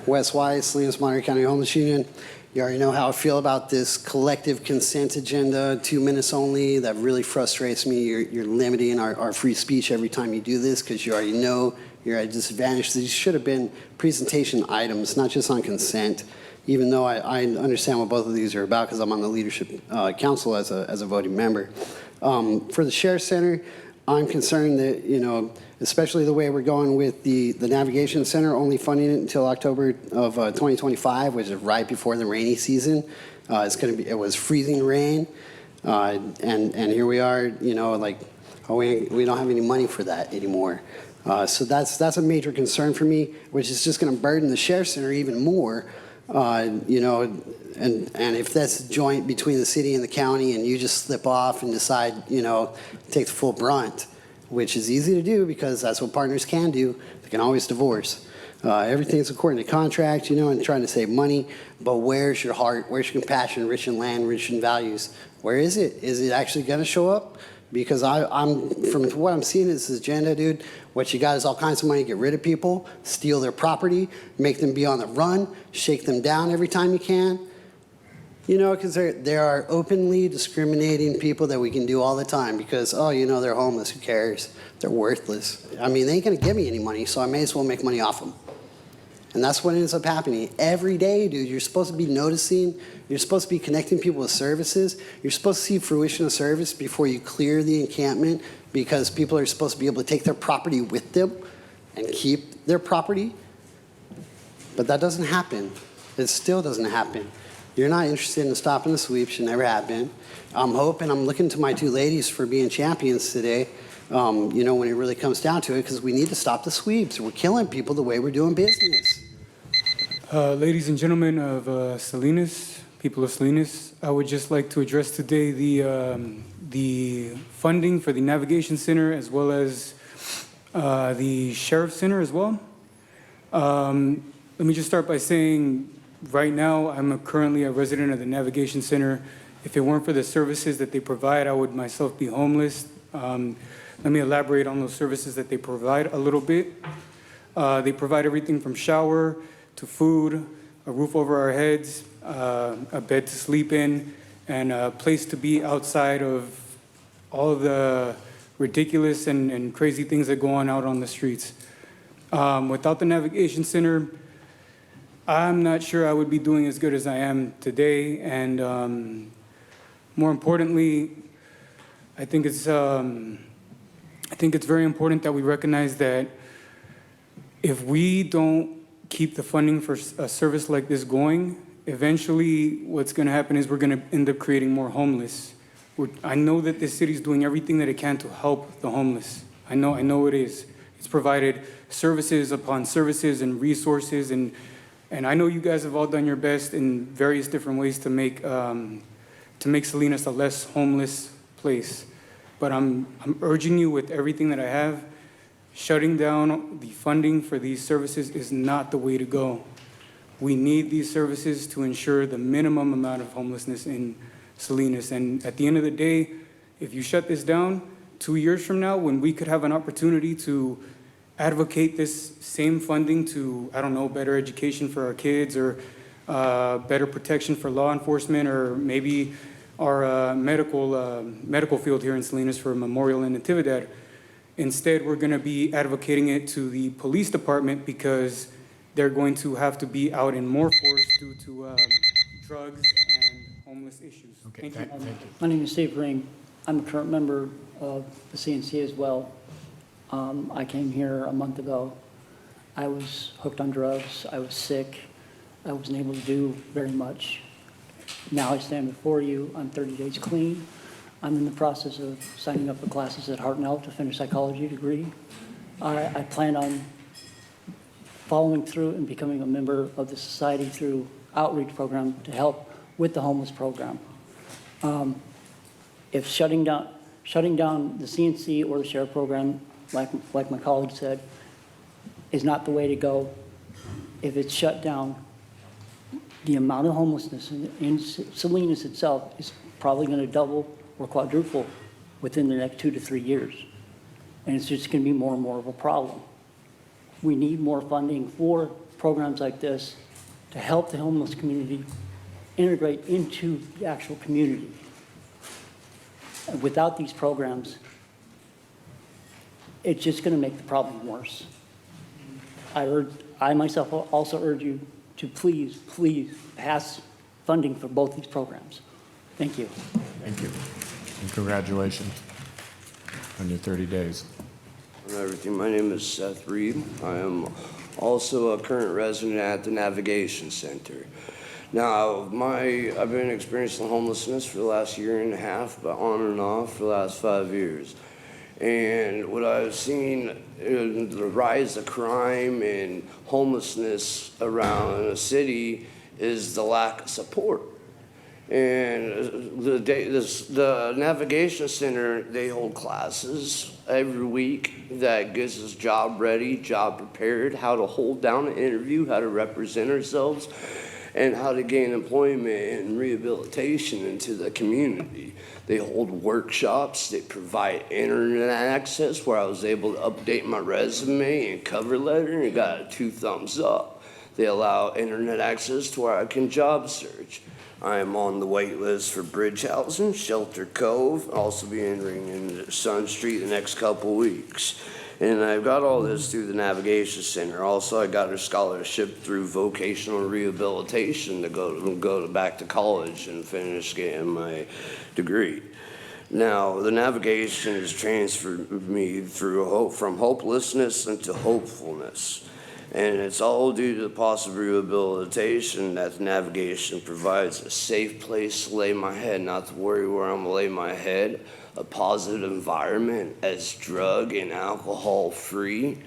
Wes Wise, Salinas Monterey County Homeless Union. You already know how I feel about this collective consent agenda, 2 minutes only. That really frustrates me. You're limiting our free speech every time you do this because you already know you're at a disadvantage. These should have been presentation items, not just on consent, even though I understand what both of these are about because I'm on the leadership council as a voting member. For the Sheriff Center, I'm concerned that, you know, especially the way we're going with the Navigation Center, only funding it until October of 2025, which is right before the rainy season. It was freezing rain, and here we are, you know, like, oh, we don't have any money for that anymore. So that's a major concern for me, which is just going to burden the Sheriff Center even more. You know, and if that's joint between the city and the county and you just slip off and decide, you know, take the full brunt, which is easy to do because that's what partners can do. They can always divorce. Everything's according to contract, you know, and trying to save money, but where's your heart? Where's your compassion, rich in land, rich in values? Where is it? Is it actually going to show up? Because I'm from what I'm seeing in this agenda, dude, what you got is all kinds of money to get rid of people, steal their property, make them be on the run, shake them down every time you can. You know, because there are openly discriminating people that we can do all the time because, oh, you know, they're homeless, who cares? They're worthless. I mean, they ain't gonna give me any money, so I may as well make money off them. And that's what ends up happening. Every day, dude, you're supposed to be noticing, you're supposed to be connecting people with services, you're supposed to see fruition of service before you clear the encampment because people are supposed to be able to take their property with them and keep their property. But that doesn't happen. It still doesn't happen. You're not interested in stopping the sweeps, you never have been. I'm hoping, I'm looking to my two ladies for being champions today, you know, when it really comes down to it, because we need to stop the sweeps. We're killing people the way we're doing business. Ladies and gentlemen of Salinas, people of Salinas, I would just like to address today the funding for the Navigation Center as well as the Sheriff Center as well. Let me just start by saying, right now, I'm currently a resident of the Navigation Center. If it weren't for the services that they provide, I would myself be homeless. Let me elaborate on those services that they provide a little bit. They provide everything from shower to food, a roof over our heads, a bed to sleep in, and a place to be outside of all of the ridiculous and crazy things that go on out on the streets. Without the Navigation Center, I'm not sure I would be doing as good as I am today, and more importantly, I think it's very important that we recognize that if we don't keep the funding for a service like this going, eventually what's going to happen is we're going to end up creating more homeless. I know that this city is doing everything that it can to help the homeless. I know it is. It's provided services upon services and resources, and I know you guys have all done your best in various different ways to make Salinas a less homeless place. But I'm urging you with everything that I have, shutting down the funding for these services is not the way to go. We need these services to ensure the minimum amount of homelessness in Salinas. And at the end of the day, if you shut this down, 2 years from now, when we could have an opportunity to advocate this same funding to, I don't know, better education for our kids or better protection for law enforcement, or maybe our medical field here in Salinas for Memorial and Natividad. Instead, we're going to be advocating it to the police department because they're going to have to be out in more force due to drugs and homeless issues. Okay, Thank you. My name is Steve Ring. I'm a current member of the CNC as well. I came here a month ago. I was hooked on drugs. I was sick. I wasn't able to do very much. Now I stand before you. I'm 30 days clean. I'm in the process of signing up for classes at Hartnell to finish a psychology degree. I plan on following through and becoming a member of the society through outreach program to help with the homeless program. If shutting down the CNC or the sheriff program, like my colleague said, is not the way to go, if it's shut down, the amount of homelessness in Salinas itself is probably going to double or quadruple within the next 2 to 3 years. And it's just going to be more and more of a problem. We need more funding for programs like this to help the homeless community integrate into the actual community. And without these programs, it's just going to make the problem worse. I myself also urge you to please pass funding for both these programs. Thank you. Thank you. And congratulations on your 30 days. Hello, everything. My name is Seth Reed. I am also a current resident at the Navigation Center. Now, I've been experiencing homelessness for the last year and a half, but on and off for the last 5 years. And what I've seen is the rise of crime and homelessness around the city is the lack of support. And the Navigation Center, they hold classes every week that gets us job ready, job prepared, how to hold down an interview, how to represent ourselves, and how to gain employment and rehabilitation into the community. They hold workshops, they provide internet access where I was able to update my resume and cover letter and got a 2 thumbs up. They allow internet access to where I can job search. I am on the wait list for Bridge Housing, Shelter Cove. I'll also be entering into Sun Street the next couple weeks. And I've got all this through the Navigation Center. Also, I got a scholarship through vocational rehabilitation to go back to college and finish getting my degree. Now, the Navigation has transferred me from hopelessness into hopefulness. And it's all due to the possible rehabilitation that the Navigation provides a safe place to lay my head, not to worry where I'm gonna lay my head, a positive environment as drug and alcohol free,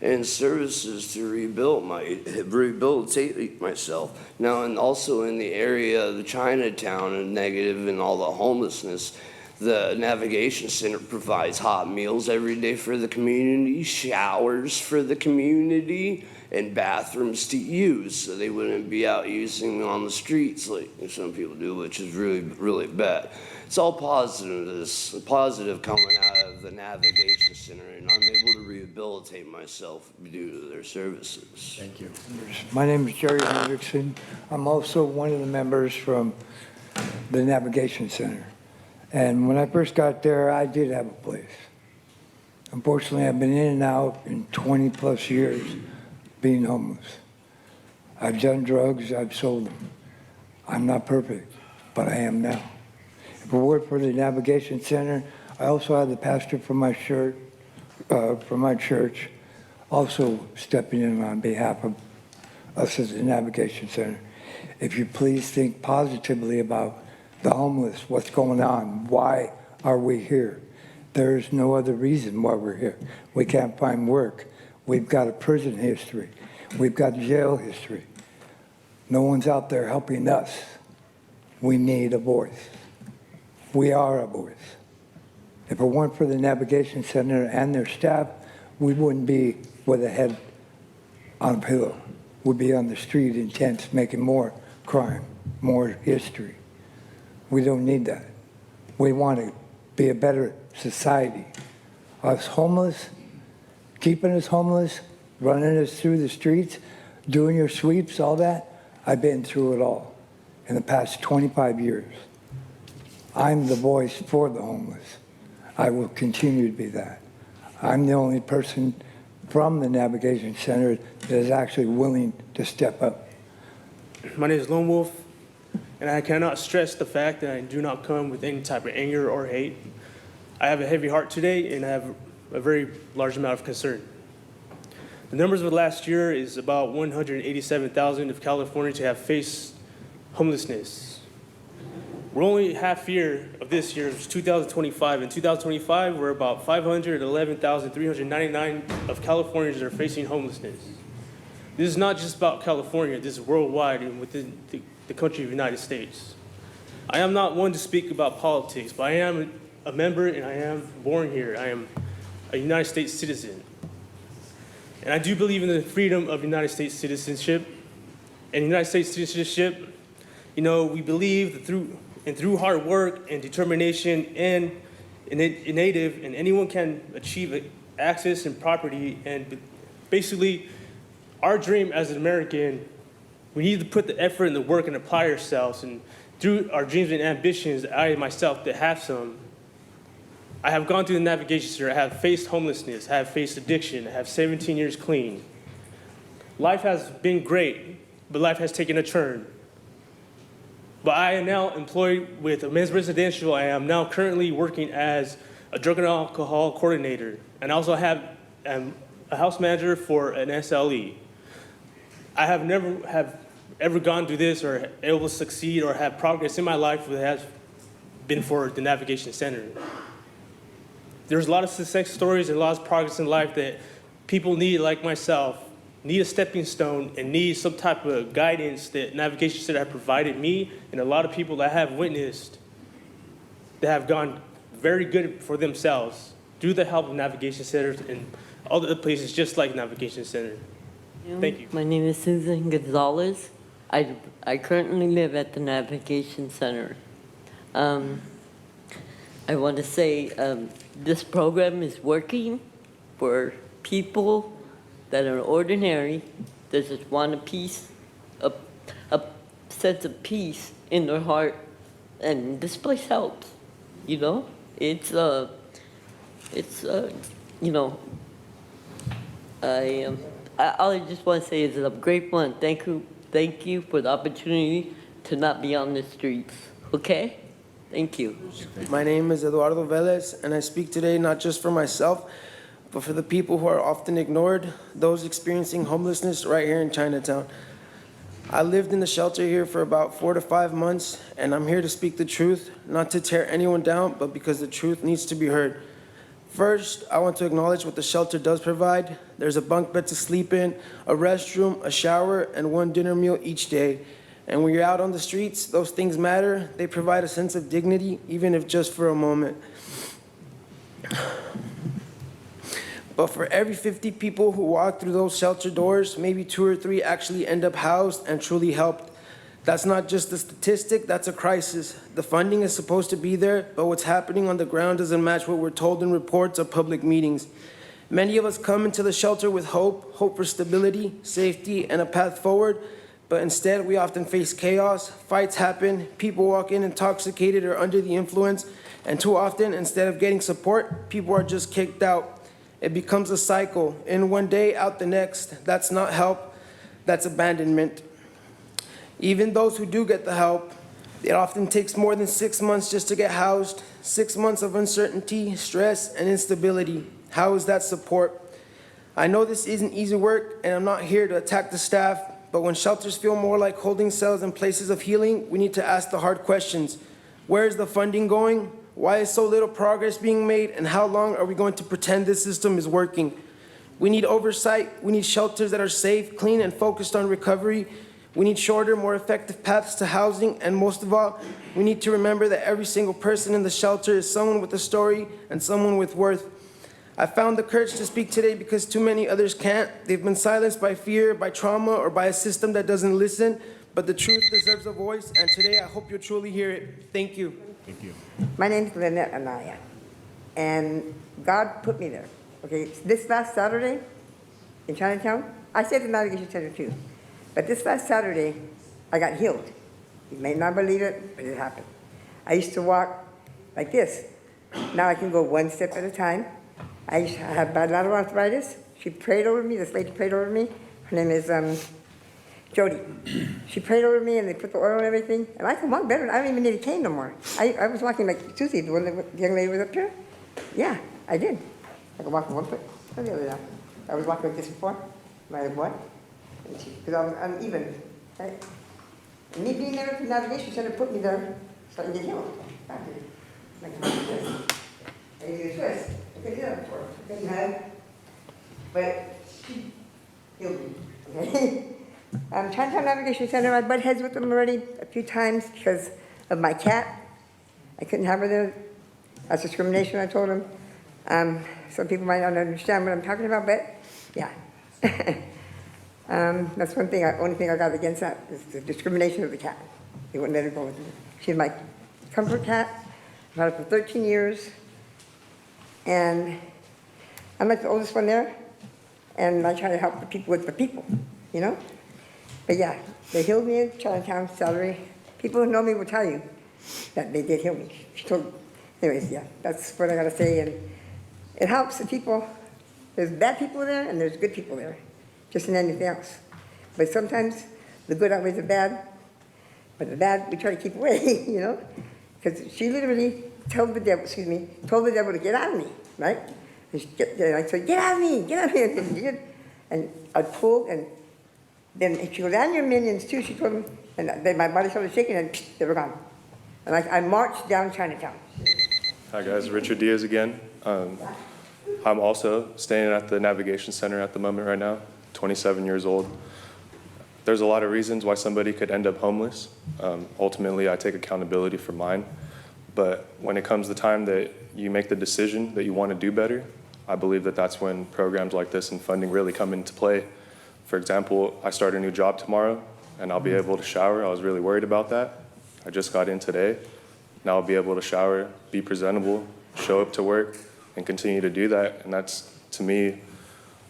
and services to rehabilitate myself. Now, and also in the area of the Chinatown and negative and all the homelessness, the Navigation Center provides hot meals every day for the community, showers for the community, and bathrooms to use so they wouldn't be out using on the streets like some people do, which is really, really bad. It's all positive coming out of the Navigation Center, and I'm able to rehabilitate myself due to their services. Thank you. My name is Jerry Hendrickson. I'm also one of the members from the Navigation Center. And when I first got there, I did have a place. Unfortunately, I've been in and out in 20 plus years being homeless. I've done drugs, I've sold them. I'm not perfect, but I am now. If it weren't for the Navigation Center, I also had the pastor from my church also stepping in on behalf of us as the Navigation Center. If you please think positively about the homeless, what's going on, why are we here? There's no other reason why we're here. We can't find work. We've got a prison history. We've got jail history. No one's out there helping us. We need a voice. We are a voice. If it weren't for the Navigation Center and their staff, we wouldn't be with a head on a pillow. We'd be on the street in tents making more crime, more history. We don't need that. We want to be a better society. Us homeless, keeping us homeless, running us through the streets, doing your sweeps, all that, I've been through it all in the past 25 years. I'm the voice for the homeless. I will continue to be that. I'm the only person from the Navigation Center that is actually willing to step up. My name is Lone Wolf, and I cannot stress the fact that I do not come with any type of anger or hate. I have a heavy heart today, and I have a very large amount of concern. The numbers of last year is about 187,000 of Californians who have faced homelessness. We're only half year of this year, it's 2025. In 2025, we're about 511,399 of Californians that are facing homelessness. This is not just about California, this is worldwide and within the country of the United States. I am not one to speak about politics, but I am a member and I am born here. I am a United States citizen. And I do believe in the freedom of United States citizenship. And United States citizenship, you know, we believe that through hard work and determination and anyone can achieve access and property. And basically, our dream as an American, we need to put the effort and the work and apply ourselves. And through our dreams and ambitions, I myself that have some, I have gone through the navigation center. I have faced homelessness. I have faced addiction. I have 17 years clean. Life has been great, but life has taken a turn. But I am now employed with a men's residential. I am now currently working as a drug and alcohol coordinator. And I also am a house manager for an SLE. I have never ever gone through this or able to succeed or have progress in my life that has been for the Navigation Center. There's a lot of success stories and a lot of progress in life that people need, like myself, need a stepping stone and need some type of guidance that Navigation Center have provided me and a lot of people that I have witnessed that have gone very good for themselves through the help of Navigation Centers and other places just like Navigation Center. Thank you. My name is Susan Gonzalez. I currently live at the Navigation Center. I want to say this program is working for people that are ordinary, that just want a peace, a sense of peace in their heart, and this place helps. You know, it's you know, all I just want to say is that I'm grateful and thank you for the opportunity to not be on the streets. Okay, thank you. My name is Eduardo Velez, and I speak today not just for myself, but for the people who are often ignored, those experiencing homelessness right here in Chinatown. I lived in the shelter here for about 4 to 5 months, and I'm here to speak the truth, not to tear anyone down, but because the truth needs to be heard. First, I want to acknowledge what the shelter does provide. There's a bunk bed to sleep in, a restroom, a shower, and 1 dinner meal each day. And when you're out on the streets, those things matter. They provide a sense of dignity, even if just for a moment. But for every 50 people who walk through those shelter doors, maybe 2 or 3 actually end up housed and truly helped. That's not just a statistic, that's a crisis. The funding is supposed to be there, but what's happening on the ground doesn't match what we're told in reports or public meetings. Many of us come into the shelter with hope for stability, safety, and a path forward, but instead we often face chaos, fights happen, people walk in intoxicated or under the influence, and too often, instead of getting support, people are just kicked out. It becomes a cycle. In one day, out the next. That's not help, that's abandonment. Even those who do get the help, it often takes more than 6 months just to get housed, 6 months of uncertainty, stress, and instability. How is that support? I know this isn't easy work, and I'm not here to attack the staff, but when shelters feel more like holding cells and places of healing, we need to ask the hard questions. Where is the funding going? Why is so little progress being made, and how long are we going to pretend this system is working? We need oversight. We need shelters that are safe, clean, and focused on recovery. We need shorter, more effective paths to housing, and most of all, we need to remember that every single person in the shelter is someone with a story and someone with worth. I found the courage to speak today because too many others can't. They've been silenced by fear, by trauma, or by a system that doesn't listen, but the truth deserves a voice, and today I hope you'll truly hear it. Thank you. Thank you. My name is Lynette Anaya, and God put me there. Okay, this last Saturday in Chinatown, I stayed at the Navigation Center too, but this last Saturday, I got healed. You may not believe it, but it happened. I used to walk like this. Now I can go 1 step at a time. I used to have bilateral arthritis. She prayed over me, this lady prayed over me. Her name is Jody. She prayed over me and they put the oil and everything, and I can walk better. I don't even need a cane no more. I was walking like Susie, the young lady was up there. Yeah, I did. I could walk from one foot to the other now. I was walking like this before. My what? Because I was uneven. Right? And me being there at the Navigation Center put me there so I can get healed. I can do this. I can do a twist. I couldn't do that before. I couldn't have. But she healed me. Okay? Chinatown Navigation Center, I butt heads with them already a few times because of my cat. I couldn't have her there. That's discrimination, I told them. Some people might not understand what I'm talking about, but yeah. That's one thing, only thing I got against that is the discrimination of the cat. They wouldn't let her go with me. She's my comfort cat. I've had her for 13 years. And I'm like the oldest one there. And I try to help the people with the people. you know? But yeah, they healed me in Chinatown, Celery. People who know me will tell you that they did heal me. She told, anyways, yeah, that's what I gotta say. And it helps the people. There's bad people there and there's good people there, just in anything else. But sometimes the good outweighs the bad, but the bad we try to keep away, you know? Because she literally told the devil to get out of me, right? And I said, get out of me, get out of me. And she did. And I pulled, and then she goes, and your minions too, she told me. And then my body started shaking, and they were gone. And I marched down Chinatown. Hi guys, Richard Diaz again. I'm also staying at the Navigation Center at the moment right now, 27 years old. There's a lot of reasons why somebody could end up homeless. Ultimately, I take accountability for mine. But when it comes to the time that you make the decision that you want to do better, I believe that that's when programs like this and funding really come into play. For example, I start a new job tomorrow and I'll be able to shower. I was really worried about that. I just got in today. Now I'll be able to shower, be presentable, show up to work, and continue to do that. And that's, to me,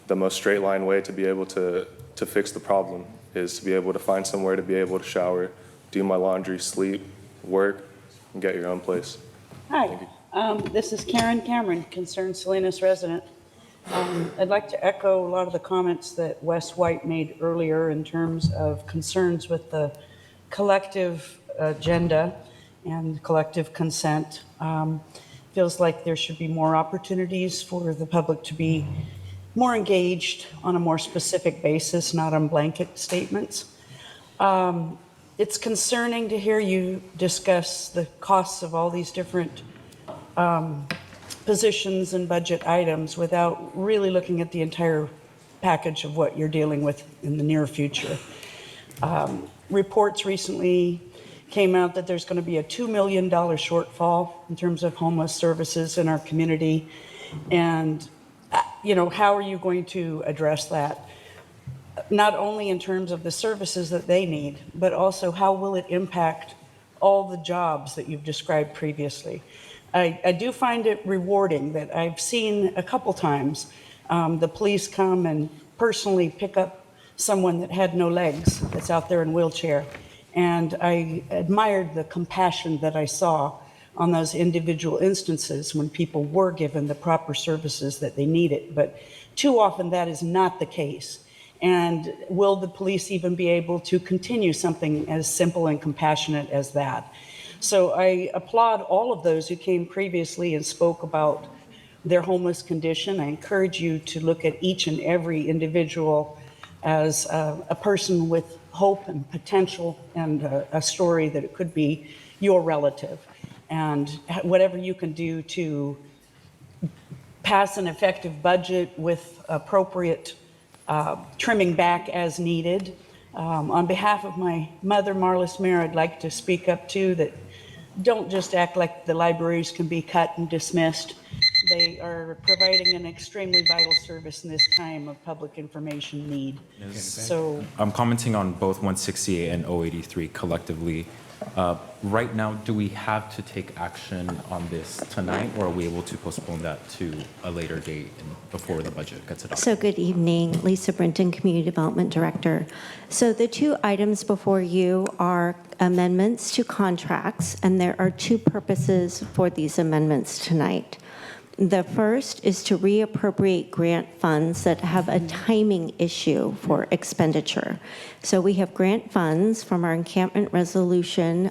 the most straight line way to be able to fix the problem, is to be able to find somewhere to be able to shower, do my laundry, sleep, work, and get your own place. Hi, this is Karen Cameron, concerned Salinas resident. I'd like to echo a lot of the comments that Wes White made earlier in terms of concerns with the collective agenda and collective consent. Feels like there should be more opportunities for the public to be more engaged on a more specific basis, not on blanket statements. It's concerning to hear you discuss the costs of all these different positions and budget items without really looking at the entire package of what you're dealing with in the near future. Reports recently came out that there's going to be a $2 million shortfall in terms of homeless services in our community. And, you know, how are you going to address that? Not only in terms of the services that they need, but also how will it impact all the jobs that you've described previously? I do find it rewarding that I've seen a couple times the police come and personally pick up someone that had no legs, that's out there in a wheelchair. And I admired the compassion that I saw on those individual instances when people were given the proper services that they needed. But too often that is not the case. And will the police even be able to continue something as simple and compassionate as that? So I applaud all of those who came previously and spoke about their homeless condition. I encourage you to look at each and every individual as a person with hope and potential and a story that it could be your relative. And whatever you can do to pass an effective budget with appropriate trimming back as needed. On behalf of my mother, Marlis Mayer, I'd like to speak up too that don't just act like the libraries can be cut and dismissed. They are providing an extremely vital service in this time of public information need. So I'm commenting on both 168 and 083 collectively. Right now, do we have to take action on this tonight, or are we able to postpone that to a later date before the budget gets adopted? So good evening, Lisa Brinton, Community Development Director. So the two items before you are amendments to contracts, and there are two purposes for these amendments tonight. The first is to reappropriate grant funds that have a timing issue for expenditure. So we have grant funds from our Encampment Resolution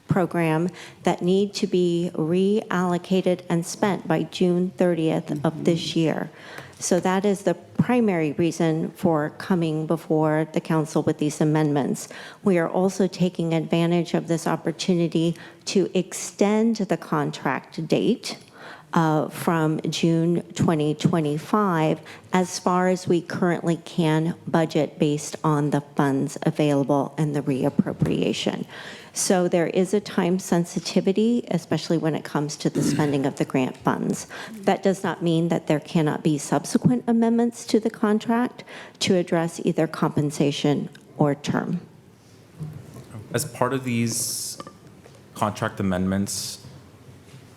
program that need to be reallocated and spent by June 30th of this year. So that is the primary reason for coming before the council with these amendments. We are also taking advantage of this opportunity to extend the contract date from June 2025 as far as we currently can budget based on the funds available and the reappropriation. So there is a time sensitivity, especially when it comes to the spending of the grant funds. That does not mean that there cannot be subsequent amendments to the contract to address either compensation or term. As part of these contract amendments,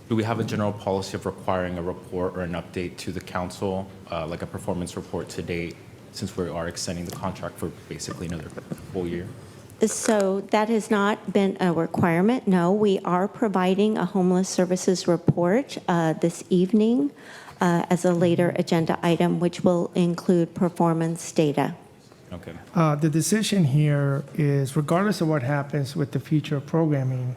do we have a general policy of requiring a report or an update to the council, like a performance report to date, since we are extending the contract for basically another full year? So that has not been a requirement, no. We are providing a homeless services report this evening as a later agenda item, which will include performance data. Okay. The decision here is, regardless of what happens with the future programming,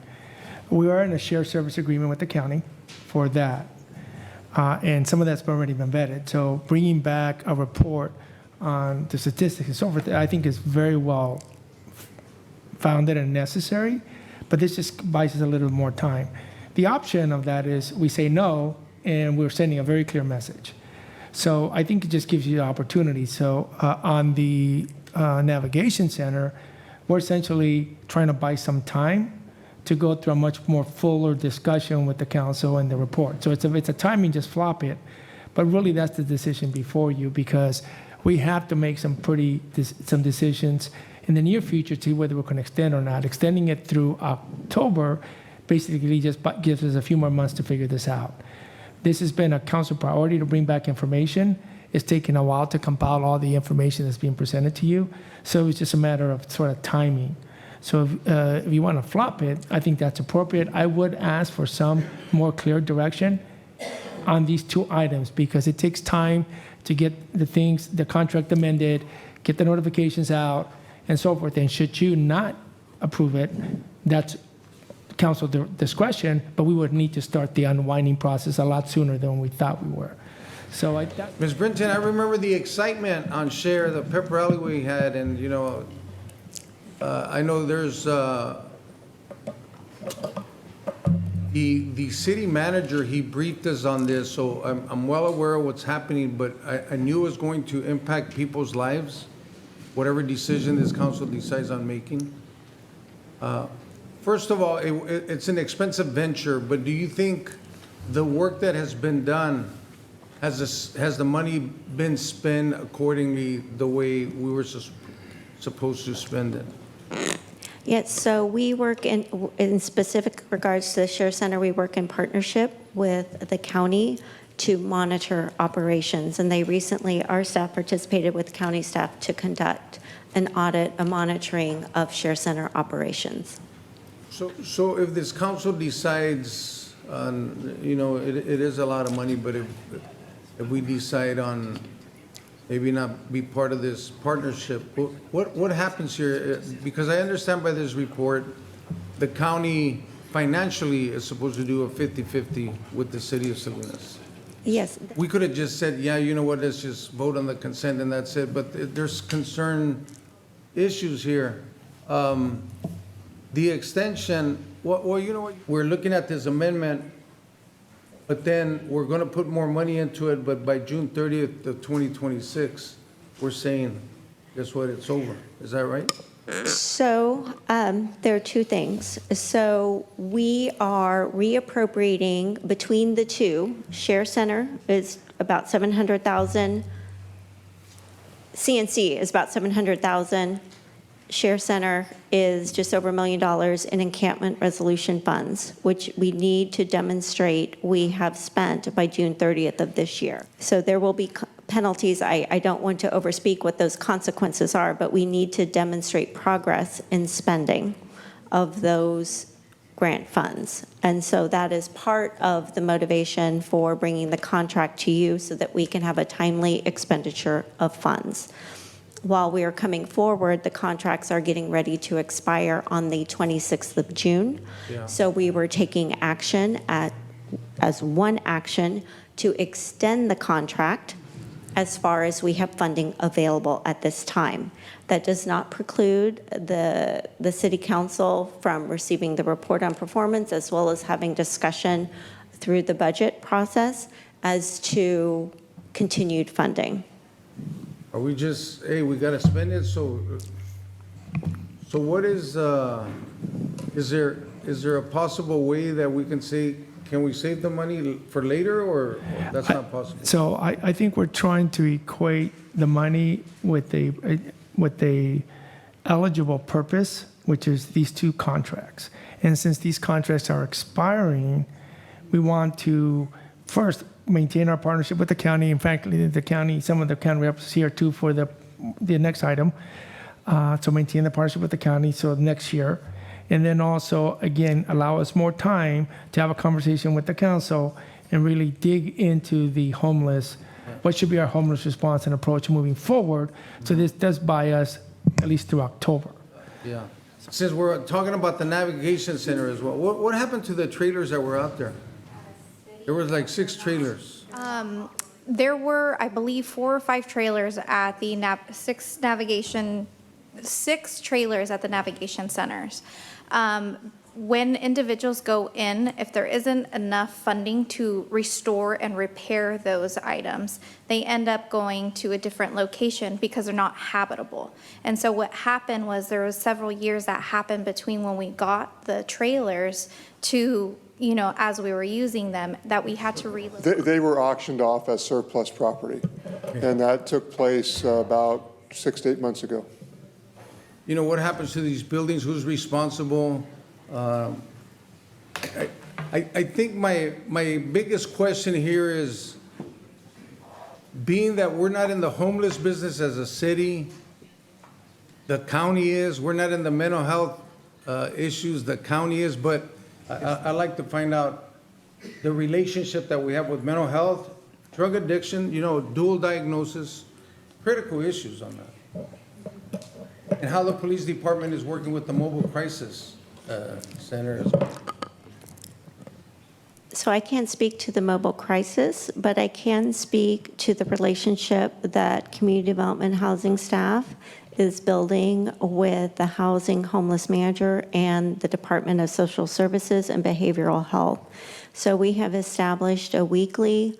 we are in a shared service agreement with the county for that. And some of that's already been vetted. So bringing back a report on the statistics and so forth, I think is very well founded and necessary, but this just buys us a little more time. The option of that is we say no, and we're sending a very clear message. So I think it just gives you the opportunity. So on the Navigation Center, we're essentially trying to buy some time to go through a much more fuller discussion with the council and the report. So it's a timing, just flop it. But really, that's the decision before you, because we have to make some decisions in the near future to see whether we're going to extend or not. Extending it through October basically just gives us a few more months to figure this out. This has been a council priority to bring back information. It's taken a while to compile all the information that's being presented to you. So it's just a matter of sort of timing. So if you want to flop it, I think that's appropriate. I would ask for some more clear direction on these two items, because it takes time to get the contract amended, get the notifications out, and so forth. And should you not approve it, that's council discretion, but we would need to start the unwinding process a lot sooner than we thought we were. So Ms. Brinton, I remember the excitement on Share, the pep rally we had, and I know there's the city manager, he briefed us on this, so I'm well aware of what's happening, but I knew it was going to impact people's lives, whatever decision this council decides on making. First of all, it's an expensive venture, but do you think the work that has been done, has the money been spent accordingly the way we were supposed to spend it? Yes, so we work in specific regards to the Share Center, we work in partnership with the county to monitor operations. And they recently, our staff participated with county staff to conduct an audit, a monitoring of Share Center operations. So if this council decides on, it is a lot of money, but if we decide on maybe not be part of this partnership, what happens here? Because I understand by this report, the county financially is supposed to do a 50-50 with the city of Salinas. Yes. We could have just said, yeah, you know what, let's just vote on the consent and that's it, but there's concern issues here. The extension, well, you know what, we're looking at this amendment, but then we're going to put more money into it, but by June 30th of 2026, we're saying, guess what, it's over. Is that right? So there are two things. So we are reappropriating between the two. Share Center is about 700,000. CNC is about 700,000. Share Center is just over $1 million in encampment resolution funds, which we need to demonstrate we have spent by June 30th of this year. So there will be penalties. I don't want to overspeak what those consequences are, but we need to demonstrate progress in spending of those grant funds. And so that is part of the motivation for bringing the contract to you so that we can have a timely expenditure of funds. While we are coming forward, the contracts are getting ready to expire on the 26th of June. Yeah. So we were taking action as one action to extend the contract as far as we have funding available at this time. That does not preclude the City Council from receiving the report on performance as well as having discussion through the budget process as to continued funding. Are we just, hey, we got to spend it, so what is there a possible way that we can say, can we save the money for later, or that's not possible? So I think we're trying to equate the money with a eligible purpose, which is these two contracts. And since these contracts are expiring, we want to first maintain our partnership with the county. In fact, the county, some of the county reps here too for the the next item. So maintain the partnership with the county, so next year. And then also, again, allow us more time to have a conversation with the council and really dig into the homeless, what should be our homeless response and approach moving forward. So this does buy us at least through October. Yeah. Since we're talking about the navigation center as well, what happened to the trailers that were out there? There was like 6 trailers. There were, I believe, 4 or 5 trailers at the 6 trailers at the navigation centers. When individuals go in, if there isn't enough funding to restore and repair those items, they end up going to a different location because they're not habitable. And so what happened was there was several years that happened between when we got the trailers to, you know, as we were using them, that we had to relocate. They were auctioned off as surplus property, and that took place about 6 to 8 months ago. You know, what happens to these buildings? Who's responsible? I think my biggest question here is, being that we're not in the homeless business as a city, the county is, we're not in the mental health issues, the county is, but I'd like to find out the relationship that we have with mental health, drug addiction, you know, dual diagnosis, critical issues on that. And how the police department is working with the mobile crisis center as well. So I can't speak to the mobile crisis, but I can speak to the relationship that community development housing staff is building with the housing homeless manager and the Department of Social Services and Behavioral Health. So we have established a weekly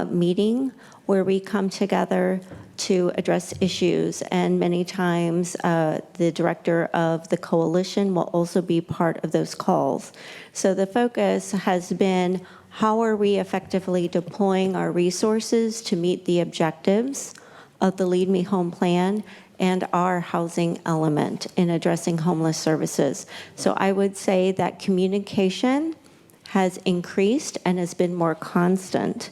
meeting where we come together to address issues, and many times the director of the coalition will also be part of those calls. So the focus has been, how are we effectively deploying our resources to meet the objectives of the Lead Me Home plan and our housing element in addressing homeless services. So I would say that communication has increased and has been more constant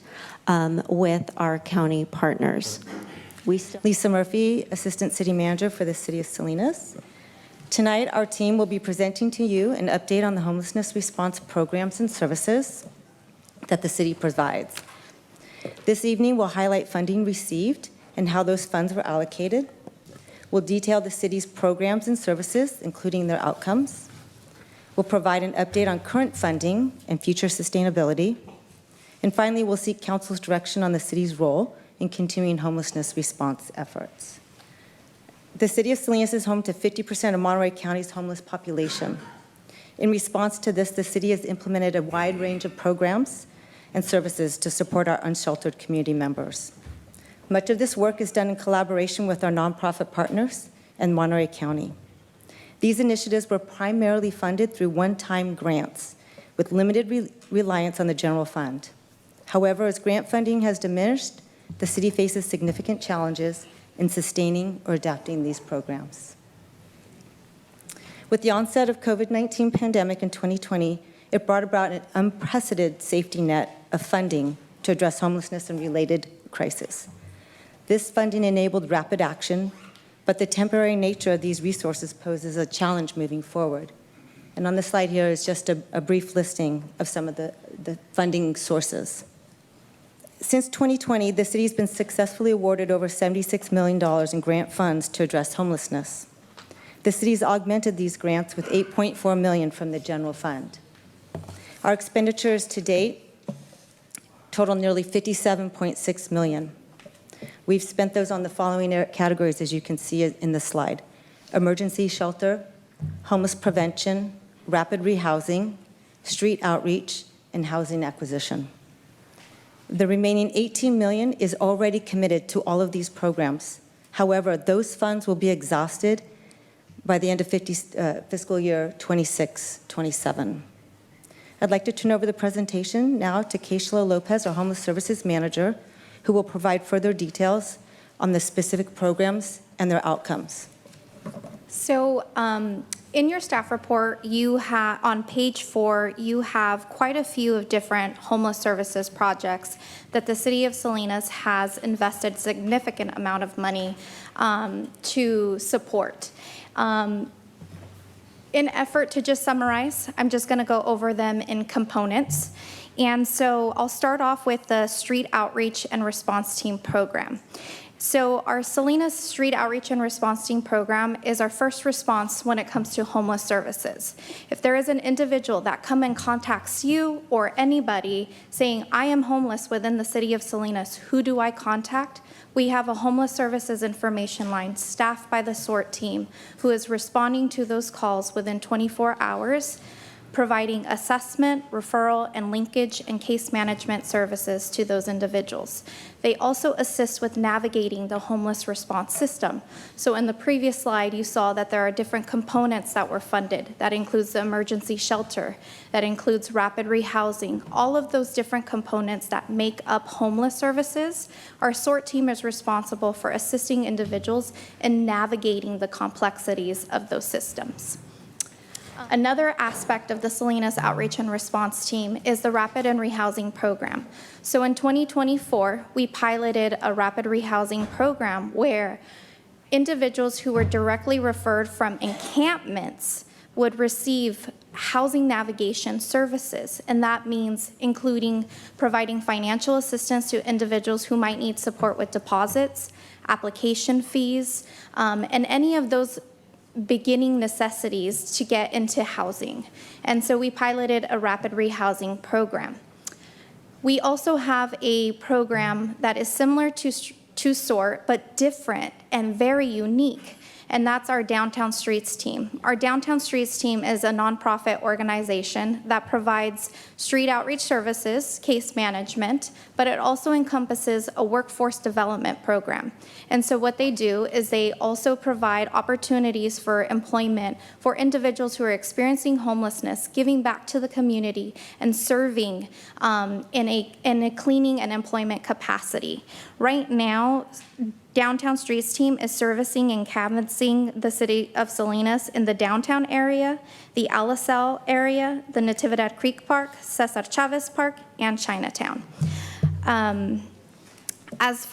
with our county partners. Lisa Murphy, Assistant City Manager for the City of Salinas. Tonight, our team will be presenting to you an update on the homelessness response programs and services that the city provides. This evening, we'll highlight funding received and how those funds were allocated. We'll detail the city's programs and services, including their outcomes. We'll provide an update on current funding and future sustainability. And finally, we'll seek council's direction on the city's role in continuing homelessness response efforts. The City of Salinas is home to 50% of Monterey County's homeless population. In response to this, the city has implemented a wide range of programs and services to support our unsheltered community members. Much of this work is done in collaboration with our nonprofit partners and Monterey County. These initiatives were primarily funded through one-time grants with limited reliance on the general fund. However, as grant funding has diminished, the city faces significant challenges in sustaining or adapting these programs. With the onset of COVID-19 pandemic in 2020, it brought about an unprecedented safety net of funding to address homelessness and related crises. This funding enabled rapid action, but the temporary nature of these resources poses a challenge moving forward. And on the slide here is just a brief listing of some of the funding sources. Since 2020, the city has been successfully awarded over $76 million in grant funds to address homelessness. The city has augmented these grants with $8.4 million from the general fund. Our expenditures to date total nearly $57.6 million. We've spent those on the following categories, as you can see in the slide: emergency shelter, homeless prevention, rapid rehousing, street outreach, and housing acquisition. The remaining $18 million is already committed to all of these programs. However, those funds will be exhausted by the end of fiscal year 26-27. I'd like to turn over the presentation now to Keishla Lopez, our Homeless Services Manager, who will provide further details on the specific programs and their outcomes. So In your staff report, you have, on page 4, you have quite a few of different homeless services projects that the City of Salinas has invested significant amount of money to support. In effort to just summarize, I'm just going to go over them in components. And so I'll start off with the Street Outreach and Response Team program. So our Salinas Street Outreach and Response Team program is our first response when it comes to homeless services. If there is an individual that comes and contacts you or anybody saying, I am homeless within the City of Salinas, who do I contact? We have a homeless services information line staffed by the SORT team who is responding to those calls within 24 hours, providing assessment, referral, and linkage and case management services to those individuals. They also assist with navigating the homeless response system. So in the previous slide, you saw that there are different components that were funded. That includes the emergency shelter, that includes rapid rehousing. All of those different components that make up homeless services, our SORT team is responsible for assisting individuals in navigating the complexities of those systems. Another aspect of the Salinas Outreach and Response Team is the Rapid and Rehousing Program. So in 2024, we piloted a rapid rehousing program where individuals who were directly referred from encampments would receive housing navigation services, and that means including providing financial assistance to individuals who might need support with deposits, application fees, and any of those beginning necessities to get into housing. And so we piloted a rapid rehousing program. We also have a program that is similar to SORT, but different and very unique, and that's our Downtown Streets team. Our Downtown Streets team is a nonprofit organization that provides street outreach services, case management, but it also encompasses a workforce development program. And so what they do is they also provide opportunities for employment for individuals who are experiencing homelessness, giving back to the community, and serving in a cleaning and employment capacity. Right now, Downtown Streets team is servicing and canvassing the City of Salinas in the downtown area, the Alisal area, the Natividad Creek Park, Cesar Chavez Park, and Chinatown. As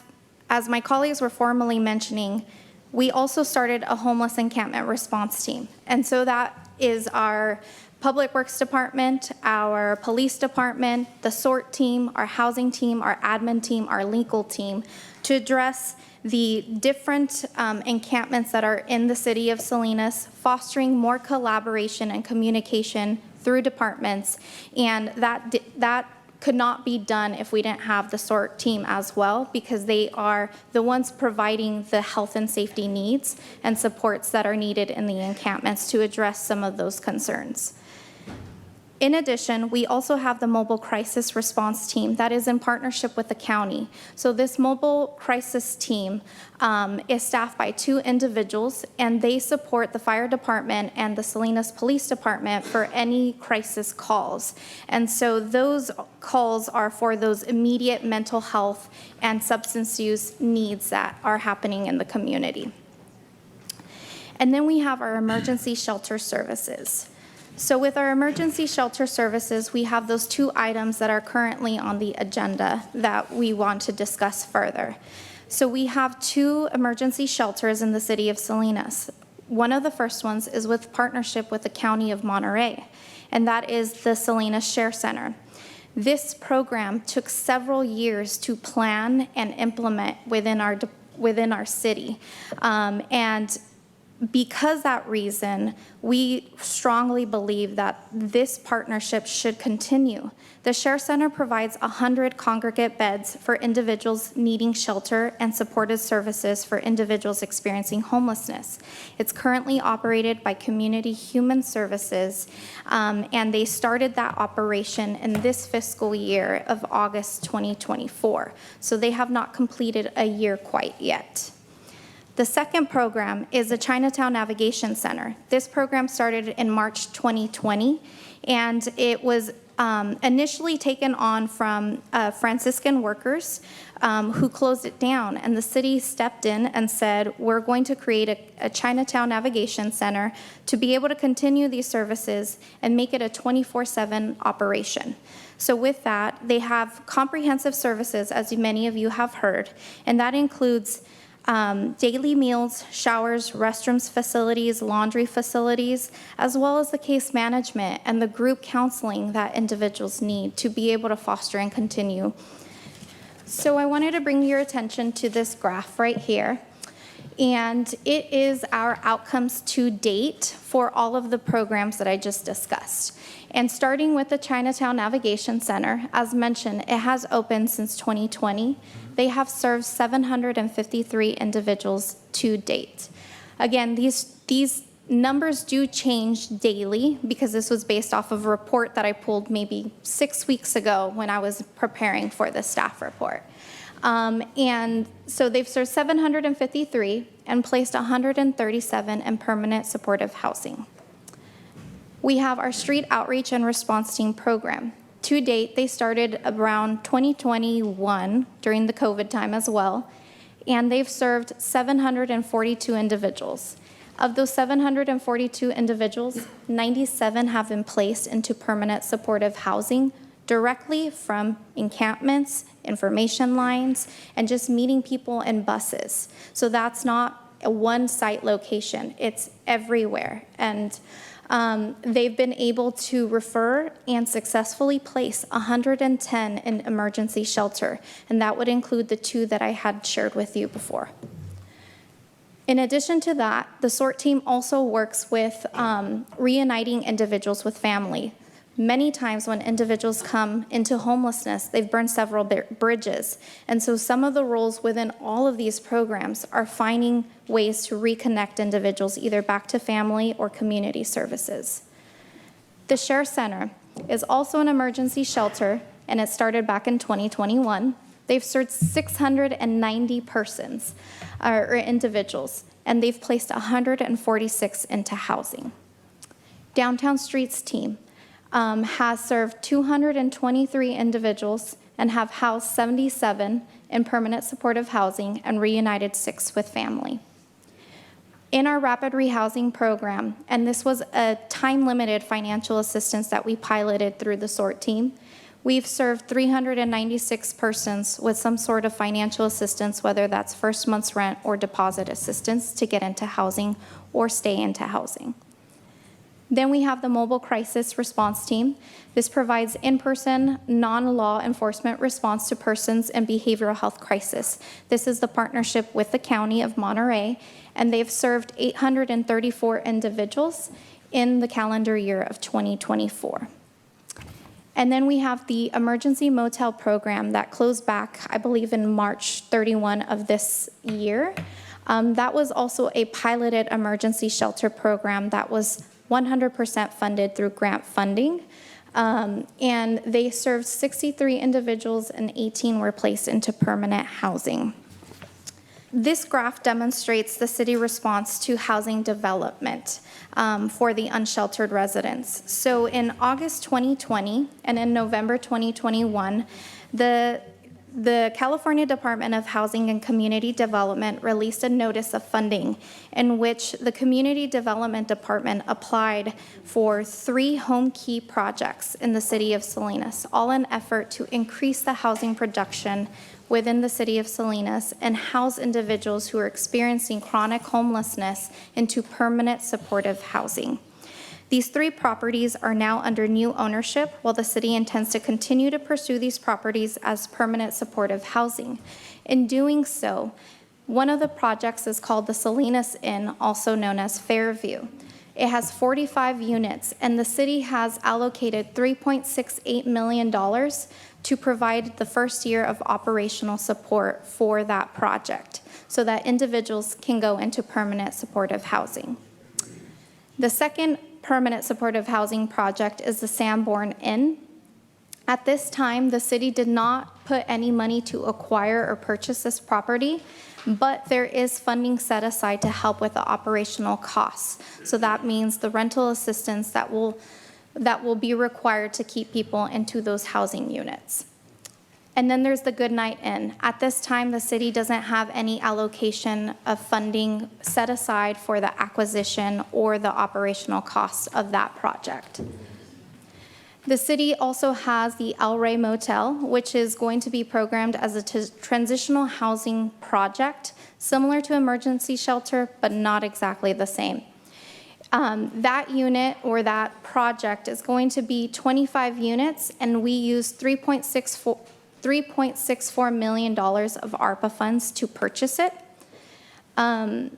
my colleagues were formally mentioning, we also started a homeless encampment response team. And so that is our Public Works Department, our Police Department, the SORT team, our housing team, our admin team, our legal team, to address the different encampments that are in the City of Salinas, fostering more collaboration and communication through departments. And that could not be done if we didn't have the SORT team as well, because they are the ones providing the health and safety needs and supports that are needed in the encampments to address some of those concerns. In addition, we also have the Mobile Crisis Response Team that is in partnership with the county. So this Mobile Crisis Team is staffed by 2 individuals, and they support the fire department and the Salinas Police Department for any crisis calls. And so those calls are for those immediate mental health and substance use needs that are happening in the community. And then we have our emergency shelter services. So with our emergency shelter services, we have those 2 items that are currently on the agenda that we want to discuss further. So we have 2 emergency shelters in the City of Salinas. One of the first ones is with partnership with the County of Monterey, and that is the Salinas Share Center. This program took several years to plan and implement within our city. And because that reason, we strongly believe that this partnership should continue. The Share Center provides 100 congregate beds for individuals needing shelter and supportive services for individuals experiencing homelessness. It's currently operated by Community Human Services, and they started that operation in this fiscal year of August 2024. So they have not completed a year quite yet. The second program is the Chinatown Navigation Center. This program started in March 2020, and it was initially taken on from Franciscan workers who closed it down. And the city stepped in and said, we're going to create a Chinatown Navigation Center to be able to continue these services and make it a 24/7 operation. So with that, they have comprehensive services, as many of you have heard, and that includes daily meals, showers, restrooms facilities, laundry facilities, as well as the case management and the group counseling that individuals need to be able to foster and continue. So I wanted to bring your attention to this graph right here. And it is our outcomes to date for all of the programs that I just discussed. And starting with the Chinatown Navigation Center, as mentioned, it has opened since 2020. They have served 753 individuals to date. Again, these numbers do change daily because this was based off of a report that I pulled maybe 6 weeks ago when I was preparing for the staff report. And so they've served 753 and placed 137 in permanent supportive housing. We have our street outreach and response team program. To date, they started around 2021 during the COVID time as well, and they've served 742 individuals. Of those 742 individuals, 97 have been placed into permanent supportive housing directly from encampments, information lines, and just meeting people in buses. So that's not a one-site location. It's everywhere. And they've been able to refer and successfully place 110 in emergency shelter, and that would include the 2 that I had shared with you before. In addition to that, the SORT team also works with reuniting individuals with family. Many times when individuals come into homelessness, they've burned several bridges. And so some of the roles within all of these programs are finding ways to reconnect individuals either back to family or community services. The Share Center is also an emergency shelter, and it started back in 2021. They've served 690 persons or individuals, and they've placed 146 into housing. Downtown Streets team has served 223 individuals and have housed 77 in permanent supportive housing and reunited 6 with family. In our rapid rehousing program, and this was a time-limited financial assistance that we piloted through the SORT team, we've served 396 persons with some sort of financial assistance, whether that's first month's rent or deposit assistance to get into housing or stay into housing. Then we have the Mobile Crisis Response Team. This provides in-person, non-law enforcement response to persons in behavioral health crisis. This is the partnership with the County of Monterey, and they've served 834 individuals in the calendar year of 2024. And then we have the Emergency Motel Program that closed back, I believe, in March 31 of this year. That was also a piloted emergency shelter program that was 100% funded through grant funding. And they served 63 individuals and 18 were placed into permanent housing. This graph demonstrates the city response to housing development for the unsheltered residents. So in August 2020 and in November 2021, the California Department of Housing and Community Development released a notice of funding in which the Community Development Department applied for 3 home key projects in the city of Salinas, all in effort to increase the housing production within the city of Salinas and house individuals who are experiencing chronic homelessness into permanent supportive housing. These 3 properties are now under new ownership, while the city intends to continue to pursue these properties as permanent supportive housing. In doing so, one of the projects is called the Salinas Inn, also known as Fairview. It has 45 units, and the city has allocated $3.68 million to provide the first year of operational support for that project so that individuals can go into permanent supportive housing. The second permanent supportive housing project is the Sanborn Inn. At this time, the city did not put any money to acquire or purchase this property, but there is funding set aside to help with the operational costs. So that means the rental assistance that will that will be required to keep people into those housing units. And then there's the Goodnight Inn. At this time, the city doesn't have any allocation of funding set aside for the acquisition or the operational costs of that project. The city also has the El Rey Motel, which is going to be programmed as a transitional housing project, similar to emergency shelter, but not exactly the same. That unit or that project is going to be 25 units, and we use $3.64 million of ARPA funds to purchase it. And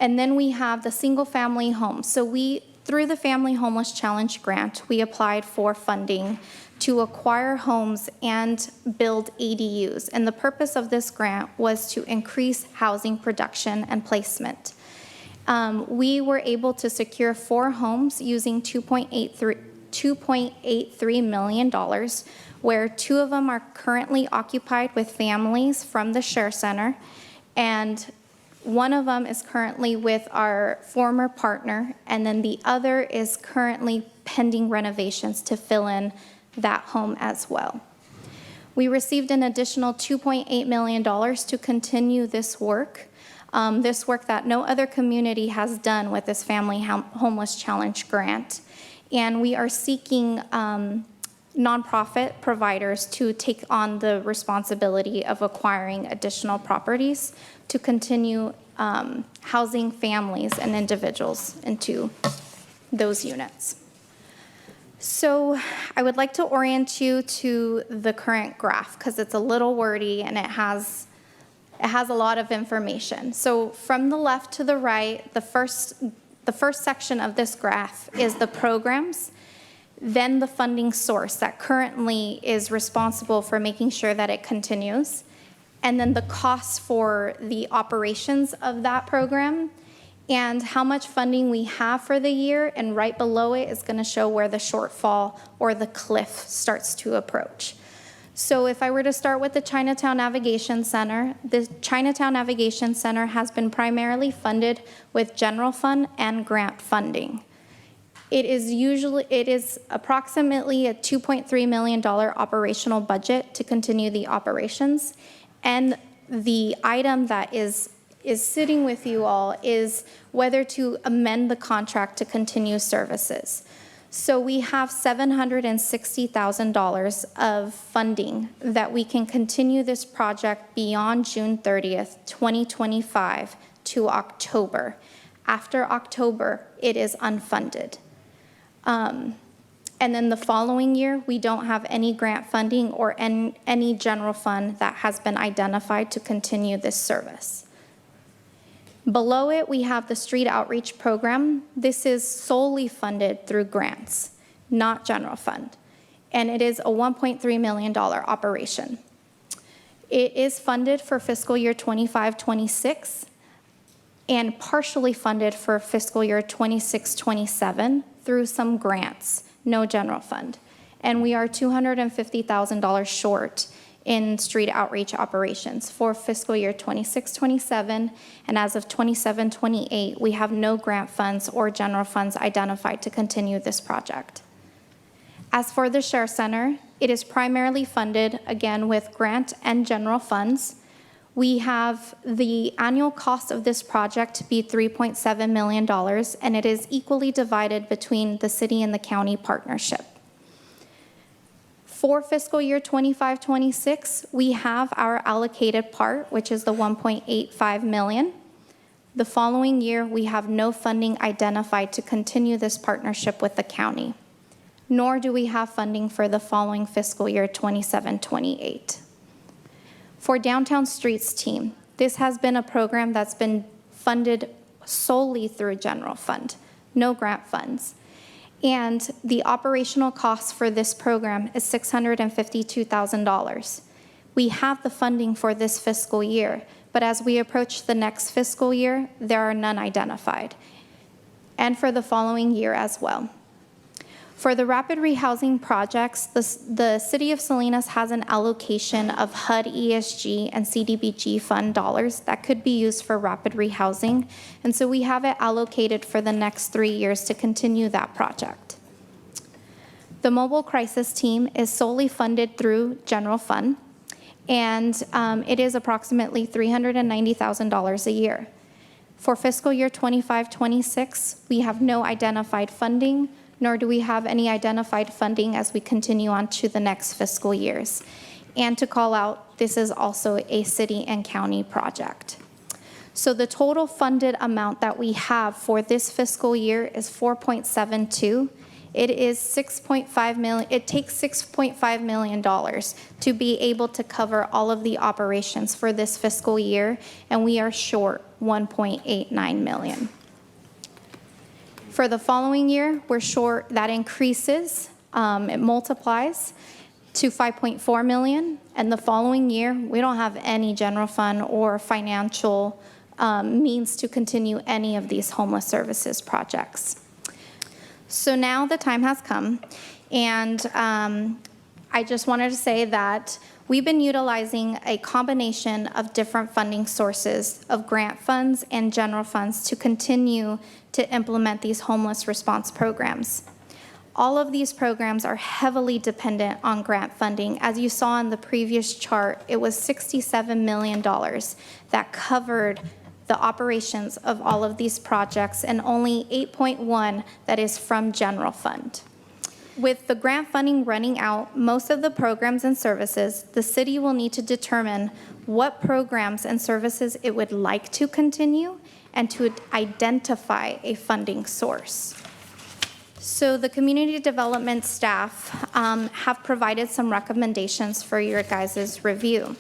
then we have the single-family home. So through the Family Homeless Challenge grant, we applied for funding to acquire homes and build ADUs. And the purpose of this grant was to increase housing production and placement. We were able to secure 4 homes using $2.83 million, where 2 of them are currently occupied with families from the Share Center, and 1 of them is currently with our former partner, and then the other is currently pending renovations to fill in that home as well. We received an additional $2.8 million to continue this work that no other community has done with this Family Homeless Challenge grant. And we are seeking nonprofit providers to take on the responsibility of acquiring additional properties to continue housing families and individuals into those units. So I would like to orient you to the current graph because it's a little wordy and it has a lot of information. So from the left to the right, the first section of this graph is the programs, then the funding source that currently is responsible for making sure that it continues, and then the costs for the operations of that program, and how much funding we have for the year, and right below it is going to show where the shortfall or the cliff starts to approach. So if I were to start with the Chinatown Navigation Center, the Chinatown Navigation Center has been primarily funded with general fund and grant funding. It is approximately a $2.3 million operational budget to continue the operations. And the item that is sitting with you all is whether to amend the contract to continue services. So we have $760,000 of funding that we can continue this project beyond June 30th, 2025 to October. After October, it is unfunded. And then the following year, we don't have any grant funding or any general fund that has been identified to continue this service. Below it, we have the street outreach program. This is solely funded through grants, not general fund. And it is a $1.3 million operation. It is funded for fiscal year 25-26 and partially funded for fiscal year 26-27 through some grants, no general fund. And we are $250,000 short in street outreach operations for fiscal year 26-27, and as of 27-28, we have no grant funds or general funds identified to continue this project. As for the Share Center, it is primarily funded, again, with grant and general funds. We have the annual cost of this project to be $3.7 million, and it is equally divided between the city and the county partnership. For fiscal year 25-26, we have our allocated part, which is the $1.85 million. The following year, we have no funding identified to continue this partnership with the county, nor do we have funding for the following fiscal year 27-28. For Downtown Streets team, this has been a program that's been funded solely through general fund, no grant funds. And the operational cost for this program is $652,000. We have the funding for this fiscal year, but as we approach the next fiscal year, there are none identified, and for the following year as well. For the rapid rehousing projects, the City of Salinas has an allocation of HUD ESG and CDBG fund dollars that could be used for rapid rehousing, and so we have it allocated for the next 3 years to continue that project. The mobile crisis team is solely funded through general fund, and it is approximately $390,000 a year. For fiscal year 25-26, we have no identified funding, nor do we have any identified funding as we continue on to the next fiscal years. And to call out, this is also a city and county project. So the total funded amount that we have for this fiscal year is 4.72. It is 6.5 million. It takes $6.5 million to be able to cover all of the operations for this fiscal year, and we are short 1.89 million. For the following year, we're short. That increases. It multiplies to 5.4 million, and the following year, we don't have any general fund or financial means to continue any of these homeless services projects. So now the time has come, and I just wanted to say that we've been utilizing a combination of different funding sources of grant funds and general funds to continue to implement these homeless response programs. All of these programs are heavily dependent on grant funding. As you saw in the previous chart, it was $67 million that covered the operations of all of these projects, and only 8.1 that is from general fund. With the grant funding running out, most of the programs and services, the city will need to determine what programs and services it would like to continue and to identify a funding source. So the community development staff have provided some recommendations for your guys' review.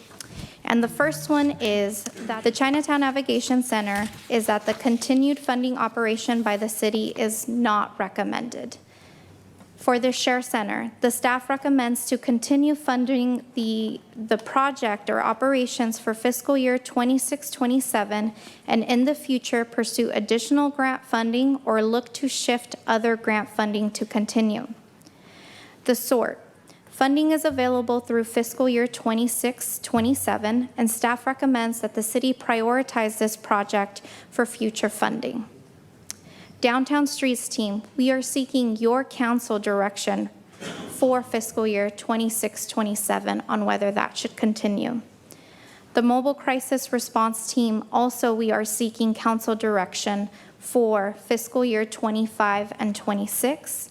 And the first one is that the Chinatown Navigation Center is that the continued funding operation by the city is not recommended. For the Share Center, the staff recommends to continue funding the project or operations for fiscal year 26-27, and in the future pursue additional grant funding or look to shift other grant funding to continue. The SORT. Funding is available through fiscal year 26-27, and staff recommends that the city prioritize this project for future funding. Downtown Streets team, we are seeking your council direction for fiscal year 26-27 on whether that should continue. The mobile crisis response team, also we are seeking council direction for fiscal year 25 and 26.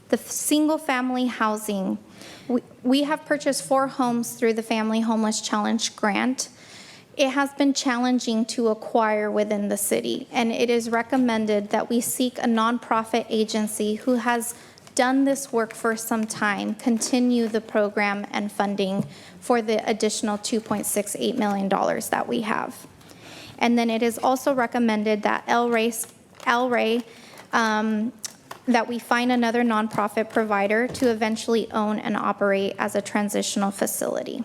The single family housing, we have purchased 4 homes through the Family Homeless Challenge grant. It has been challenging to acquire within the city, and it is recommended that we seek a nonprofit agency who has done this work for some time, continue the program and funding for the additional $2.68 million that we have. And then it is also recommended that that we find another nonprofit provider to eventually own and operate as a transitional facility.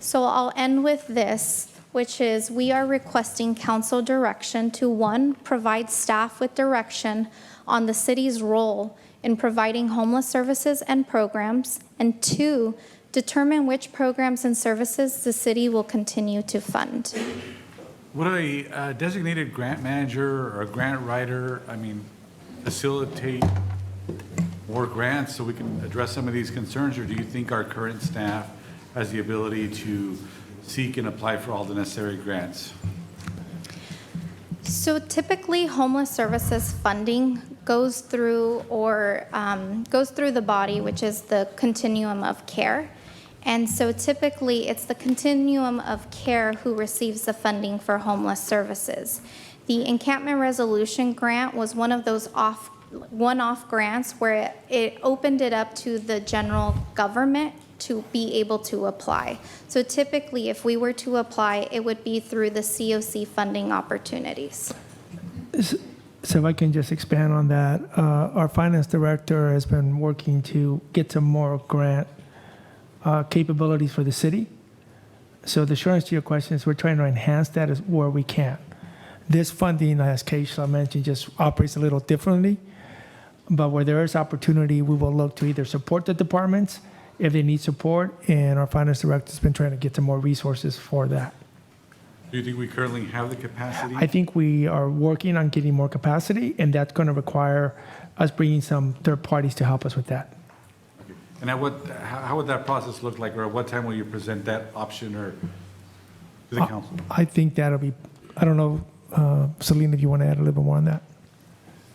So I'll end with this, which is we are requesting council direction to 1, provide staff with direction on the city's role in providing homeless services and programs, and 2, determine which programs and services the city will continue to fund. Would a designated grant manager or a grant writer, facilitate more grants so we can address some of these concerns, or do you think our current staff has the ability to seek and apply for all the necessary grants? So typically, homeless services funding goes through the body, which is the continuum of care. And so typically, it's the continuum of care who receives the funding for homeless services. The Encampment Resolution Grant was one of those one-off grants where it opened it up to the general government to be able to apply. So typically, if we were to apply, it would be through the COC funding opportunities. So if I can just expand on that, our finance director has been working to get some more grant capabilities for the city. So the short answer to your question is we're trying to enhance that as where we can. This funding, as Keisha mentioned, just operates a little differently. But where there is opportunity, we will look to either support the departments if they need support, and our finance director has been trying to get some more resources for that. Do you think we currently have the capacity? I think we are working on getting more capacity, and that's going to require us bringing some third parties to help us with that. And how would that process look like, or at what time will you present that option or to the council? I think that'll be, I don't know, Selena, if you want to add a little bit more on that.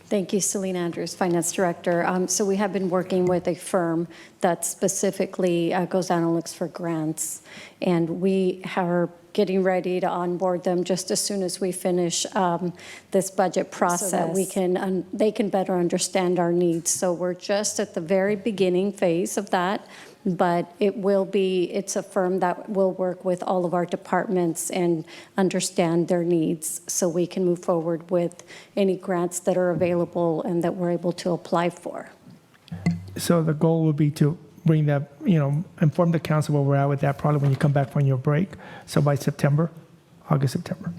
Thank you, Selena Andrews, Finance Director. So we have been working with a firm that specifically goes down and looks for grants, and we are getting ready to onboard them just as soon as we finish this budget process, so that we can they can better understand our needs. So we're just at the very beginning phase of that, but it's a firm that will work with all of our departments and understand their needs, so we can move forward with any grants that are available and that we're able to apply for. So the goal would be to bring that, inform the council where we're at with that, probably when you come back from your break. So by September, August, September.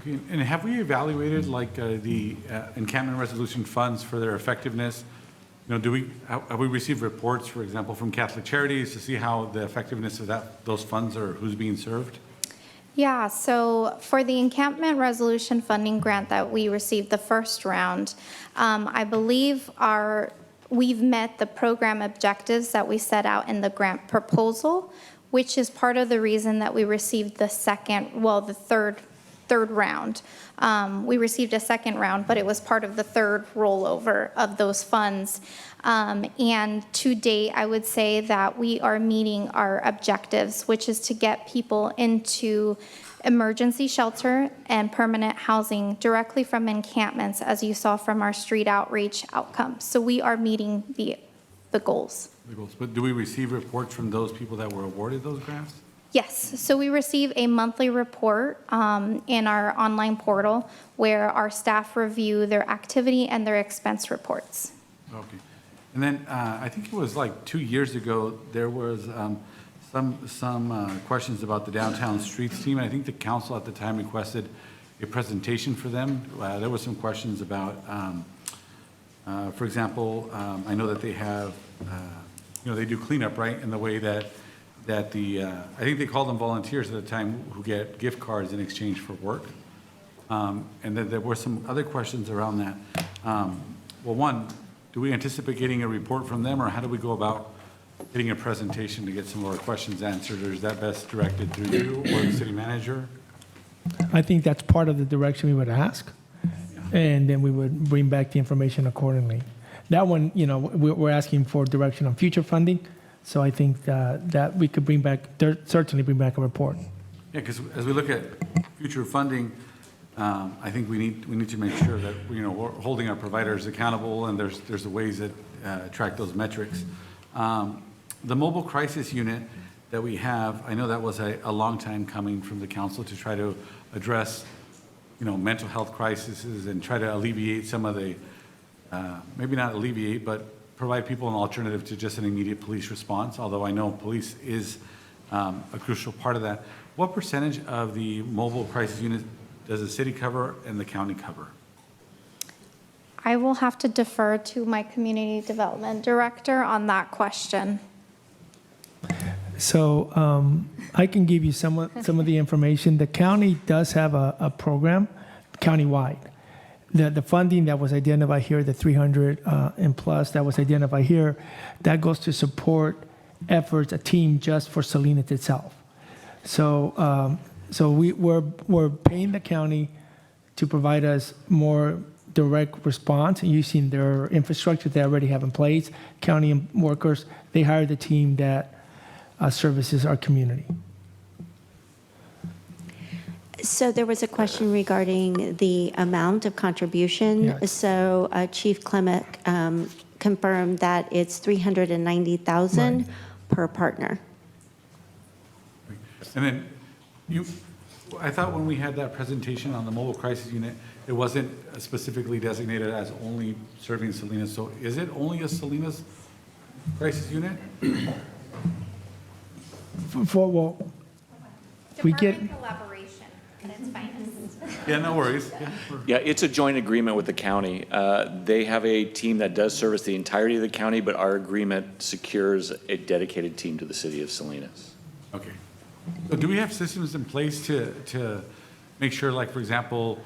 Okay, and have we evaluated the encampment resolution funds for their effectiveness? Have we received reports, for example, from Catholic Charities to see how the effectiveness of those funds or who's being served? Yeah, so for the Encampment Resolution Funding Grant that we received the first round, I believe we've met the program objectives that we set out in the grant proposal, which is part of the reason that we received the third round. We received a second round, but it was part of the third rollover of those funds. And to date, I would say that we are meeting our objectives, which is to get people into emergency shelter and permanent housing directly from encampments, as you saw from our street outreach outcomes. So we are meeting the goals. But do we receive reports from those people that were awarded those grants? Yes, so we receive a monthly report in our online portal where our staff review their activity and their expense reports. Okay. And then I think it was like 2 years ago, there was some questions about the downtown streets team. I think the council at the time requested a presentation for them. There were some questions about, for example, I know that they have, they do cleanup, right, in the way that I think they called them volunteers at the time who get gift cards in exchange for work. And then there were some other questions around that. Well, one, do we anticipate getting a report from them, or how do we go about getting a presentation to get some of our questions answered, or is that best directed through you or the city manager? I think that's part of the direction we would ask, and then we would bring back the information accordingly. That one, we're asking for direction on future funding, so I think that we could certainly bring back a report. Yeah, because as we look at future funding, I think we need to make sure that we're holding our providers accountable, and there's ways that track those metrics. The mobile crisis unit that we have, I know that was a long time coming from the council to try to address, mental health crises and try to alleviate some of the, maybe not alleviate, but provide people an alternative to just an immediate police response, although I know police is a crucial part of that. What percentage of the mobile crisis unit does the city cover and the county cover? I will have to defer to my community development director on that question. So I can give you some of the information. The county does have a program countywide. The funding that was identified here, the 300 and plus that was identified here, that goes to support efforts, a team just for Salinas itself. So we're paying the county to provide us more direct response using their infrastructure they already have in place. County workers, they hire the team that services our community. So there was a question regarding the amount of contribution. Yes. So Chief Clement confirmed that it's $390,000 per partner. And then I thought when we had that presentation on the mobile crisis unit, it wasn't specifically designated as only serving Salinas. So is it only a Salinas crisis unit? We get collaboration at its finest. Yeah, no worries. Yeah, it's a joint agreement with the county. They have a team that does service the entirety of the county, but our agreement secures a dedicated team to the city of Salinas. Okay. So do we have systems in place to make sure, like, for example,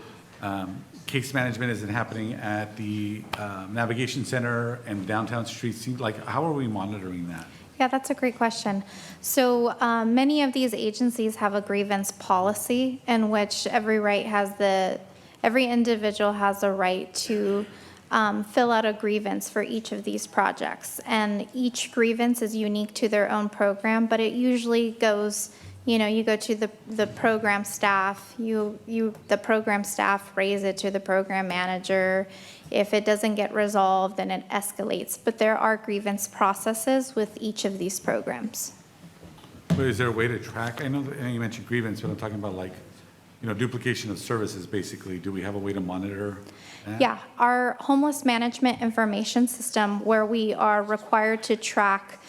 case management isn't happening at the Navigation Center and downtown streets. Like, how are we monitoring that? Yeah, that's a great question. So many of these agencies have a grievance policy in which every individual has a right to fill out a grievance for each of these projects. And each grievance is unique to their own program, but it usually goes, you go to the program staff, the program staff raise it to the program manager. If it doesn't get resolved, then it escalates. But there are grievance processes with each of these programs. But is there a way to track? I know you mentioned grievance, but I'm talking about like, duplication of services, basically. Do we have a way to monitor that? Yeah, our homeless management information system, where we are required to track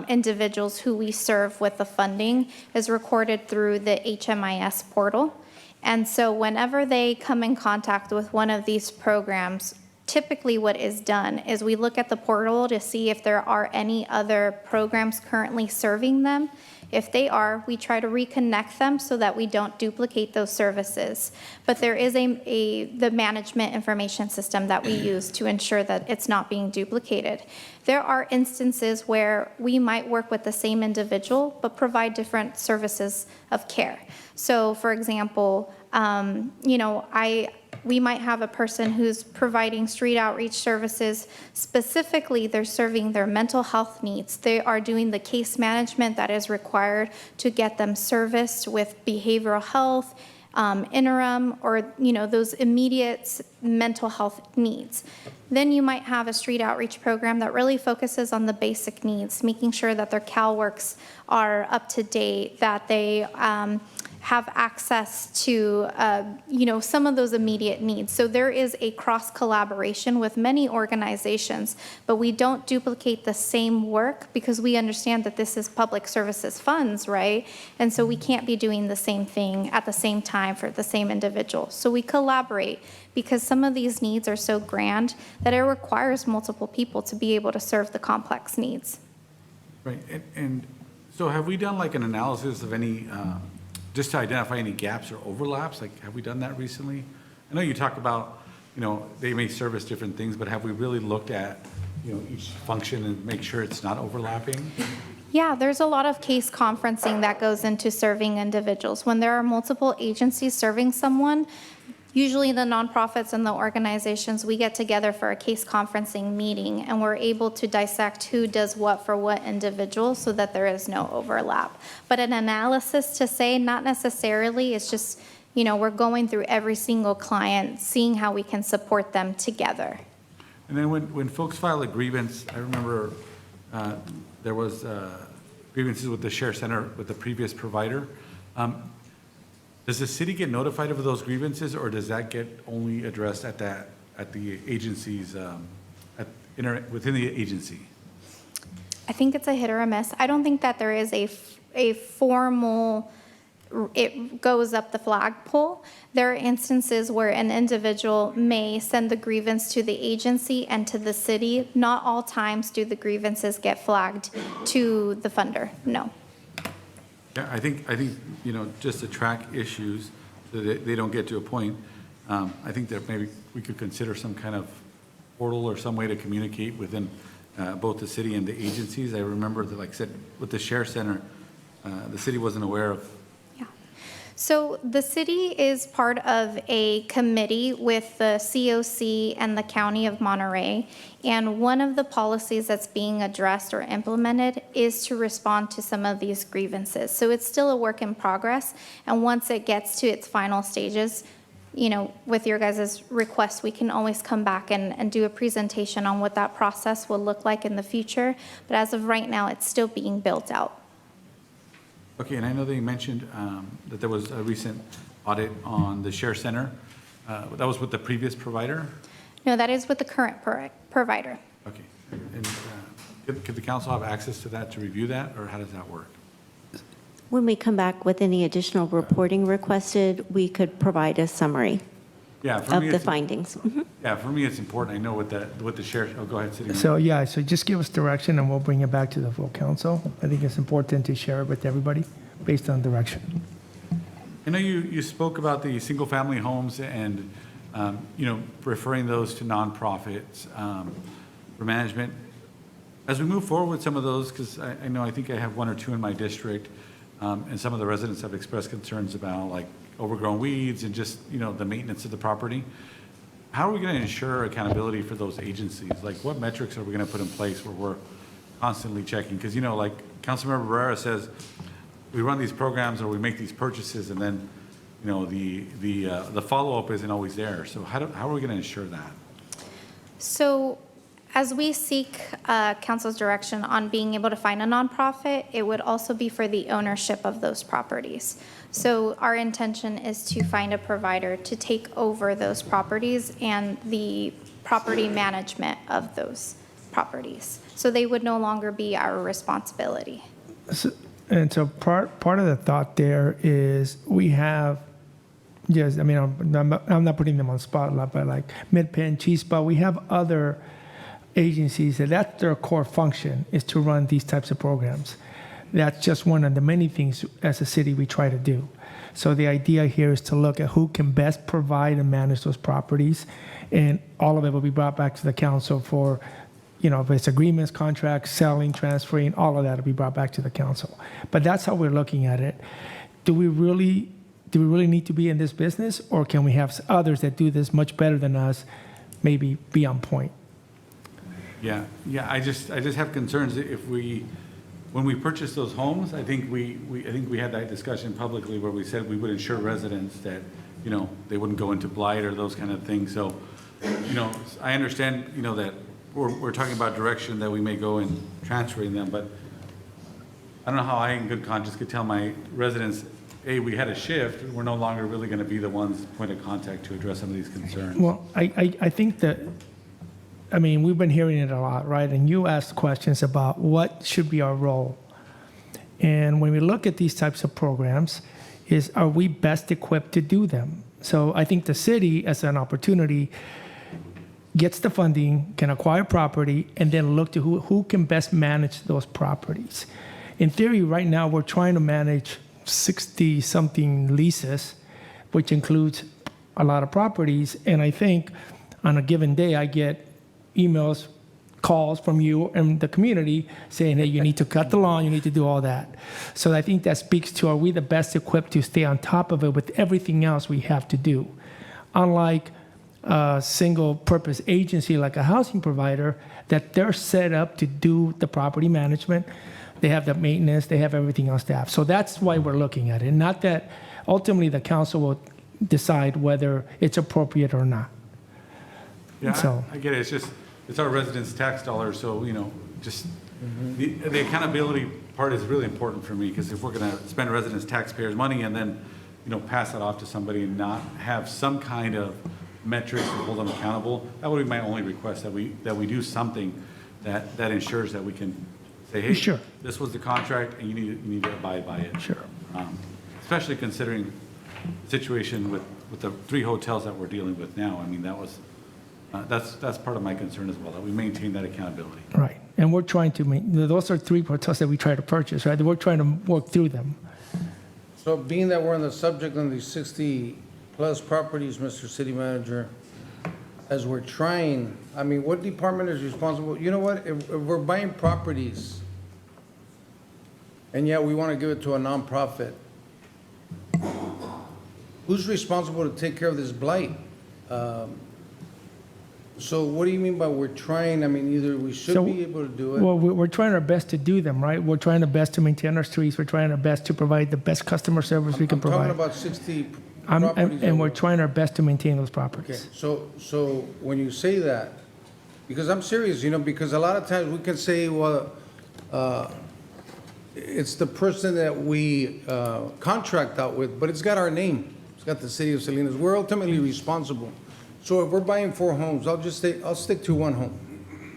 individuals who we serve with the funding, is recorded through the HMIS portal. And so whenever they come in contact with one of these programs, typically what is done is we look at the portal to see if there are any other programs currently serving them. If they are, we try to reconnect them so that we don't duplicate those services. But there is the management information system that we use to ensure that it's not being duplicated. There are instances where we might work with the same individual but provide different services of care. So for example, we might have a person who's providing street outreach services. Specifically, they're serving their mental health needs. They are doing the case management that is required to get them serviced with behavioral health, interim, or those immediate mental health needs. Then you might have a street outreach program that really focuses on the basic needs, making sure that their CalWorks are up to date, that they have access to, some of those immediate needs. So there is a cross collaboration with many organizations, but we don't duplicate the same work because we understand that this is public services funds, right? And so we can't be doing the same thing at the same time for the same individual. So we collaborate because some of these needs are so grand that it requires multiple people to be able to serve the complex needs. Right, and so have we done like an analysis of any, just to identify any gaps or overlaps? Like, have we done that recently? I know you talk about, they may service different things, but have we really looked at, each function and make sure it's not overlapping? Yeah, there's a lot of case conferencing that goes into serving individuals. When there are multiple agencies serving someone, usually the nonprofits and the organizations, we get together for a case conferencing meeting, and we're able to dissect who does what for what individual so that there is no overlap. But an analysis to say, not necessarily, it's just, we're going through every single client, seeing how we can support them together. And then when folks file a grievance, I remember there was grievances with the Share Center with the previous provider. Does the city get notified of those grievances, or does that get only addressed at the agencies, within the agency? I think it's a hit or a miss. I don't think that there is a formal, it goes up the flagpole. There are instances where an individual may send the grievance to the agency and to the city. Not all times do the grievances get flagged to the funder, no. Yeah, I think just to track issues so that they don't get to a point, I think that maybe we could consider some kind of portal or some way to communicate within both the city and the agencies. I remember that, like I said, with the Share Center, the city wasn't aware of. So the city is part of a committee with the COC and the County of Monterey, and one of the policies that's being addressed or implemented is to respond to some of these grievances. So it's still a work in progress, and once it gets to its final stages, with your guys' request, we can always come back and do a presentation on what that process will look like in the future, but as of right now, it's still being built out. Okay, and I know that you mentioned that there was a recent audit on the Share Center. That was with the previous provider? No, that is with the current provider. Okay. And could the council have access to that to review that, or how does that work? When we come back with any additional reporting requested, we could provide a summary of the findings. Mm-hmm. Yeah, for me, it's important. I know what the Share, go ahead, City Manager. So just give us direction and we'll bring it back to the full council. I think it's important to share it with everybody based on direction. I know you spoke about the single-family homes and referring those to nonprofits for management. As we move forward with some of those, because I think I have one or two in my district, and some of the residents have expressed concerns about like overgrown weeds and just, the maintenance of the property. How are we going to ensure accountability for those agencies? Like, what metrics are we going to put in place where we're constantly checking? Because, like Councilmember Barrera says, we run these programs or we make these purchases, and then, the follow-up isn't always there. So how are we going to ensure that? So as we seek council's direction on being able to find a nonprofit, it would also be for the ownership of those properties. So our intention is to find a provider to take over those properties and the property management of those properties. So they would no longer be our responsibility. So part of the thought there is we have, yes, I mean, I'm not putting them on spotlight, but like Mid-Penn, Chispa, we have other agencies that's their core function is to run these types of programs. That's just one of the many things as a city we try to do. So the idea here is to look at who can best provide and manage those properties, and all of it will be brought back to the council for, if it's agreements, contracts, selling, transferring, all of that will be brought back to the council. But that's how we're looking at it. Do we really need to be in this business, or can we have others that do this much better than us, maybe be on point? Yeah. I just have concerns when we purchase those homes. I think we had that discussion publicly where we said we would ensure residents that they wouldn't go into blight or those kind of things. So I understand that we're talking about direction that we may go in transferring them, but I don't know how I in good conscience could tell my residents, hey, we had a shift, we're no longer really going to be the ones point of contact to address some of these concerns. Well, I think that, we've been hearing it a lot, right? And you asked questions about what should be our role. And when we look at these types of programs, are we best equipped to do them? So I think the city, as an opportunity, gets the funding, can acquire property, and then look to who can best manage those properties. In theory, right now, we're trying to manage 60-something leases, which includes a lot of properties. And I think on a given day, I get emails, calls from you and the community saying, hey, you need to cut the lawn, you need to do all that. So I think that speaks to, are we the best equipped to stay on top of it with everything else we have to do? Unlike a single purpose agency like a housing provider, that they're set up to do the property management, they have the maintenance, they have everything on staff. So that's why we're looking at it. Not that ultimately the council will decide whether it's appropriate or not. Yeah, So I get it. It's our residents' tax dollars, so, the accountability part is really important for me, because if we're going to spend residents' taxpayers' money and then, pass it off to somebody and not have some kind of metrics to hold them accountable, that would be my only request, that we do something that ensures that we can say, hey, sure, this was the contract and you need to abide by it. Sure. Especially considering the situation with the 3 hotels that we're dealing with now. That was, that's part of my concern as well, that we maintain that accountability. Right. And we're trying to those are 3 hotels that we try to purchase, right? We're trying to work through them. So being that we're on the subject on these 60-plus properties, Mr. City Manager, as we're trying, what department is responsible? You know what, if we're buying properties, and yet we want to give it to a nonprofit, who's responsible to take care of this blight? So what do you mean by we're trying? Either we should be able to do it. Well, we're trying our best to do them, right? We're trying our best to maintain our streets. We're trying our best to provide the best customer service we can provide. I'm talking about 60 properties. And we're trying our best to maintain those properties. Okay, so when you say that, because I'm serious, because a lot of times we can say, well, it's the person that we contract out with, but it's got our name. It's got the city of Salinas. We're ultimately responsible. So if we're buying 4 homes, I'll stick to 1 home.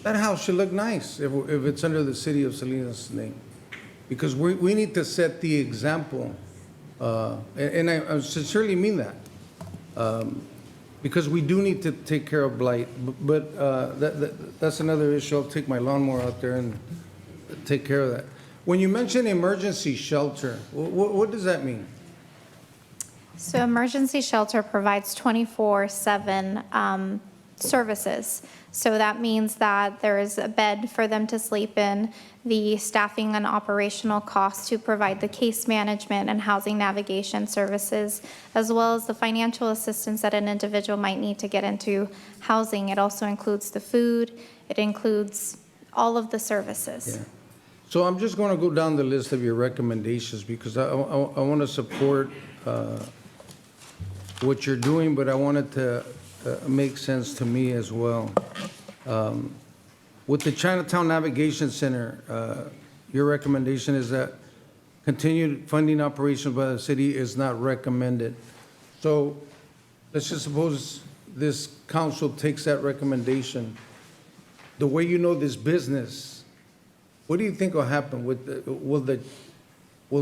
That house should look nice if it's under the city of Salinas' name, because we need to set the example, and I sincerely mean that, because we do need to take care of blight. But that's another issue. I'll take my lawnmower out there and take care of that. When you mention emergency shelter, what does that mean? So emergency shelter provides 24/7 services. So that means that there is a bed for them to sleep in, the staffing and operational costs to provide the case management and housing navigation services, as well as the financial assistance that an individual might need to get into housing. It also includes the food, it includes all of the services. So I'm just going to go down the list of your recommendations because I want to support what you're doing, but I want it to make sense to me as well. With the Chinatown Navigation Center, your recommendation is that continued funding operations by the city is not recommended. So let's just suppose this council takes that recommendation. The way you know this business, what do you think will happen? Will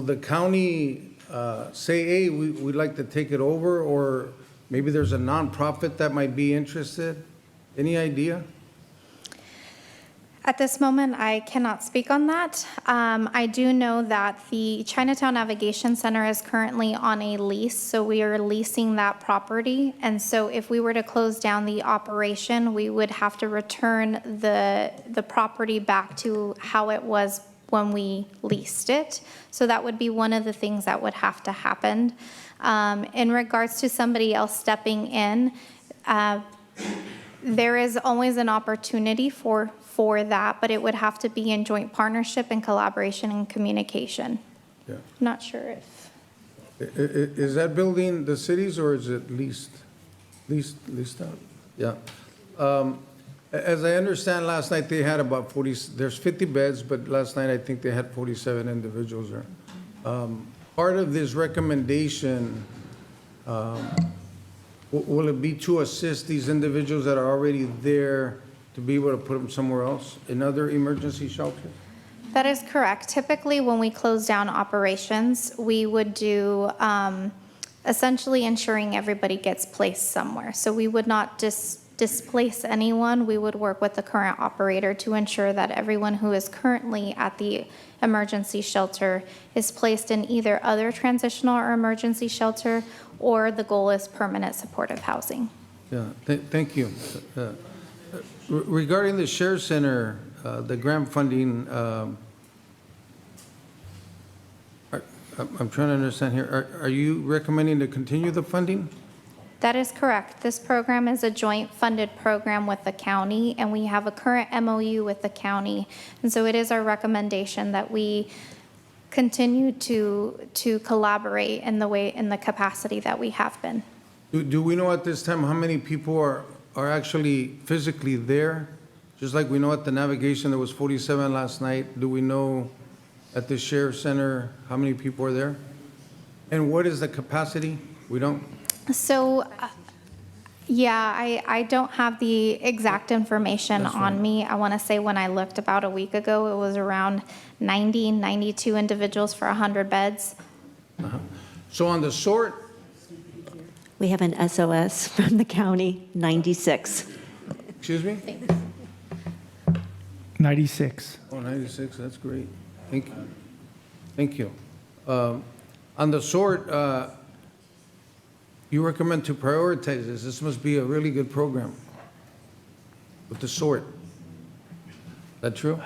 the county say, hey, we'd like to take it over, or maybe there's a nonprofit that might be interested? Any idea? At this moment, I cannot speak on that. I do know that the Chinatown Navigation Center is currently on a lease, so we are leasing that property. And so if we were to close down the operation, we would have to return the property back to how it was when we leased it. So that would be one of the things that would have to happen. In regards to somebody else stepping in, there is always an opportunity for that, but it would have to be in joint partnership and collaboration and communication. Yeah. I'm not sure if. Is that building the city's or is it leased out? Yeah. As I understand, last night they had about 40, there's 50 beds, but last night I think they had 47 individuals there. Part of this recommendation, will it be to assist these individuals that are already there to be able to put them somewhere else, in other emergency shelters? That is correct. Typically, when we close down operations, we would do essentially ensuring everybody gets placed somewhere. So we would not displace anyone. We would work with the current operator to ensure that everyone who is currently at the emergency shelter is placed in either other transitional or emergency shelter, or the goal is permanent supportive housing. Yeah, thank you. Regarding the Share Center, the grant funding, I'm trying to understand here, are you recommending to continue the funding? That is correct. This program is a joint funded program with the county, and we have a current MOU with the county. And so it is our recommendation that we continue to collaborate in the capacity that we have been. Do we know at this time how many people are actually physically there? Just like we know at the navigation, there was 47 last night. Do we know at the Share Center how many people are there? And what is the capacity? We don't? So, yeah, I don't have the exact information on me. I want to say when I looked about a week ago, it was around 92 individuals for 100 beds. So on the sort, We have an SOS from the county, 96. excuse me? 96. Oh, 96, that's great. Thank you. Thank you. On the sort, you recommend to prioritize this. This must be a really good program with the sort. That true?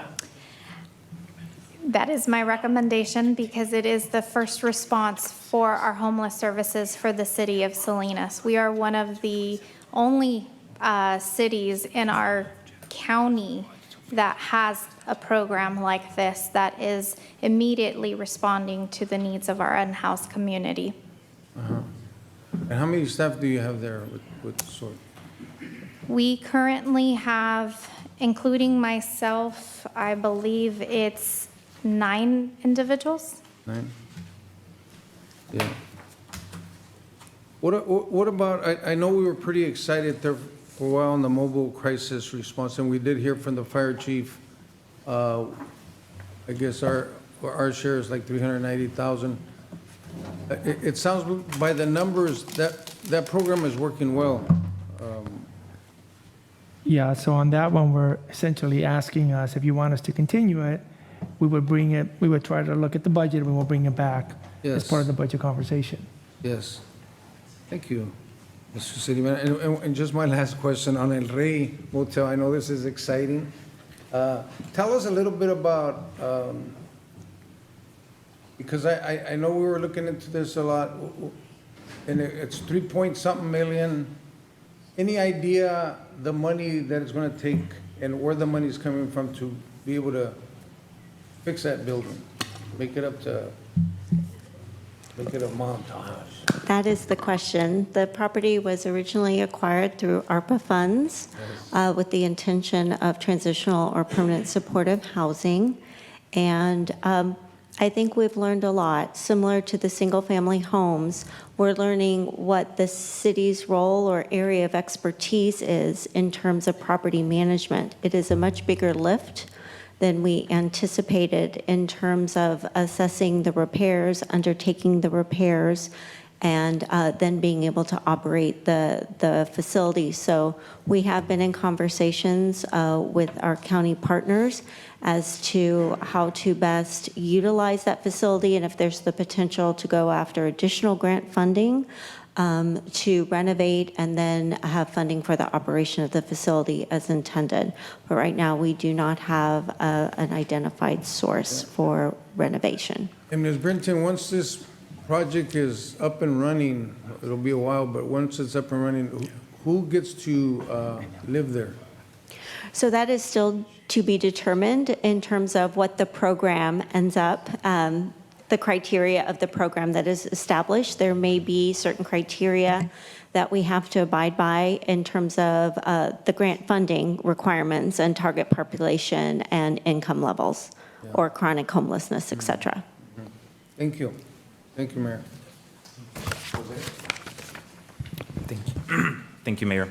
That is my recommendation because it is the first response for our homeless services for the city of Salinas. We are one of the only cities in our county that has a program like this that is immediately responding to the needs of our unhoused community. And how many staff do you have there with the sort? We currently have, including myself, I believe it's 9 individuals. 9? Yeah. What about, I know we were pretty excited there for a while on the mobile crisis response, and we did hear from the fire chief. I guess our share is like 390,000. It sounds by the numbers that program is working well. Yeah, so on that one, we're essentially asking us, if you want us to continue it, we would try to look at the budget and we will bring it back as Yes. part of the budget conversation. Yes. Thank you, Mr. City Manager. And just my last question on El Rey Motel. I know this is exciting. Tell us a little bit about, because I know we were looking into this a lot, and it's 3-point-something million. Any idea the money that it's going to take and where the money is coming from to be able to fix that building? Make it a montage. That is the question. The property was originally acquired through ARPA funds with the intention of transitional or permanent supportive housing. And I think we've learned a lot. Similar to the single-family homes, we're learning what the city's role or area of expertise is in terms of property management. It is a much bigger lift than we anticipated in terms of assessing the repairs, undertaking the repairs, and then being able to operate the facility. So we have been in conversations with our county partners as to how to best utilize that facility and if there's the potential to go after additional grant funding to renovate and then have funding for the operation of the facility as intended. But right now, we do not have an identified source for renovation. And Ms. Brenton, once this project is up and running, it'll be a while, but once it's up and running, who gets to live there? So that is still to be determined in terms of what the program ends up, the criteria of the program that is established. There may be certain criteria that we have to abide by in terms of the grant funding requirements and target population and income levels or chronic homelessness, et cetera. Thank you. Thank you, Mayor. Thank you. Thank you, Mayor.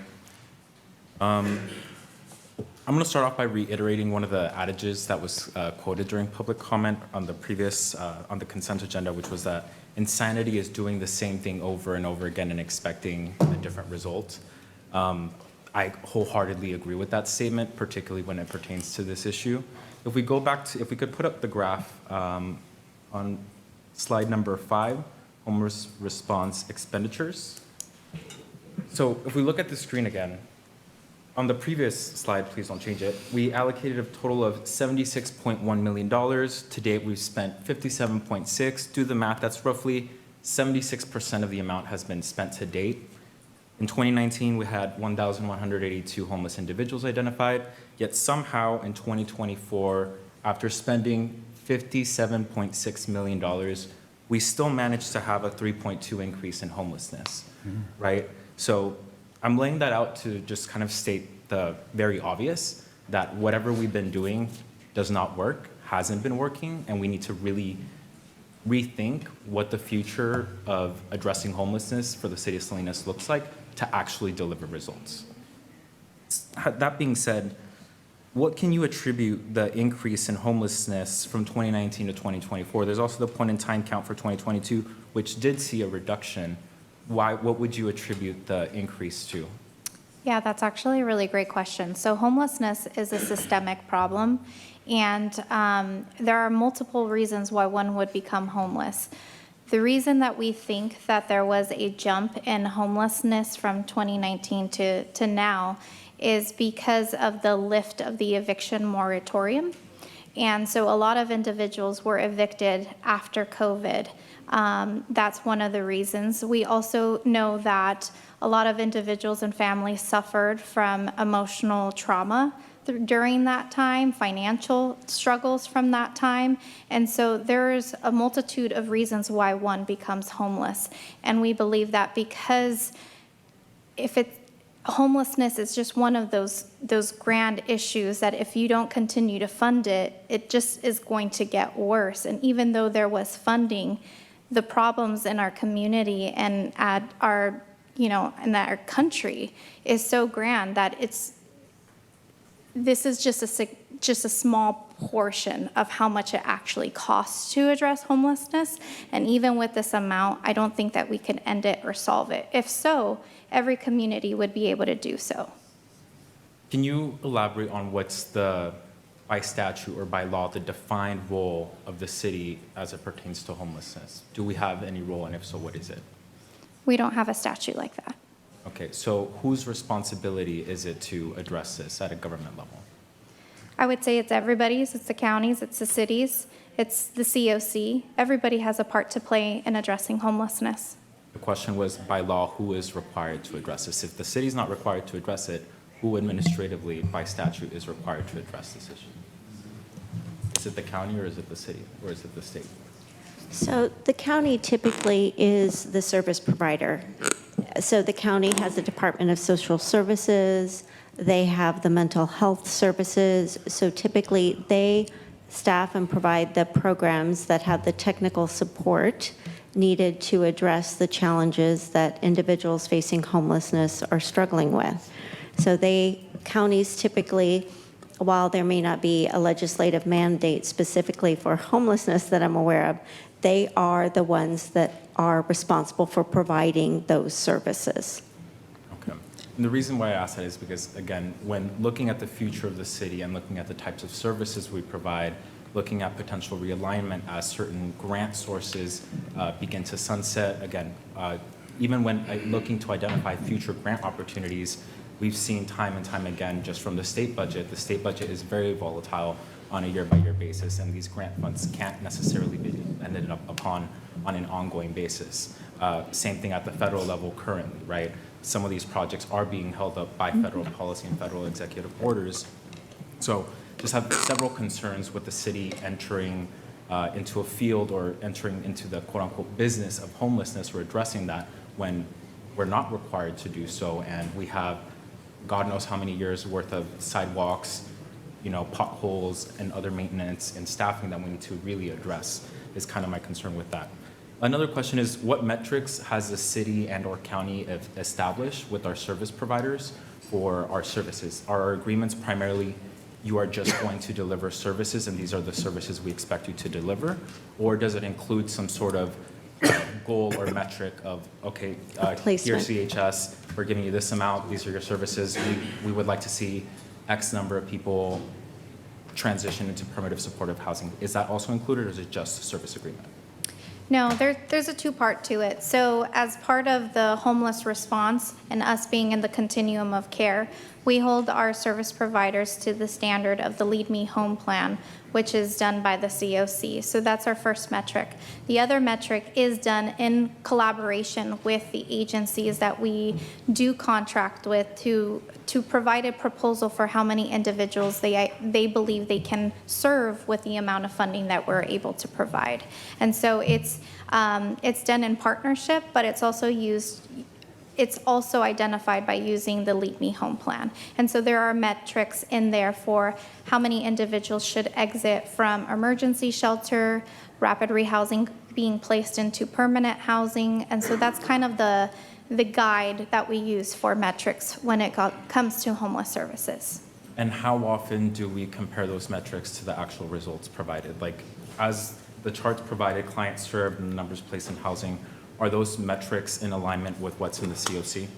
I'm going to start off by reiterating one of the adages that was quoted during public comment on the previous, on the consent agenda, which was that insanity is doing the same thing over and over again and expecting a different result. I wholeheartedly agree with that statement, particularly when it pertains to this issue. If we go back to, if we could put up the graph on slide number 5, homeless response expenditures. So if we look at the screen again, on the previous slide, please don't change it, we allocated a total of $76.1 million. To date, we've spent 57.6. Do the math, that's roughly 76% of the amount has been spent to date. In 2019, we had 1,182 homeless individuals identified, yet somehow in 2024, after spending $57.6 million, we still managed to have a 3.2 increase in homelessness, right? So I'm laying that out to just kind of state the very obvious that whatever we've been doing does not work, hasn't been working, and we need to really rethink what the future of addressing homelessness for the city of Salinas looks like to actually deliver results. That being said, what can you attribute the increase in homelessness from 2019 to 2024? There's also the point in time count for 2022, which did see a reduction. What would you attribute the increase to? Yeah, that's actually a really great question. So homelessness is a systemic problem, and there are multiple reasons why one would become homeless. The reason that we think that there was a jump in homelessness from 2019 to now is because of the lift of the eviction moratorium. And so a lot of individuals were evicted after COVID. That's one of the reasons. We also know that a lot of individuals and families suffered from emotional trauma during that time, financial struggles from that time. And so there's a multitude of reasons why one becomes homeless. And we believe that because homelessness is just one of those grand issues that if you don't continue to fund it, it just is going to get worse. And even though there was funding, the problems in our community and at our, in our country is so grand that this is just a small portion of how much it actually costs to address homelessness. And even with this amount, I don't think that we can end it or solve it. If so, every community would be able to do so. Can you elaborate on what's by statute or by law, the defined role of the city as it pertains to homelessness? Do we have any role, and if so, what is it? We don't have a statute like that. Okay, so whose responsibility is it to address this at a government level? I would say it's everybody's, it's the counties, it's the cities, it's the COC. Everybody has a part to play in addressing homelessness. The question was, by law, who is required to address this? If the city's not required to address it, who administratively, by statute, is required to address this issue? Is it the county, or is it the city, or is it the state? So the county typically is the service provider. So the county has the Department of Social Services, they have the mental health services. So typically they staff and provide the programs that have the technical support needed to address the challenges that individuals facing homelessness are struggling with. So counties typically, while there may not be a legislative mandate specifically for homelessness that I'm aware of, they are the ones that are responsible for providing those services. Okay. And the reason why I ask that is because, again, when looking at the future of the city and looking at the types of services we provide, looking at potential realignment as certain grant sources begin to sunset, again, even when looking to identify future grant opportunities, we've seen time and time again, just from the state budget is very volatile on a year-by-year basis, and these grant funds can't necessarily be ended up upon on an ongoing basis. Same thing at the federal level currently, right? Some of these projects are being held up by federal policy and federal executive orders. So just have several concerns with the city entering into a field or entering into the quote-unquote business of homelessness or addressing that when we're not required to do so, and we have God knows how many years worth of sidewalks, potholes and other maintenance and staffing that we need to really address is kind of my concern with that. Another question is, what metrics has the city and or county established with our service providers for our services? Are our agreements primarily you are just going to deliver services and these are the services we expect you to deliver? Or does it include some sort of goal or metric of, okay, here's CHS, we're giving you this amount, these are your services, we would like to see X number of people transition into permanent supportive housing. Is that also included, or is it just a service agreement? No, there's a two-part to it. So as part of the homeless response and us being in the continuum of care, we hold our service providers to the standard of the Lead Me Home plan, which is done by the COC. So that's our first metric. The other metric is done in collaboration with the agencies that we do contract with to provide a proposal for how many individuals they believe they can serve with the amount of funding that we're able to provide. And so it's done in partnership, but it's also identified by using the Lead Me Home plan. And so there are metrics in there for how many individuals should exit from emergency shelter, rapid rehousing, being placed into permanent housing. And so that's kind of the guide that we use for metrics when it comes to homeless services. And how often do we compare those metrics to the actual results provided? Like, as the charts provided, clients served and the numbers placed in housing, are those metrics in alignment with what's in the COC?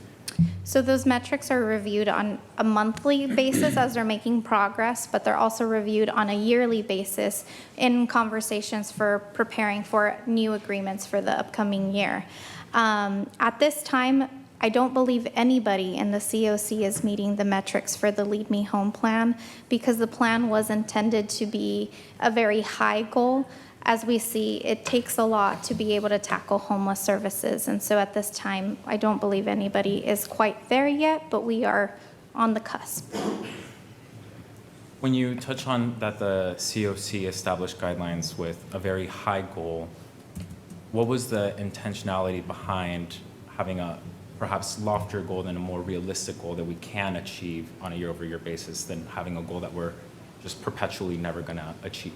So those metrics are reviewed on a monthly basis as they're making progress, but they're also reviewed on a yearly basis in conversations for preparing for new agreements for the upcoming year. At this time, I don't believe anybody in the COC is meeting the metrics for the Lead Me Home plan because the plan was intended to be a very high goal. As we see, it takes a lot to be able to tackle homeless services. And so at this time, I don't believe anybody is quite there yet, but we are on the cusp. When you touch on that the COC established guidelines with a very high goal, what was the intentionality behind having a perhaps loftier goal than a more realistic goal that we can achieve on a year-over-year basis than having a goal that we're just perpetually never going to achieve?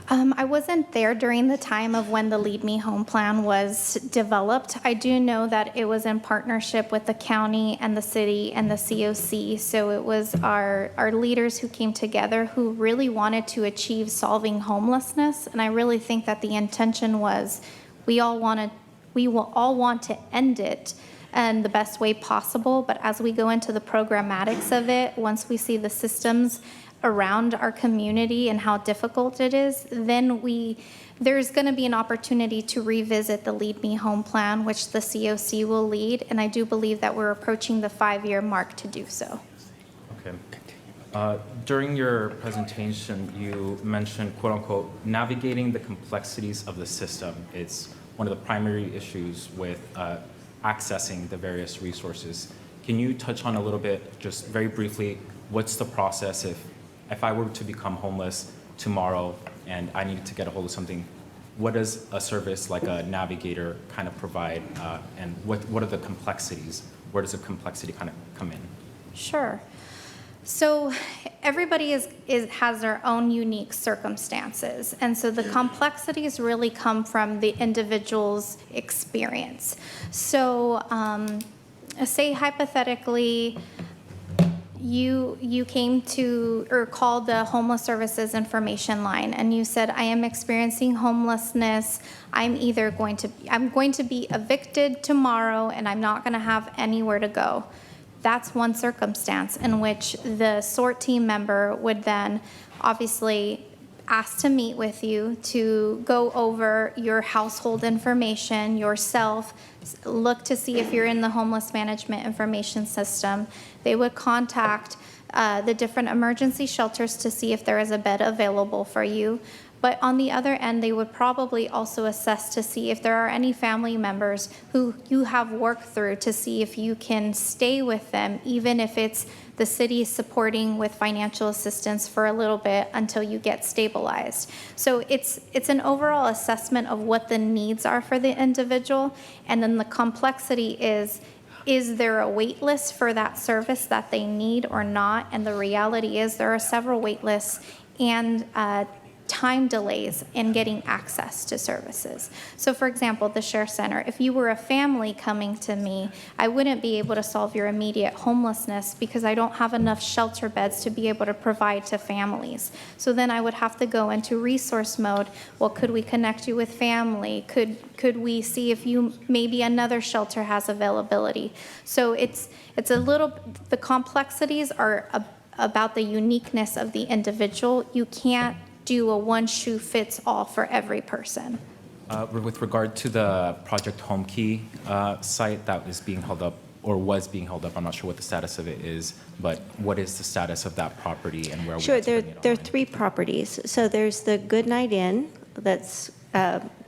I wasn't there during the time of when the Lead Me Home plan was developed. I do know that it was in partnership with the county and the city and the COC. So it was our leaders who came together who really wanted to achieve solving homelessness. And I really think that the intention was we will all want to end it in the best way possible. But as we go into the programmatics of it, once we see the systems around our community and how difficult it is, then there's going to be an opportunity to revisit the Lead Me Home plan, which the COC will lead. And I do believe that we're approaching the 5-year mark to do so. Okay. During your presentation, you mentioned, quote unquote, navigating the complexities of the system. It's one of the primary issues with accessing the various resources. Can you touch on a little bit, just very briefly, what's the process if I were to become homeless tomorrow and I needed to get a hold of something? What does a service like a navigator kind of provide, and what are the complexities? Where does the complexity kind of come in? Sure. So everybody has their own unique circumstances. And so the complexities really come from the individual's experience. So say hypothetically, you came to or called the homeless services information line and you said, I am experiencing homelessness. I'm going to be evicted tomorrow and I'm not going to have anywhere to go. That's one circumstance in which the SORT team member would then obviously ask to meet with you to go over your household information, yourself, look to see if you're in the homeless management information system. They would contact the different emergency shelters to see if there is a bed available for you. But on the other end, they would probably also assess to see if there are any family members who you have worked through to see if you can stay with them, even if it's the city supporting with financial assistance for a little bit until you get stabilized. So it's an overall assessment of what the needs are for the individual, and then the complexity is there a wait list for that service that they need or not? And the reality is there are several wait lists and time delays in getting access to services. So for example, the Share Center, if you were a family coming to me, I wouldn't be able to solve your immediate homelessness because I don't have enough shelter beds to be able to provide to families. So then I would have to go into resource mode. Well, could we connect you with family? Could we see if maybe another shelter has availability? So it's a little, the complexities are about the uniqueness of the individual. You can't do a one-shoe-fits-all for every person. With regard to the Project Home Key site that is being held up or was being held up, I'm not sure what the status of it is, but what is the status of that property and where Sure, we there are 3 properties. So there's the Goodnight Inn that's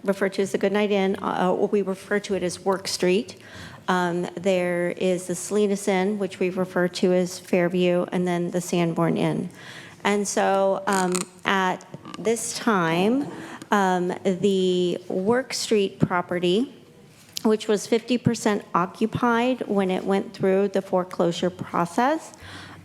referred to as the Goodnight Inn, or we refer to it as Work Street. There is the Salinas Inn, which we refer to as Fairview, and then the Sanborn Inn. And so at this time, the Work Street property, which was 50% occupied when it went through the foreclosure process,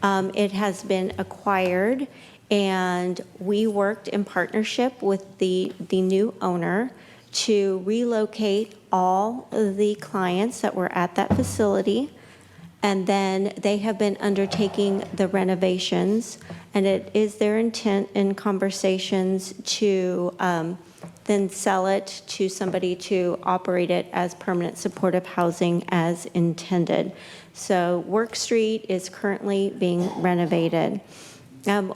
it has been acquired, and we worked in partnership with the new owner to relocate all of the clients that were at that facility. And then they have been undertaking the renovations, and it is their intent in conversations to then sell it to somebody to operate it as permanent supportive housing as intended. So Work Street is currently being renovated.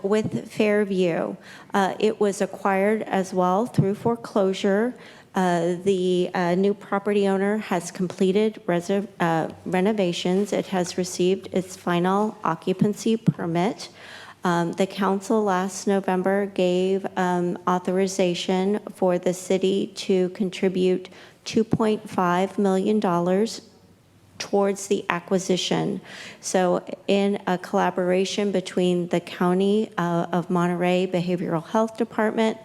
With Fairview, it was acquired as well through foreclosure. The new property owner has completed renovations. It has received its final occupancy permit. The council last November gave authorization for the city to contribute $2.5 million towards the acquisition. So in a collaboration between the County of Monterey Behavioral Health Department,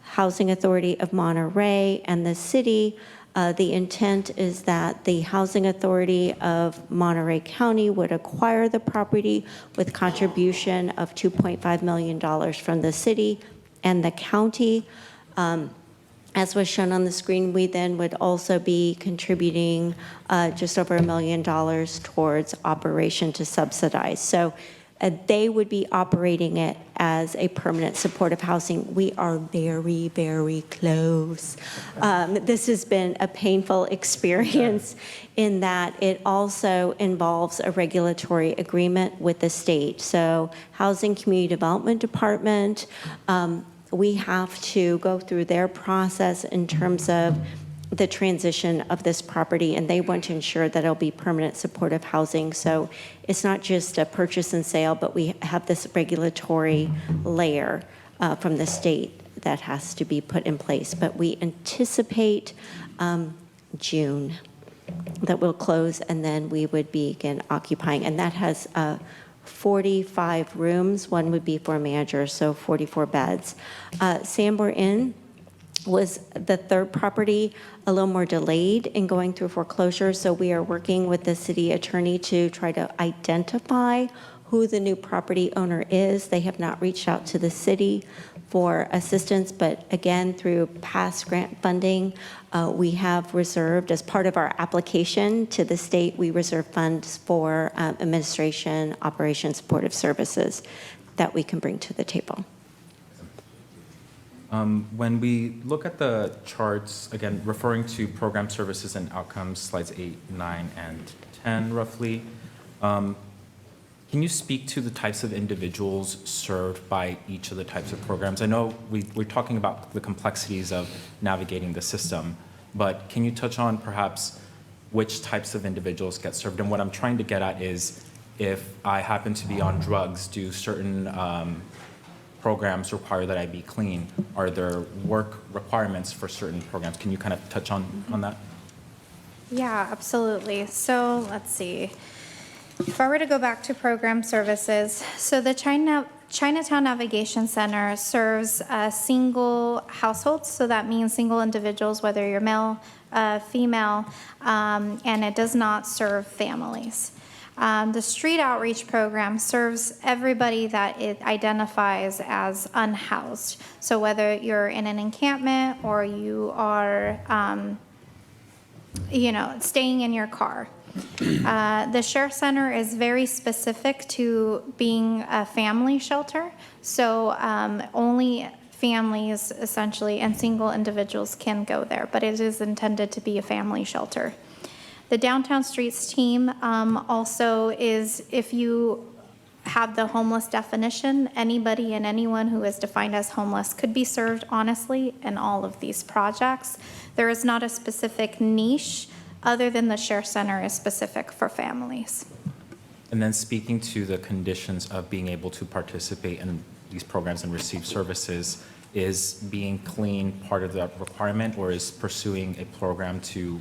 Housing Authority of Monterey, and the city, the intent is that the Housing Authority of Monterey County would acquire the property with contribution of $2.5 million from the city and the county. As was shown on the screen, we then would also be contributing just over $1 million towards operation to subsidize. So they would be operating it as a permanent supportive housing. We are very, very close. This has been a painful experience in that it also involves a regulatory agreement with the state. So Housing Community Development Department, we have to go through their process in terms of the transition of this property, and they want to ensure that it'll be permanent supportive housing. So it's not just a purchase and sale, but we have this regulatory layer from the state that has to be put in place. But we anticipate June that will close, and then we would begin occupying. And that has 45 rooms. One would be for a manager, so 44 beds. Sanborn Inn was the third property, a little more delayed in going through foreclosure. So we are working with the city attorney to try to identify who the new property owner is. They have not reached out to the city for assistance, but again, through past grant funding, we have reserved, as part of our application to the state, we reserve funds for administration, operation, supportive services that we can bring to the table. When we look at the charts, again, referring to program services and outcomes, slides 8, 9, and 10 roughly, can you speak to the types of individuals served by each of the types of programs? I know we're talking about the complexities of navigating the system, but can you touch on perhaps which types of individuals get served? And what I'm trying to get at is, if I happen to be on drugs, do certain programs require that I be clean? Are there work requirements for certain programs? Can you kind of touch on that? Yeah, absolutely. So let's see. If I were to go back to program services, so the Chinatown Navigation Center serves single households, so that means single individuals, whether you're male, female, and it does not serve families. The street outreach program serves everybody that it identifies as unhoused. So whether you're in an encampment or you are, staying in your car. The Sheriff Center is very specific to being a family shelter. So only families essentially and single individuals can go there, but it is intended to be a family shelter. The Downtown Streets team also is, if you have the homeless definition, anybody and anyone who is defined as homeless could be served honestly in all of these projects. There is not a specific niche other than the Share Center is specific for families. And then speaking to the conditions of being able to participate in these programs and receive services, is being clean part of that requirement, or is pursuing a program to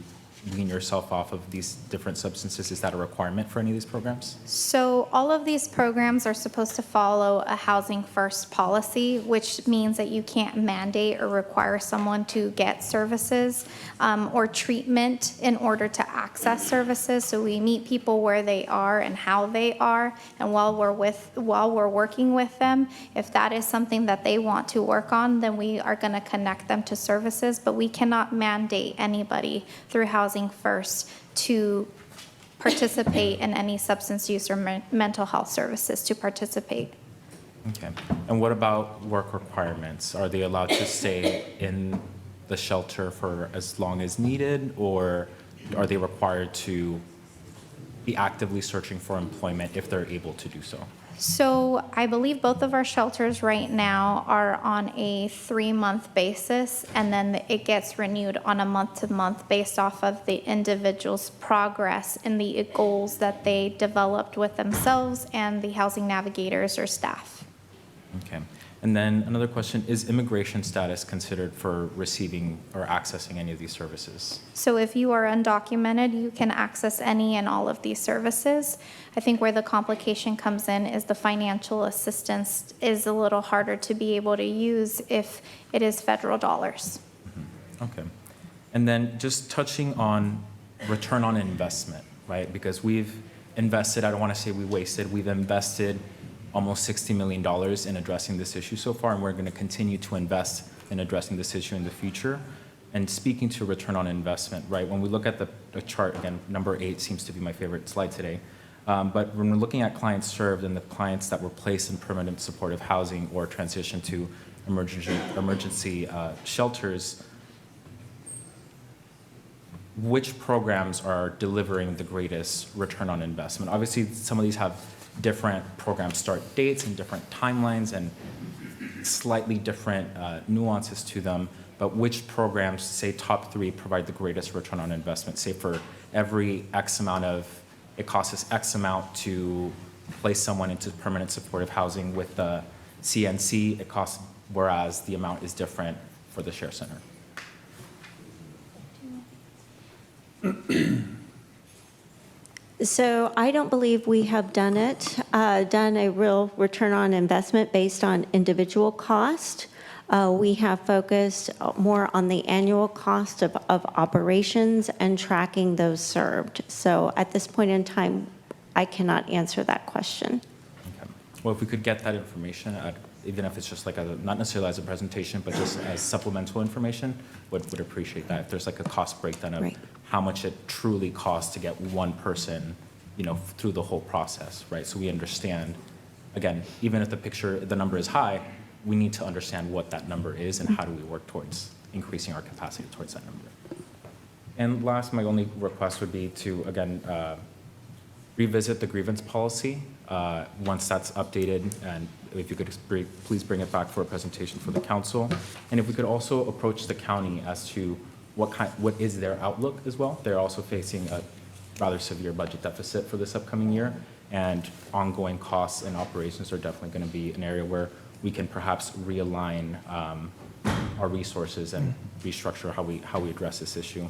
wean yourself off of these different substances, is that a requirement for any of these programs? So all of these programs are supposed to follow a housing first policy, which means that you can't mandate or require someone to get services or treatment in order to access services. So we meet people where they are and how they are, and while we're working with them, if that is something that they want to work on, then we are going to connect them to services, but we cannot mandate anybody through Housing First to participate in any substance use or mental health services to participate. Okay. And what about work requirements? Are they allowed to stay in the shelter for as long as needed, or are they required to be actively searching for employment if they're able to do so? So I believe both of our shelters right now are on a 3-month basis, and then it gets renewed on a month-to-month based off of the individual's progress and the goals that they developed with themselves and the housing navigators or staff. Okay. And then another question, is immigration status considered for receiving or accessing any of these services? So if you are undocumented, you can access any and all of these services. I think where the complication comes in is the financial assistance is a little harder to be able to use if it is federal dollars. Mm-hmm. Okay. And then just touching on return on investment, right? Because we've invested, I don't want to say we wasted, we've invested almost $60 million in addressing this issue so far, and we're going to continue to invest in addressing this issue in the future. And speaking to return on investment, right, when we look at the chart, again, number 8 seems to be my favorite slide today, But when we're looking at clients served and the clients that were placed in permanent supportive housing or transitioned to emergency shelters, which programs are delivering the greatest return on investment? Obviously, some of these have different program start dates and different timelines and slightly different nuances to them, but which programs, say top 3, provide the greatest return on investment? Say for every X amount of, it costs us X amount to place someone into permanent supportive housing with the CNC, it costs, whereas the amount is different for the Share Center. So I don't believe we have done a real return on investment based on individual cost. We have focused more on the annual cost of operations and tracking those served. So at this point in time, I cannot answer that question. Okay. Well, if we could get that information, even if it's just like not necessarily as a presentation, but just as supplemental information, would appreciate that. If there's like a cost breakdown of how much it truly costs to get one person, through the whole process, right? So we understand, again, even if the number is high, we need to understand what that number is and how do we work towards increasing our capacity towards that number. And last, my only request would be to, again, revisit the grievance policy once that's updated, and if you could please bring it back for a presentation for the council. And if we could also approach the county as to what is their outlook as well. They're also facing a rather severe budget deficit for this upcoming year, and ongoing costs and operations are definitely going to be an area where we can perhaps realign our resources and restructure how we address this issue.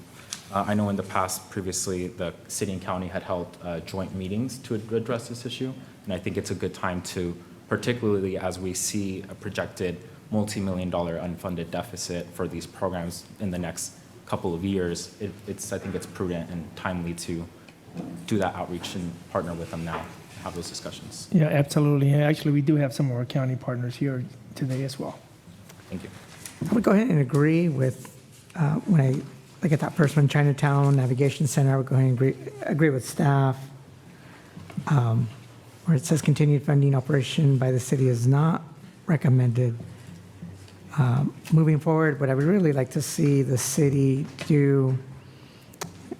I know in the past, previously, the city and county had held joint meetings to address this issue, and I think it's a good time to, particularly as we see a projected multi-million-dollar unfunded deficit for these programs in the next couple of years, I think it's prudent and timely to do that outreach and partner with them now, have those discussions. Yeah, absolutely. Actually, we do have some of our county partners here today as well. Thank you. I would go ahead and agree with, when I look at that first one, Chinatown Navigation Center, I would go ahead and agree with staff. Where it says continued funding operation by the city is not recommended. Moving forward, what I would really like to see the city do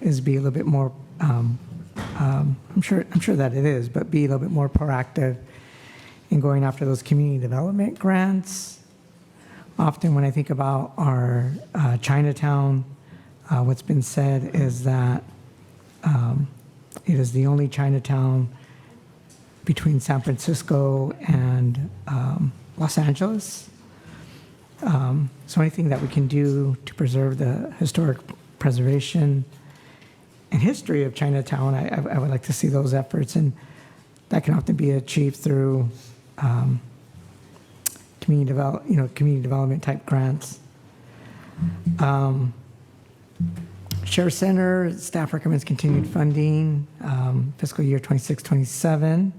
is be a little bit more, I'm sure that it is, but be a little bit more proactive in going after those community development grants. Often when I think about our Chinatown, what's been said is that it is the only Chinatown between San Francisco and Los Angeles. So anything that we can do to preserve the historic preservation and history of Chinatown, I would like to see those efforts, and that can often be achieved through community development type grants. Share Center, staff recommends continued funding, fiscal year 26-27,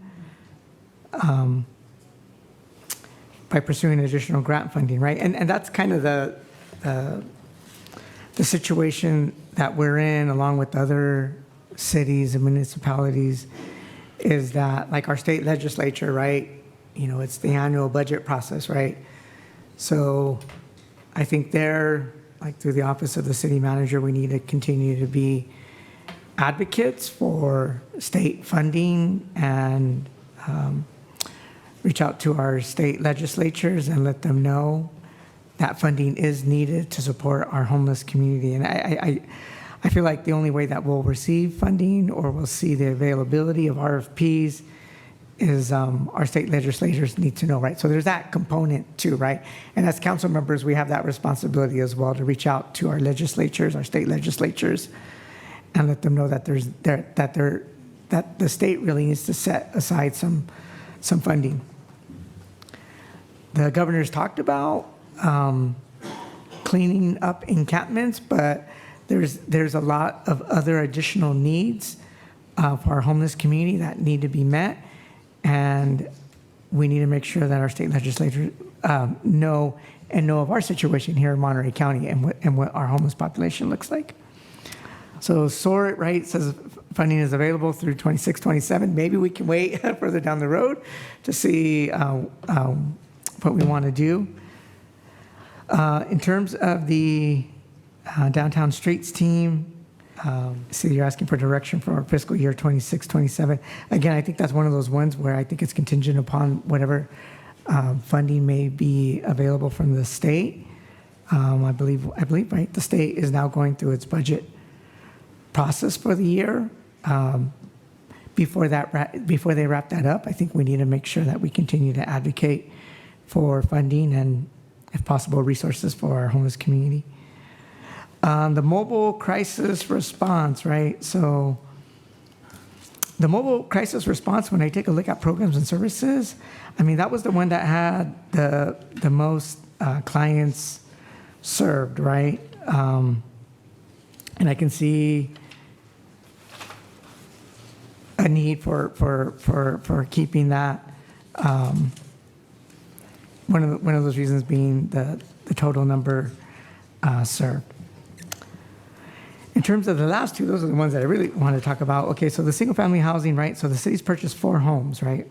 by pursuing additional grant funding, right? And that's kind of the situation that we're in, along with other cities and municipalities, is that like our state legislature, right? It's the annual budget process, right? So I think like through the office of the city manager, we need to continue to be advocates for state funding and reach out to our state legislatures and let them know that funding is needed to support our homeless community. And I feel like the only way that we'll receive funding or we'll see the availability of RFPs is our state legislators need to know, right? So there's that component too, right? And as council members, we have that responsibility as well to reach out to our legislatures, our state legislatures, and let them know that that the state really needs to set aside some funding. The governor's talked about cleaning up encampments, but there's a lot of other additional needs for our homeless community that need to be met. And we need to make sure that our state legislators know of our situation here in Monterey County and what our homeless population looks like. So SOAR, right, says funding is available through 26, 27. Maybe we can wait further down the road to see what we want to do. In terms of the downtown streets team, so you're asking for direction for our fiscal year 26, 27. Again, I think that's one of those ones where I think it's contingent upon whatever funding may be available from the state. I believe, right, the state is now going through its budget process for the year. Before they wrap that up, I think we need to make sure that we continue to advocate for funding and, if possible, resources for our homeless community. The mobile crisis response, right? So the mobile crisis response, when I take a look at programs and services, I mean, that was the one that had the most clients served, right? And I can see a need for keeping that. One of those reasons being the total number served. In terms of the last two, those are the ones that I really want to talk about. Okay, so the single-family housing, right? So the city's purchased 4 homes, right?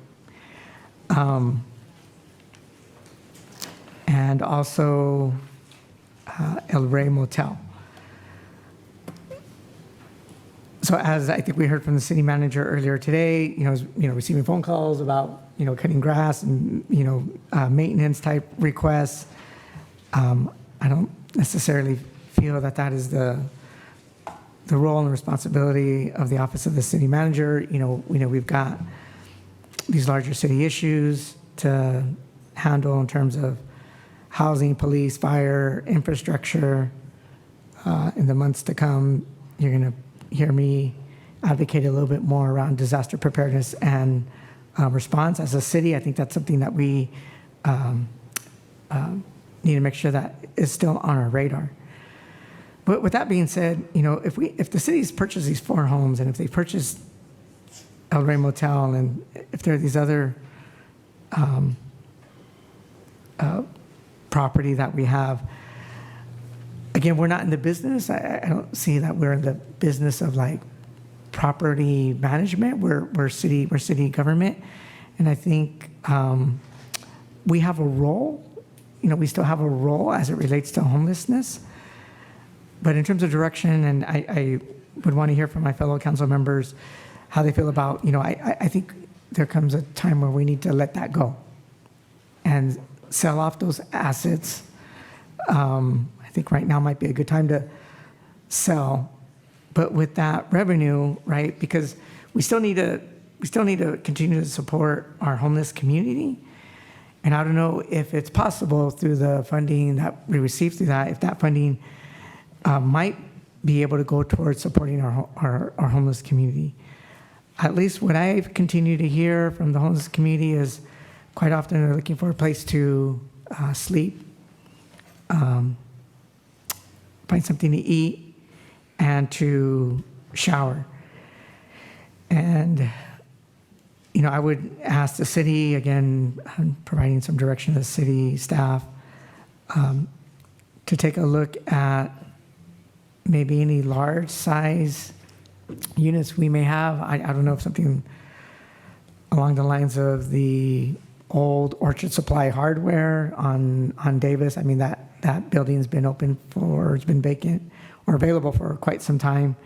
And also El Rey Motel. So as I think we heard from the city manager earlier today, receiving phone calls about, cutting grass and, maintenance type requests. I don't necessarily feel that is the role and responsibility of the office of the city manager. We've got these larger city issues to handle in terms of housing, police, fire, infrastructure. In the months to come, you're going to hear me advocate a little bit more around disaster preparedness and response. As a city, I think that's something that we need to make sure that is still on our radar. But with that being said, if the city's purchased these 4 homes, and if they purchased El Rey Motel, and if there are these other property that we have, again, we're not in the business. I don't see that we're in the business of like property management. We're city government, and I think we have a role. We still have a role as it relates to homelessness. But in terms of direction, and I would want to hear from my fellow council members how they feel about, I think there comes a time where we need to let that go and sell off those assets. I think right now might be a good time to sell, but with that revenue, right? Because we still need to continue to support our homeless community. And I don't know if it's possible through the funding that we receive through that, if that funding might be able to go towards supporting our homeless community. At least what I've continued to hear from the homeless community is quite often they're looking for a place to sleep, find something to eat, and to shower. And, I would ask the city, again, providing some direction to the city staff, to take a look at maybe any large size units we may have. I don't know if something along the lines of the old Orchard Supply Hardware on Davis. I mean, that building's been it's been vacant or available for quite some time.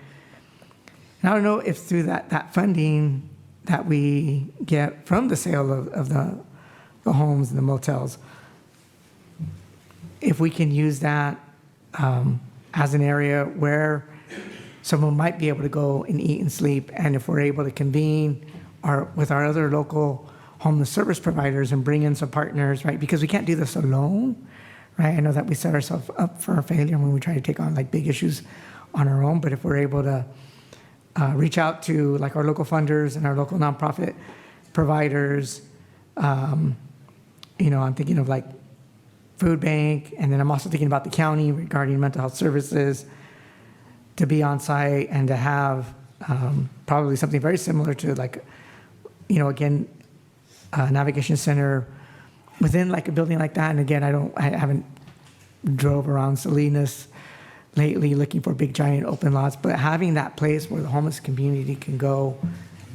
And I don't know if through that funding that we get from the sale of the homes and the motels, if we can use that as an area where someone might be able to go and eat and sleep, and if we're able to convene with our other local homeless service providers and bring in some partners, right? Because we can't do this alone, right? I know that we set ourselves up for a failure when we try to take on like big issues on our own, but if we're able to reach out to like our local funders and our local nonprofit providers, I'm thinking of like food bank, and then I'm also thinking about the county regarding mental health services, to be on site and to have probably something very similar to like, again, a navigation center within like a building like that. And again, I haven't drove around Salinas lately looking for big, giant open lots, but having that place where the homeless community can go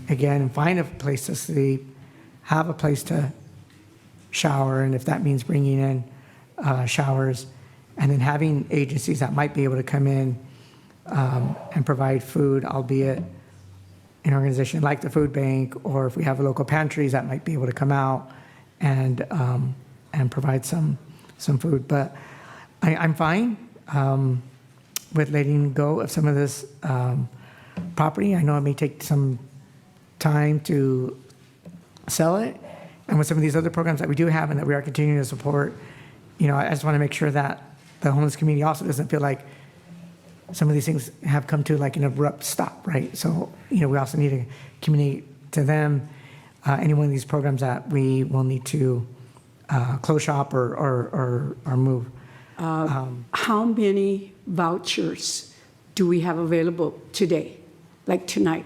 again and find a place to sleep, have a place to shower, and if that means bringing in showers, and then having agencies that might be able to come in and provide food, albeit an organization like the food bank, or if we have local pantries that might be able to come out and provide some food. But I'm fine with letting go of some of this property. I know it may take some time to sell it, and with some of these other programs that we do have and that we are continuing to support, I just want to make sure that the homeless community also doesn't feel like some of these things have come to like an abrupt stop, right? So, we also need to communicate to them any one of these programs that we will need to close shop or move. How many vouchers do we have available today, like tonight?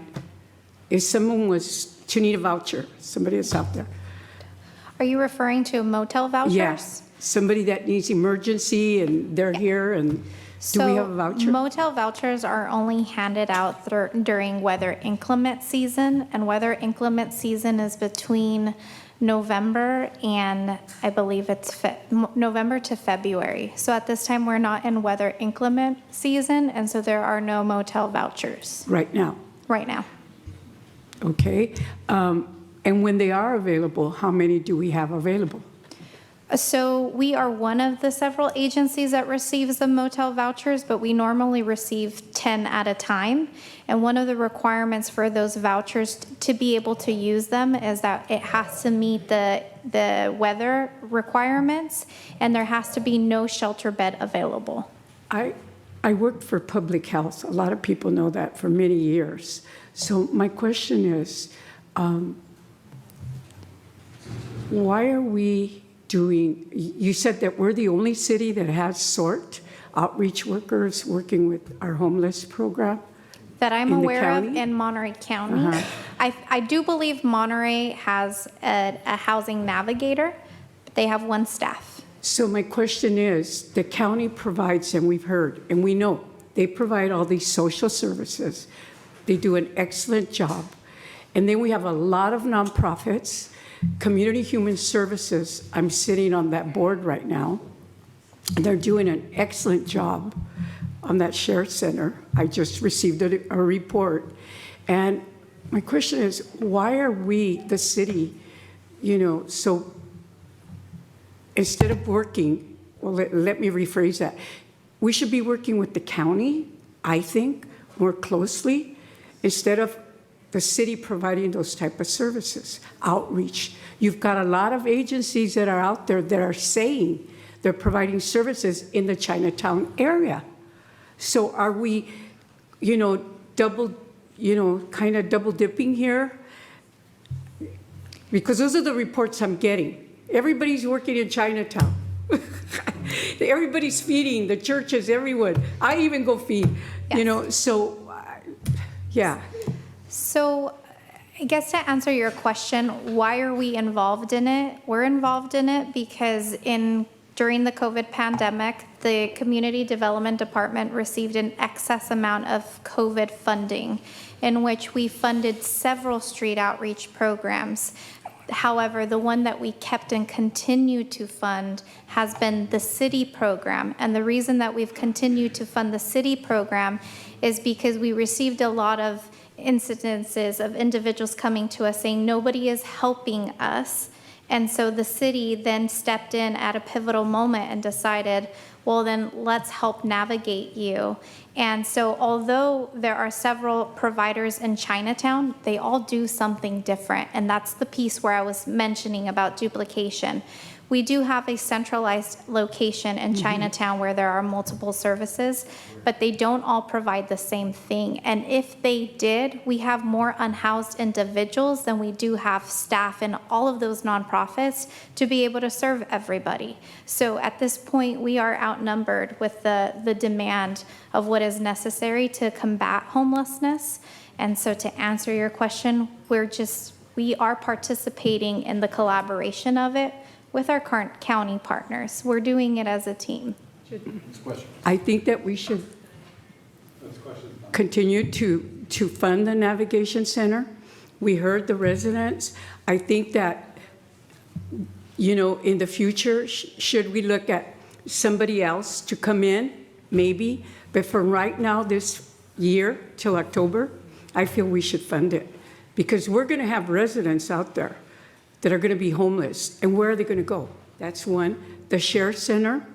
If someone was to need a voucher, somebody that's out there. Are you referring to motel vouchers? Yes, somebody that needs emergency and they're here and do we have a voucher? Motel vouchers are only handed out during weather inclement season, and weather inclement season is between November and I believe it's November to February. So at this time, we're not in weather inclement season, and so there are no motel vouchers. Right now? Right now. Okay. And when they are available, how many do we have available? So we are one of the several agencies that receives the motel vouchers, but we normally receive 10 at a time. And one of the requirements for those vouchers to be able to use them is that it has to meet the weather requirements, and there has to be no shelter bed available. I worked for public health. A lot of people know that for many years. So my question is, why are we doing, you said that we're the only city that has SORT, outreach workers working with our homeless program? That I'm in the aware of county? in Monterey County. I do believe Monterey has a housing navigator, but they have one staff. So my question is, the county provides, and we've heard, and we know, they provide all these social services. They do an excellent job. And then we have a lot of nonprofits. Community Human Services, I'm sitting on that board right now. They're doing an excellent job on that share center. I just received a report. And my question is, why are we, the city, so instead of working, well, let me rephrase that. We should be working with the county, I think, more closely, instead of the city providing those type of services, outreach. You've got a lot of agencies that are out there that are saying they're providing services in the Chinatown area. So are we, double, kind of double dipping here? Because those are the reports I'm getting. Everybody's working in Chinatown. Everybody's feeding, the churches, everyone. I even go feed, so, yeah. So I guess to answer your question, why are we involved in it? We're involved in it because during the COVID pandemic, the Community Development Department received an excess amount of COVID funding in which we funded several street outreach programs. However, the one that we kept and continue to fund has been the city program. And the reason that we've continued to fund the city program is because we received a lot of incidences of individuals coming to us saying nobody is helping us. And so the city then stepped in at a pivotal moment and decided, well, then let's help navigate you. And so although there are several providers in Chinatown, they all do something different. And that's the piece where I was mentioning about duplication. We do have a centralized location in Chinatown where there are multiple services, but they don't all provide the same thing. And if they did, we have more unhoused individuals than we do have staff in all of those nonprofits to be able to serve everybody. So at this point, we are outnumbered with the demand of what is necessary to combat homelessness. And so to answer your question, we are participating in the collaboration of it with our current county partners. We're doing it as a team. I think that we should continue to fund the Navigation Center. We heard the residents. I think that, you know, in the future, should we look at somebody else to come in? Maybe. But from right now, this year till October, I feel we should fund it. Because we're going to have residents out there that are going to be homeless. And where are they going to go? That's one. The Share Center,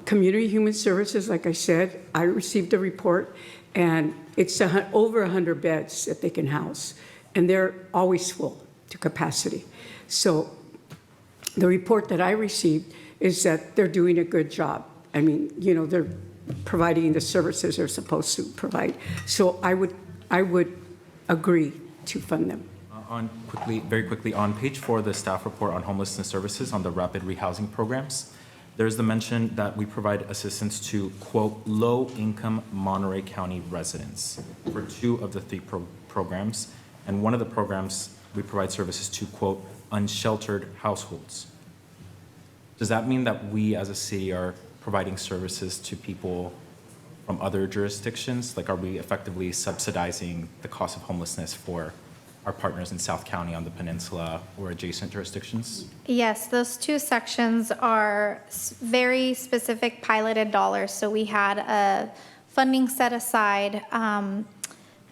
Community Human Services, like I said, I received a report, and it's over 100 beds that they can house. And they're always full to capacity. So the report that I received is that they're doing a good job. I mean, you know, they're providing the services they're supposed to provide. So I would agree to fund them. Very quickly, on page 4 of the staff report on homelessness services on the rapid rehousing programs, there's the mention that we provide assistance to, quote, low-income Monterey County residents for 2 of the 3 programs. And one of the programs, we provide services to, quote, unsheltered households. Does that mean that we as a city are providing services to people from other jurisdictions? Like, are we effectively subsidizing the cost of homelessness for our partners in South County on the peninsula or adjacent jurisdictions? Yes, those 2 sections are very specific piloted dollars. So we had a funding set aside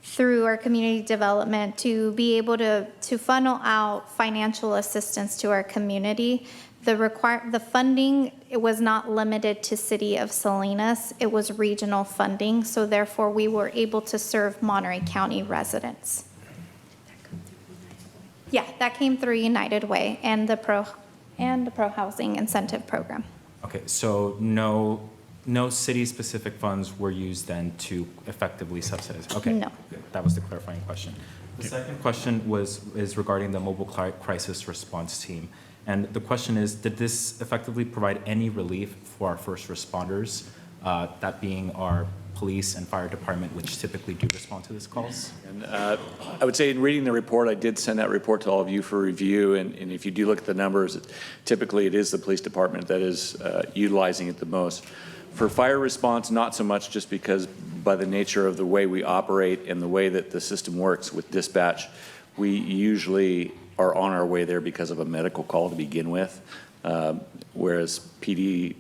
through our community development to be able to funnel out financial assistance to our community. The funding, it was not limited to City of Salinas, it was regional funding, so therefore we were able to serve Monterey County residents. Yeah, that came through United Way and the Pro Housing Incentive Program. Okay, so no city-specific funds were used then to effectively subsidize? Okay. No. That was the clarifying question. The second question is regarding the mobile crisis response team. And the question is, did this effectively provide any relief for our first responders, that being our police and fire department, which typically do respond to these calls? And I would say in reading the report, I did send that report to all of you for review. And if you do look at the numbers, typically it is the police department that is utilizing it the most. For fire response, not so much, just because by the nature of the way we operate and the way that the system works with dispatch, we usually are on our way there because of a medical call to begin with, whereas PD,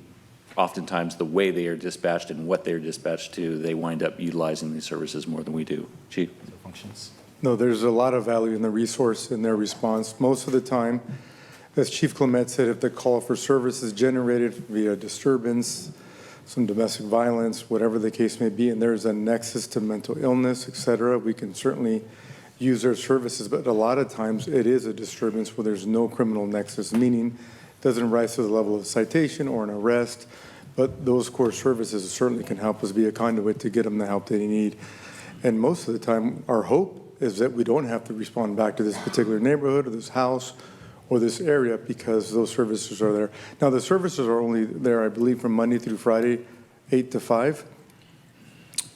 oftentimes the way they are dispatched and what they're dispatched to, they wind up utilizing these services more than we do. Chief? Functions. No, there's a lot of value in the resource in their response. Most of the time, as Chief Clement said, if the call for service is generated via disturbance, some domestic violence, whatever the case may be, and there's a nexus to mental illness, et cetera, we can certainly use their services. But a lot of times it is a disturbance where there's no criminal nexus, meaning it doesn't rise to the level of citation or an arrest. But those core services certainly can help us be a conduit to get them the help they need. And most of the time, our hope is that we don't have to respond back to this particular neighborhood or this house or this area because those services are there. Now, the services are only there, I believe, from Monday through Friday, 8 to 5.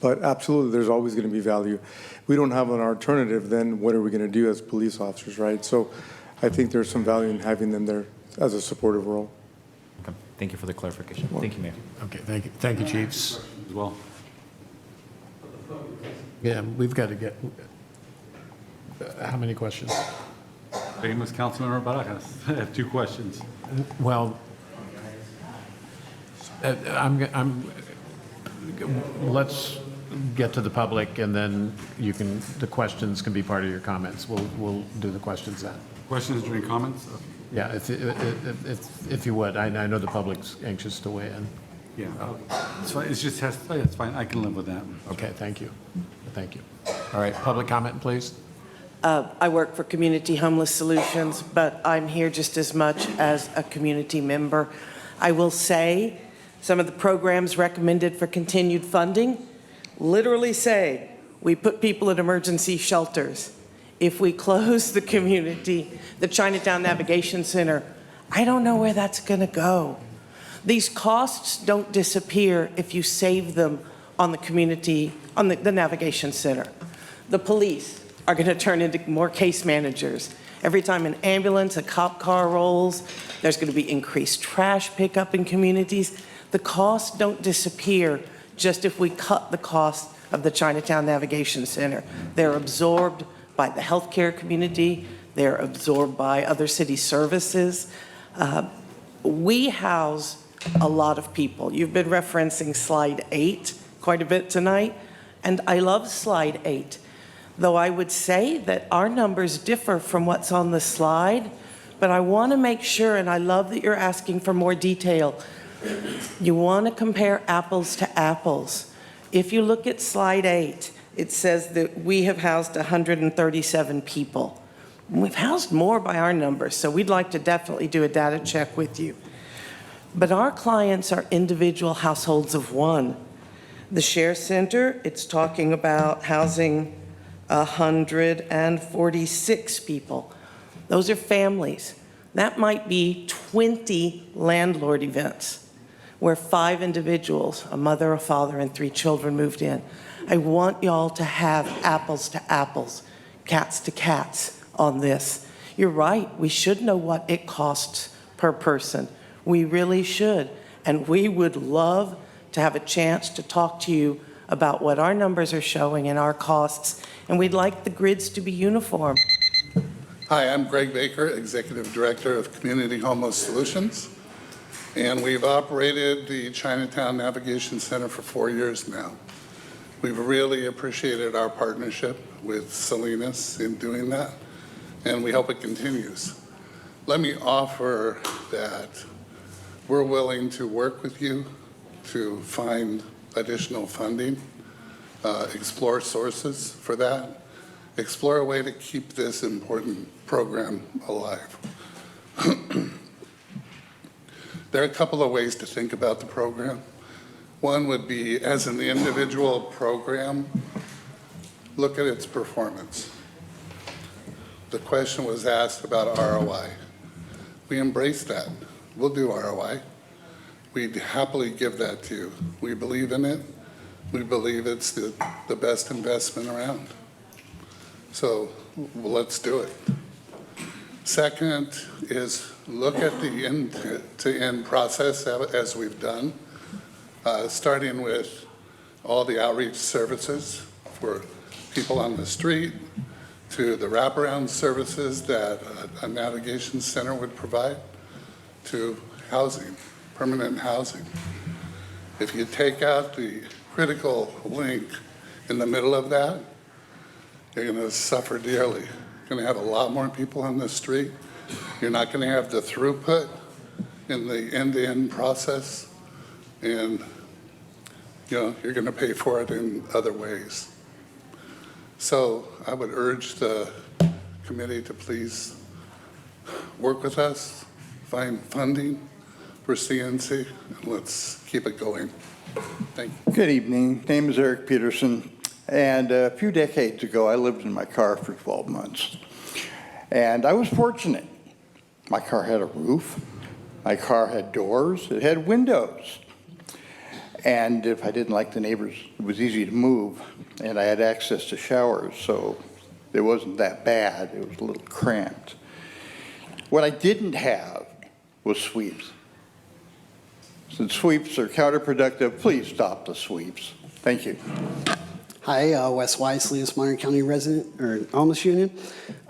But absolutely, there's always going to be value. We don't have an alternative, then what are we going to do as police officers, right? So I think there's some value in having them there as a supportive role. Okay. Thank you for the clarification. Thank you, Mayor. Okay, thank you. Thank you, Chiefs. As well. Yeah, we've got to get, how many questions? Famous Councilmember Barajas. I have 2 questions. Well, let's get to the public, and then the questions can be part of your comments. We'll do the questions then. Questions during comments? Yeah, if you would. I know the public's anxious to weigh in. Yeah, it's fine. It's fine. I can live with that. Okay, thank you. Thank you. All right, public comment, please. I work for Community Homeless Solutions, but I'm here just as much as a community member. I will say some of the programs recommended for continued funding literally say we put people in emergency shelters. If we close the community, the Chinatown Navigation Center, I don't know where that's going to go. These costs don't disappear if you save them on the community, on the Navigation Center. The police are going to turn into more case managers. Every time an ambulance, a cop car rolls, there's going to be increased trash pickup in communities. The costs don't disappear just if we cut the cost of the Chinatown Navigation Center. They're absorbed by the healthcare community. They're absorbed by other city services. We house a lot of people. You've been referencing slide 8 quite a bit tonight, and I love slide 8, though I would say that our numbers differ from what's on the slide, but I want to make sure, and I love that you're asking for more detail. You want to compare apples to apples. If you look at slide 8, it says that we have housed 137 people. We've housed more by our numbers, so we'd like to definitely do a data check with you. But our clients are individual households of one. The Share Center, it's talking about housing 146 people. Those are families. That might be 20 landlord events where 5 individuals, a mother, a father, and 3 children moved in. I want y'all to have apples to apples, cats to cats on this. You're right, we should know what it costs per person. We really should. And we would love to have a chance to talk to you about what our numbers are showing and our costs. And we'd like the grids to be uniform. Hi, I'm Greg Baker, Executive Director of Community Homeless Solutions. And we've operated the Chinatown Navigation Center for 4 years now. We've really appreciated our partnership with Salinas in doing that, and we hope it continues. Let me offer that we're willing to work with you to find additional funding, explore sources for that, explore a way to keep this important program alive. There are a couple of ways to think about the program. One would be, as an individual program, look at its performance. The question was asked about ROI. We embrace that. We'll do ROI. We'd happily give that to you. We believe in it. We believe it's the best investment around. So let's do it. Second is look at the end-to-end process as we've done, starting with all the outreach services for people on the street, to the wraparound services that a navigation center would provide, to housing, permanent housing. If you take out the critical link in the middle of that, you're going to suffer dearly. You're going to have a lot more people on the street. You're not going to have the throughput in the end-to-end process, and you're going to pay for it in other ways. So I would urge the committee to please work with us, find funding for CNC, and let's keep it going. Thank you. Good evening. Name is Eric Peterson. And a few decades ago, I lived in my car for 12 months. And I was fortunate. My car had a roof. My car had doors. It had windows. And if I didn't like the neighbors, it was easy to move. And I had access to showers, so it wasn't that bad. It was a little cramped. What I didn't have was sweeps. Since sweeps are counterproductive, please stop the sweeps. Thank you. Hi, Wes Weiss, Salinas Monterey County resident, or homeless union.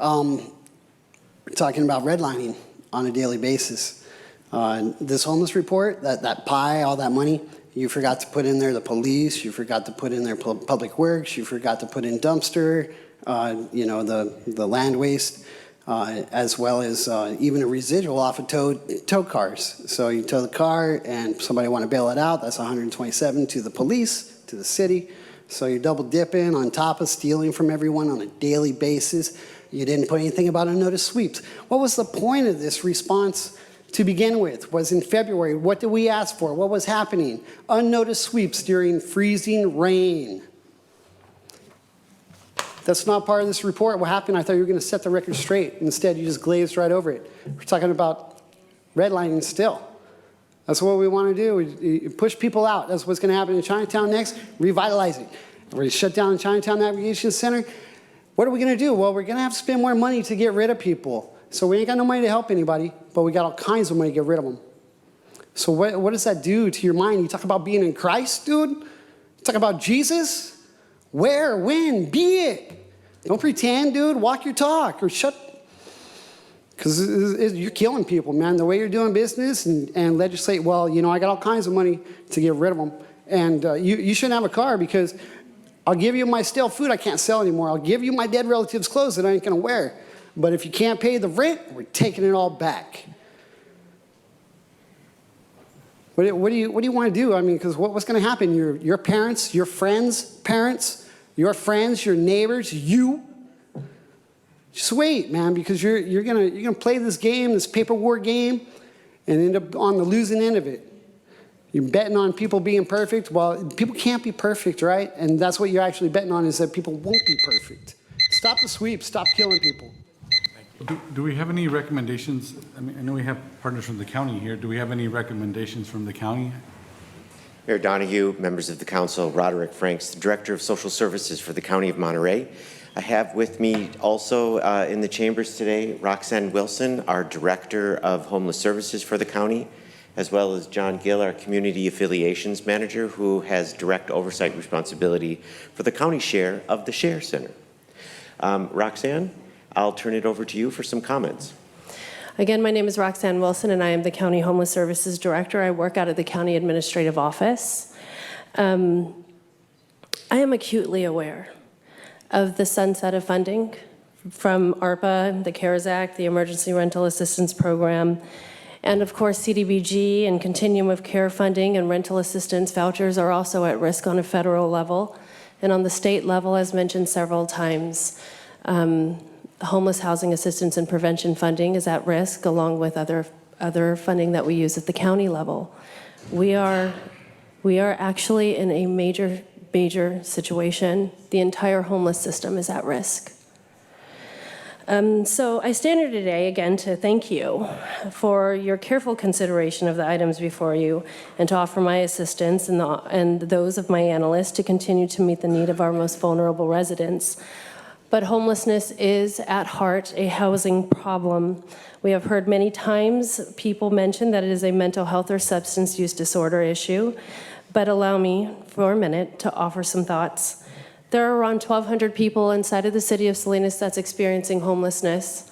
We're talking about redlining on a daily basis. This homeless report, that pie, all that money, you forgot to put in there the police, you forgot to put in there public works, you forgot to put in dumpster, the land waste, as well as even a residual off of tow cars. So you tow the car and somebody want to bail it out, that's 127 to the police, to the city. So you're double dipping on top of stealing from everyone on a daily basis. You didn't put anything about unnoticed sweeps. What was the point of this response to begin with? Was in February. What did we ask for? What was happening? Unnoticed sweeps during freezing rain. That's not part of this report. What happened? I thought you were going to set the record straight. Instead, you just glazed right over it. We're talking about redlining still. That's what we want to do. We push people out. That's what's going to happen in Chinatown next. Revitalize it. We're going to shut down the Chinatown Navigation Center. What are we going to do? Well, we're going to have to spend more money to get rid of people. So we ain't got no money to help anybody, but we got all kinds of money to get rid of them. So what does that do to your mind? You talk about being in Christ, dude? You talk about Jesus? Where, when, be it. Don't pretend, dude. Walk your talk or shut. Because you're killing people, man. The way you're doing business and legislate, well, you know, I got all kinds of money to get rid of them. And you shouldn't have a car because I'll give you my stale food I can't sell anymore. I'll give you my dead relatives' clothes that I ain't going to wear. But if you can't pay the rent, we're taking it all back. What do you want to do? I mean, because what's going to happen? Your parents, your friends' parents, your friends, your neighbors, you. Just wait, man, because you're gonna play this game, this paper war game, and end up on the losing end of it. You're betting on people being perfect. Well, people can't be perfect, right? And that's what you're actually betting on, is that people won't be perfect. Stop the sweep. Stop killing people. Do we have any recommendations? I mean, I know we have partners from the county here. Do we have any recommendations from the county? Mayor Donahue, members of the council, Roderick Franks, the Director of Social Services for the County of Monterey. I have with me also in the chambers today, Roxanne Wilson, our Director of Homeless Services for the county, as well as John Gill, our Community Affiliations Manager, who has direct oversight responsibility for the county share of the Share Center. Roxanne, I'll turn it over to you for some comments. Again, my name is Roxanne Wilson, and I am the County Homeless Services Director. I work out of the County Administrative Office. I am acutely aware of the sunset of funding from ARPA, the CARES Act, the Emergency Rental Assistance Program, and of course CDBG and Continuum of Care funding and rental assistance vouchers are also at risk on a federal level. And on the state level, as mentioned several times, homeless housing assistance and prevention funding is at risk, along with other funding that we use at the county level. We are actually in a major situation. The entire homeless system is at risk. So I stand here today again to thank you for your careful consideration of the items before you and to offer my assistance and those of my analysts to continue to meet the need of our most vulnerable residents. But homelessness is at heart a housing problem. We have heard many times people mention that it is a mental health or substance use disorder issue. But allow me for a minute to offer some thoughts. There are around 1,200 people inside of the city of Salinas that's experiencing homelessness.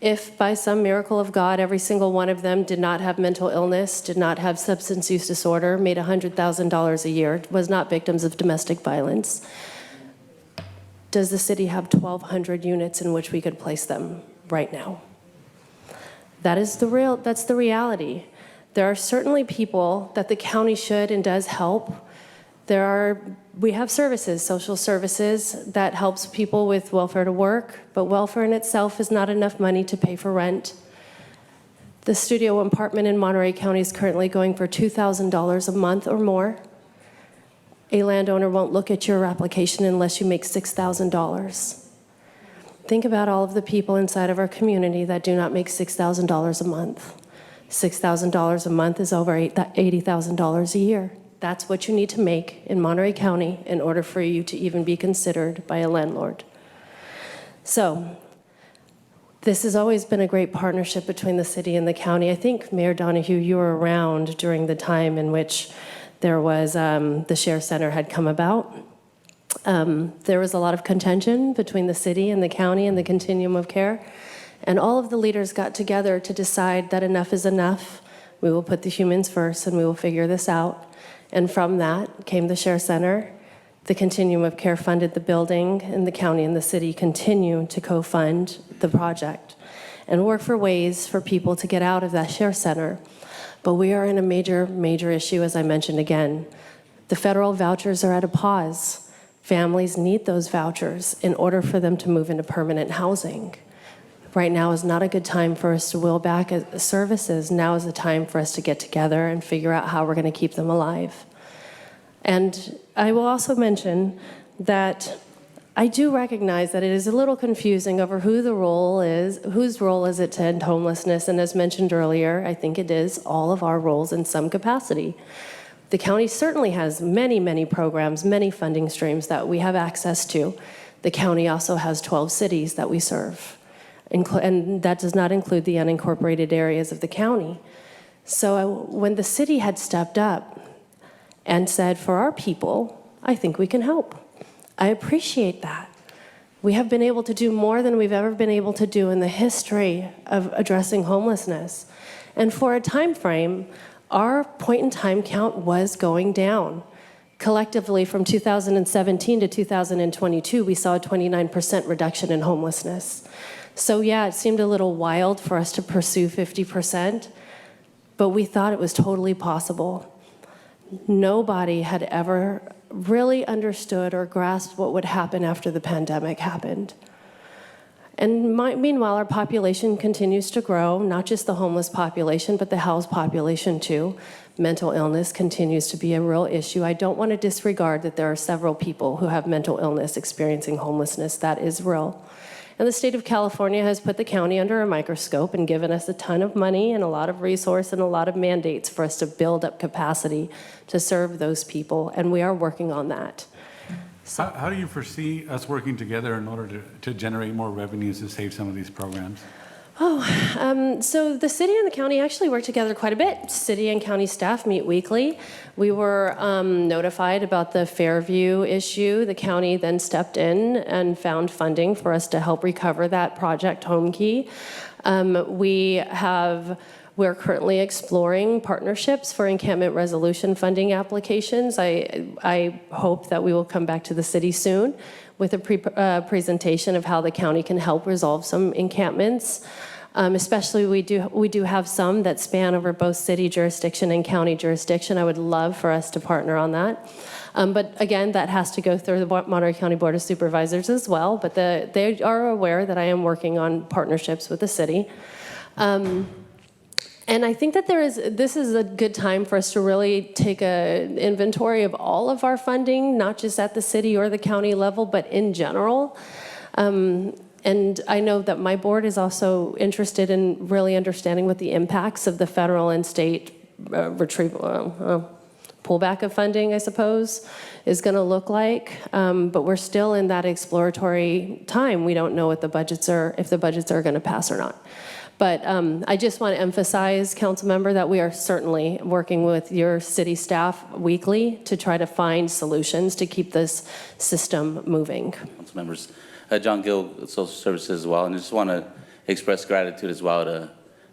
If by some miracle of God, every single one of them did not have mental illness, did not have substance use disorder, made $100,000 a year, was not victims of domestic violence, does the city have 1,200 units in which we could place them right now? That's the reality. There are certainly people that the county should and does help. We have services, social services, that helps people with welfare to work, but welfare in itself is not enough money to pay for rent. The studio apartment in Monterey County is currently going for $2,000 a month or more. A landowner won't look at your application unless you make $6,000. Think about all of the people inside of our community that do not make $6,000 a month. $6,000 a month is over $80,000 a year. That's what you need to make in Monterey County in order for you to even be considered by a landlord. So this has always been a great partnership between the city and the county. I think, Mayor Donahue, you were around during the time in which there was the Share Center had come about. There was a lot of contention between the city and the county and the Continuum of Care. And all of the leaders got together to decide that enough is enough. We will put the humans first and we will figure this out. And from that came the Share Center. The Continuum of Care funded the building, and the county and the city continue to co-fund the project and work for ways for people to get out of that Share Center. But we are in a major issue, as I mentioned again. The federal vouchers are at a pause. Families need those vouchers in order for them to move into permanent housing. Right now is not a good time for us to will back services. Now is the time for us to get together and figure out how we're going to keep them alive. And I will also mention that I do recognize that it is a little confusing over whose role is it to end homelessness. And as mentioned earlier, I think it is all of our roles in some capacity. The county certainly has many programs, many funding streams that we have access to. The county also has 12 cities that we serve. And that does not include the unincorporated areas of the county. So when the city had stepped up and said, for our people, I think we can help. I appreciate that. We have been able to do more than we've ever been able to do in the history of addressing homelessness. And for a time frame, our point-in-time count was going down. Collectively, from 2017 to 2022, we saw a 29% reduction in homelessness. So yeah, it seemed a little wild for us to pursue 50%, but we thought it was totally possible. Nobody had ever really understood or grasped what would happen after the pandemic happened. And meanwhile, our population continues to grow, not just the homeless population, but the housed population too. Mental illness continues to be a real issue. I don't want to disregard that there are several people who have mental illness experiencing homelessness. That is real. And the state of California has put the county under a microscope and given us a ton of money and a lot of resource and a lot of mandates for us to build up capacity to serve those people, and we are working on that. How do you foresee us working together in order to generate more revenues to save some of these programs? So the city and the county actually work together quite a bit. City and county staff meet weekly. We were notified about the Fairview issue. The county then stepped in and found funding for us to help recover that project Home Key. We're currently exploring partnerships for encampment resolution funding applications. I hope that we will come back to the city soon with a presentation of how the county can help resolve some encampments. Especially we do have some that span over both city jurisdiction and county jurisdiction. I would love for us to partner on that. But again, that has to go through the Monterey County Board of Supervisors as well. But they are aware that I am working on partnerships with the city. And I think that this is a good time for us to really take an inventory of all of our funding, not just at the city or the county level, but in general. And I know that my board is also interested in really understanding what the impacts of the federal and state pullback of funding, I suppose, is going to look like. But we're still in that exploratory time. We don't know what if the budgets are going to pass or not. But I just want to emphasize, council member, that we are certainly working with your city staff weekly to try to find solutions to keep this system moving. Council members, John Gill, Social Services as well, and I just want to express gratitude as well to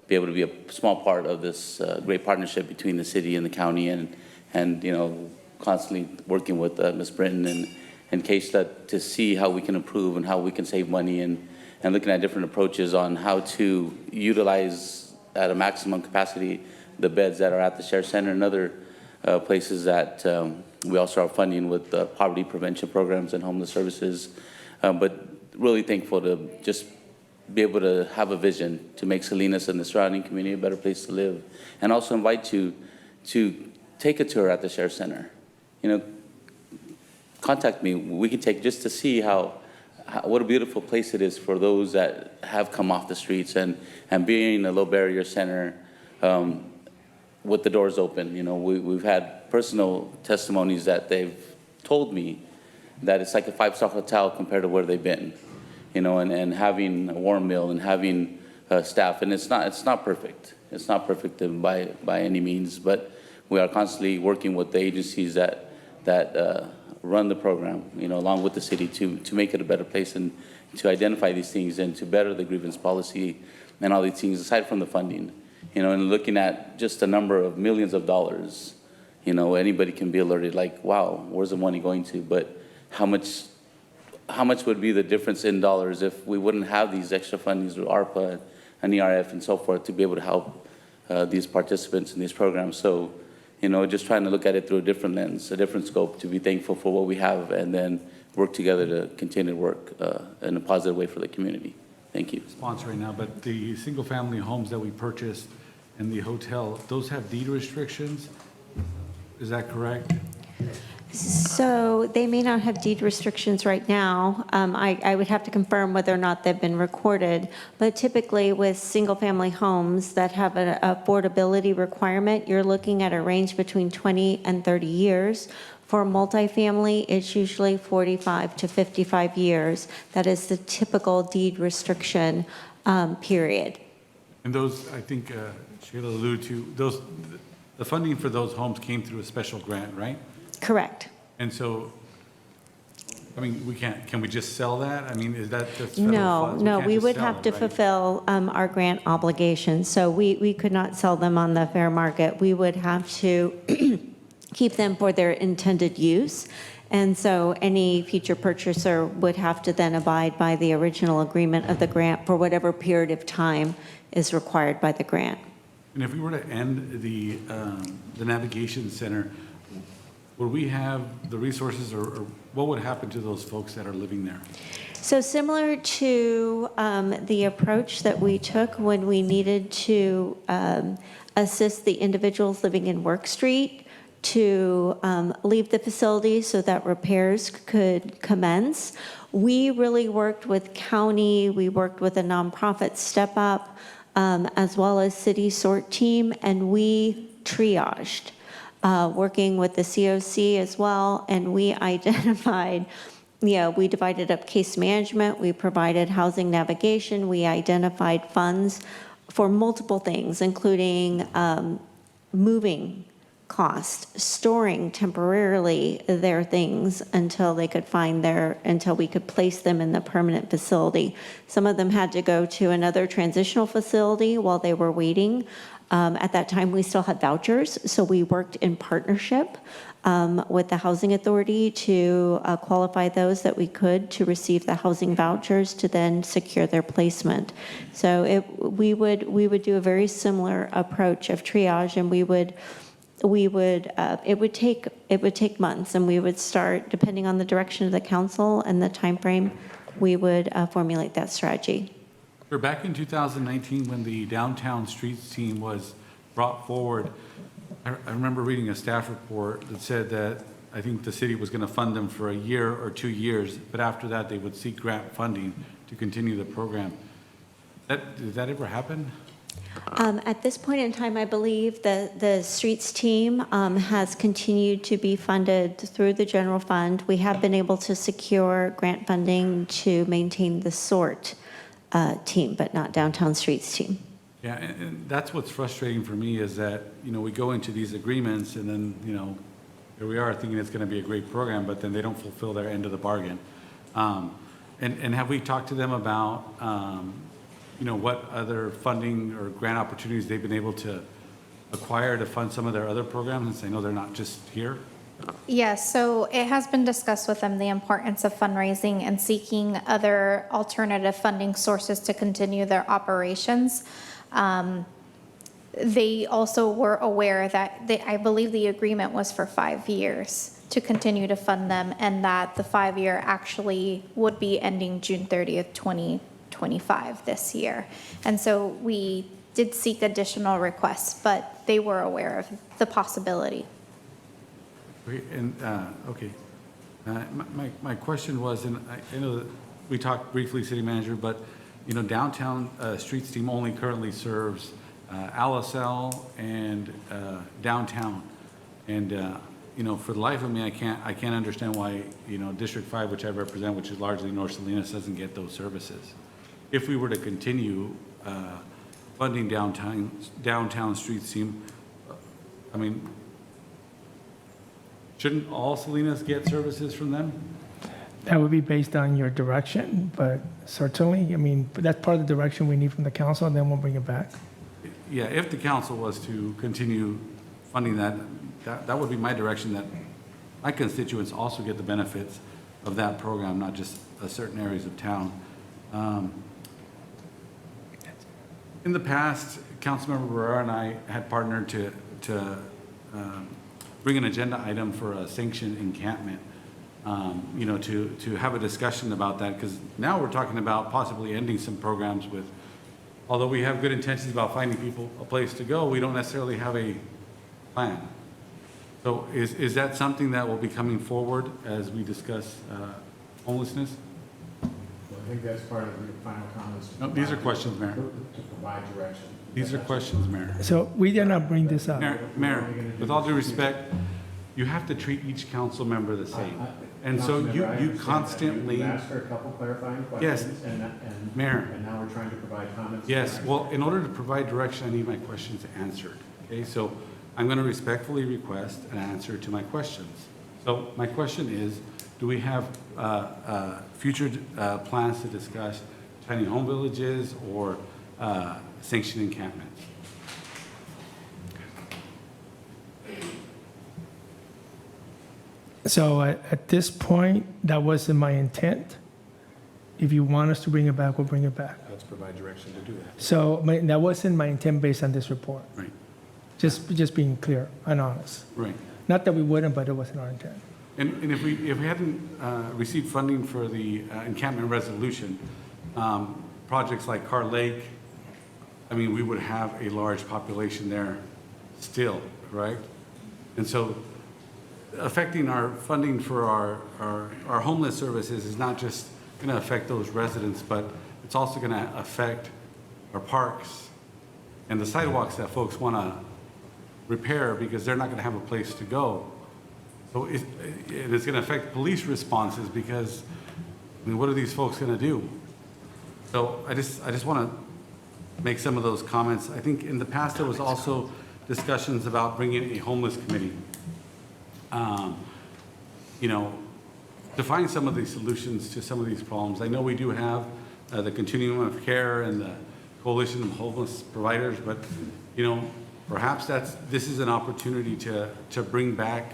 be able to be a small part of this great partnership between the city and the county, and you know, constantly working with Ms. Britton and Keisha to see how we can improve and how we can save money, and looking at different approaches on how to utilize at a maximum capacity the beds that are at the Share Center and other places that we also are funding with poverty prevention programs and homeless services. But really thankful to just be able to have a vision to make Salinas and the surrounding community a better place to live. And also invite you to take a tour at the Share Center. You know, contact me. We can take just to see what a beautiful place it is for those that have come off the streets, and being a low barrier center with the doors open. You know, we've had personal testimonies that they've told me that it's like a 5-star hotel compared to where they've been, you know, and having a warm meal and having staff. And it's not perfect. It's not perfect by any means, but we are constantly working with the agencies that run the program, you know, along with the city to make it a better place and to identify these things and to better the grievance policy and all these things aside from the funding, you know, and looking at just a number of millions of dollars, you know, anybody can be alerted like, wow, where's the money going to? But how much would be the difference in dollars if we wouldn't have these extra fundings through ARPA and ERF and so forth to be able to help these participants in these programs? So, you know, just trying to look at it through a different lens, a different scope, to be thankful for what we have and then work together to continue to work in a positive way for the community. Thank you. Sponsor right now, but the single-family homes that we purchased and the hotel, those have deed restrictions. Is that correct? So they may not have deed restrictions right now. I would have to confirm whether or not they've been recorded. But typically with single-family homes that have an affordability requirement, you're looking at a range between 20 and 30 years. For multifamily, it's usually 45 to 55 years. That is the typical deed restriction period. And those, I think Sheila alluded to, the funding for those homes came through a special grant, right? Correct. And so I mean, can we just sell that? I mean, is that just federal No, funds? no, can't we just would sell have it, to right? fulfill our grant obligations. So we could not sell them on the fair market. We would have to keep them for their intended use. And so any future purchaser would have to then abide by the original agreement of the grant for whatever period of time is required by the grant. And if we were to end the navigation center, would we have the resources or what would happen to those folks that are living there? So similar to the approach that we took when we needed to assist the individuals living in Work Street to leave the facility so that repairs could commence. We really worked with county, we worked with a nonprofit Step Up, as well as city sort team, and we triaged, working with the COC as well, and we identified, we divided up case management, we provided housing navigation, we identified funds for multiple things, including moving cost, storing temporarily their things until they could until we could place them in the permanent facility. Some of them had to go to another transitional facility while they were waiting. At that time, we still had vouchers, so we worked in partnership with the Housing Authority to qualify those that we could to receive the housing vouchers to then secure their placement. So we would do a very similar approach of triage, and it would take months, and we would start, depending on the direction of the council and the time frame, we would formulate that strategy. We're back in 2019 when the downtown streets team was brought forward. I remember reading a staff report that said that I think the city was going to fund them for a year or 2 years, but after that they would seek grant funding to continue the program. Did that ever happen? At this point in time, I believe the streets team has continued to be funded through the general fund. We have been able to secure grant funding to maintain the sort team, but not downtown streets team. Yeah, and that's what's frustrating for me is that, we go into these agreements and then, here we are thinking it's going to be a great program, but then they don't fulfill their end of the bargain. And have we talked to them about, what other funding or grant opportunities they've been able to acquire to fund some of their other programs and say, no, they're not just here? Yes, so it has been discussed with them, the importance of fundraising and seeking other alternative funding sources to continue their operations. They also were aware that I believe the agreement was for 5 years to continue to fund them, and that the 5-year actually would be ending June 30th, 2025 this year. And so we did seek additional requests, but they were aware of the possibility. Okay. My question was, and I know that we talked briefly, City Manager, but downtown streets team only currently serves LSL and downtown, and for the life of me, I can't understand why District 5, which I represent, which is largely North Salinas, doesn't get those services. If we were to continue funding downtown streets team, I mean, shouldn't all Salinas get services from them? That would be based on your direction, but certainly, I mean, that's part of the direction we need from the council, and then we'll bring it back. Yeah, if the council was to continue funding that would be my direction, that my constituents also get the benefits of that program, not just certain areas of town. In the past, Councilmember Barrera and I had partnered to bring an agenda item for a sanctioned encampment, to have a discussion about that, because now we're talking about possibly ending some programs with, although we have good intentions about finding people a place to go, we don't necessarily have a plan. So is that something that will be coming forward as we discuss homelessness? Well, I think that's part of your final comments. No, these are questions, Mayor. To provide direction. These are questions, Mayor. So we did not bring this up. Mayor, with all due respect, you have to treat each council member the same. And so you constantly. You asked her a couple clarifying Yes, questions. And Mayor. And now we're trying to provide comments. Yes, well, in order to provide direction, I need my questions answered. Okay, so I'm going to respectfully request an answer to my questions. So my question is, do we have future plans to discuss tiny home villages or sanctioned encampments? So at this point, that wasn't my intent. If you want us to bring it back, we'll bring it back. Let's provide direction to do that. So that wasn't my intent based on this report. Right. Just being clear and honest. Right. Not that we wouldn't, but it wasn't our intent. And if we hadn't received funding for the Encampment Resolution, projects like Carr Lake, I mean, we would have a large population there still, correct? And so affecting our funding for our homeless services is not just going to affect those residents, but it's also going to affect our parks and the sidewalks that folks want to repair because they're not going to have a place to go. So it's going to affect police responses because, I mean, what are these folks going to do? So I just want to make some of those comments. I think in the past there was also discussions about bringing a homeless committee. You know, to find some of these solutions to some of these problems. I know we do have the Continuum of Care and the Coalition of Homeless Providers, but you know, perhaps this is an opportunity to bring back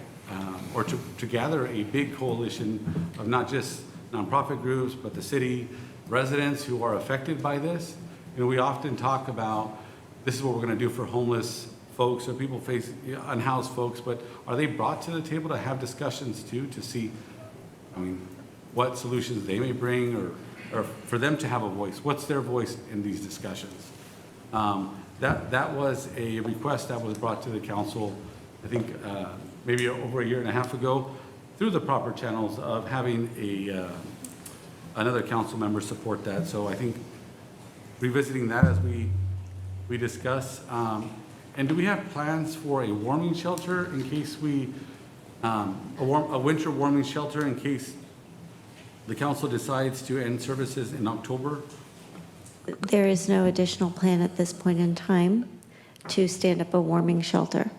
or to gather a big coalition of not just nonprofit groups, but the city residents who are affected by this. You know, we often talk about this is what we're going to do for homeless folks or people face unhoused folks, but are they brought to the table to have discussions too, to see, I mean, what solutions they may bring or for them to have a voice? What's their voice in these discussions? That was a request that was brought to the council, I think, maybe over a year and a half ago, through the proper channels of having another council member support that. So I think revisiting that as we discuss. And do we have plans for a warming shelter in case a winter warming shelter in case the council decides to end services in October? There is no additional plan at this point in time to stand up a warming shelter.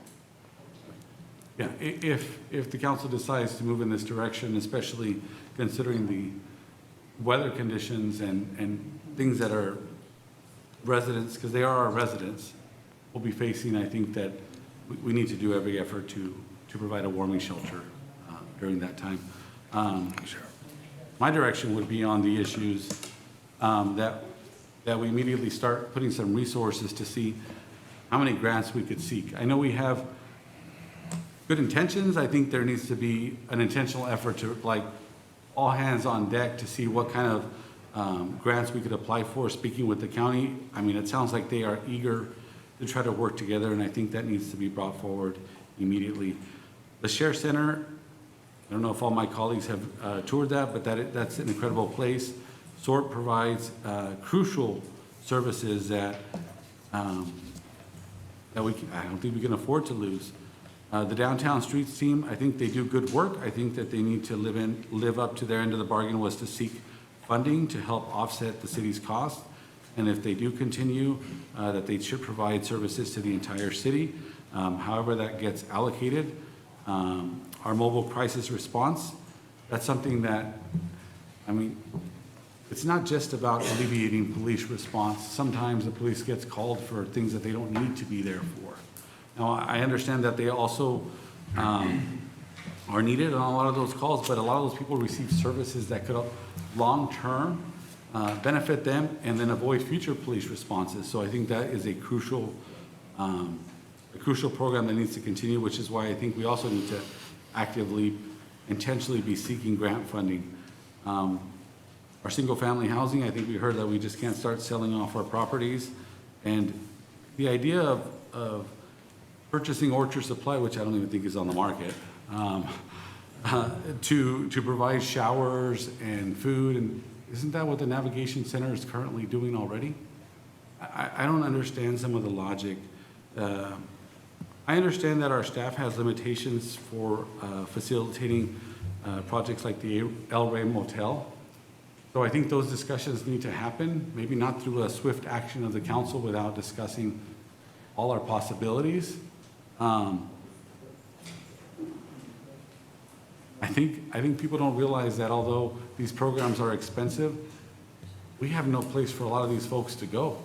Yeah, if the council decides to move in this direction, especially considering the weather conditions and things that our residents, because they are our residents, will be facing, I think that we need to do every effort to provide a warming shelter during that time. My direction would be on the issues that we immediately start putting some resources to see how many grants we could seek. I know we have good intentions. I think there needs to be an intentional effort to, like, all hands on deck to see what kind of grants we could apply for. Speaking with the county, I mean, it sounds like they are eager to try to work together, and I think that needs to be brought forward immediately. The Share Center, I don't know if all my colleagues have toured that, but that's an incredible place. SORT provides crucial services that I don't think we can afford to lose. The Downtown Streets team, I think they do good work. I think that they need to live up to their end of the bargain was to seek funding to help offset the city's costs. And if they do continue, that they should provide services to the entire city. However that gets allocated. Our mobile crisis response, that's something that, I mean, it's not just about alleviating police response. Sometimes the police gets called for things that they don't need to be there for. Now, I understand that they also are needed on a lot of those calls, but a lot of those people receive services that could long-term benefit them and then avoid future police responses. So I think that is a crucial program that needs to continue, which is why I think we also need to actively, intentionally be seeking grant funding. Our single-family housing, I think we heard that we just can't start selling off our properties. And the idea of purchasing Orchard Supply, which I don't even think is on the market, to provide showers and food, and isn't that what the Navigation Center is currently doing already? I don't understand some of the logic. I understand that our staff has limitations for facilitating projects like the El Rey Motel. So I think those discussions need to happen, maybe not through a swift action of the council without discussing all our possibilities. I I think people don't realize that although these programs are expensive, we have no place for a lot of these folks to go.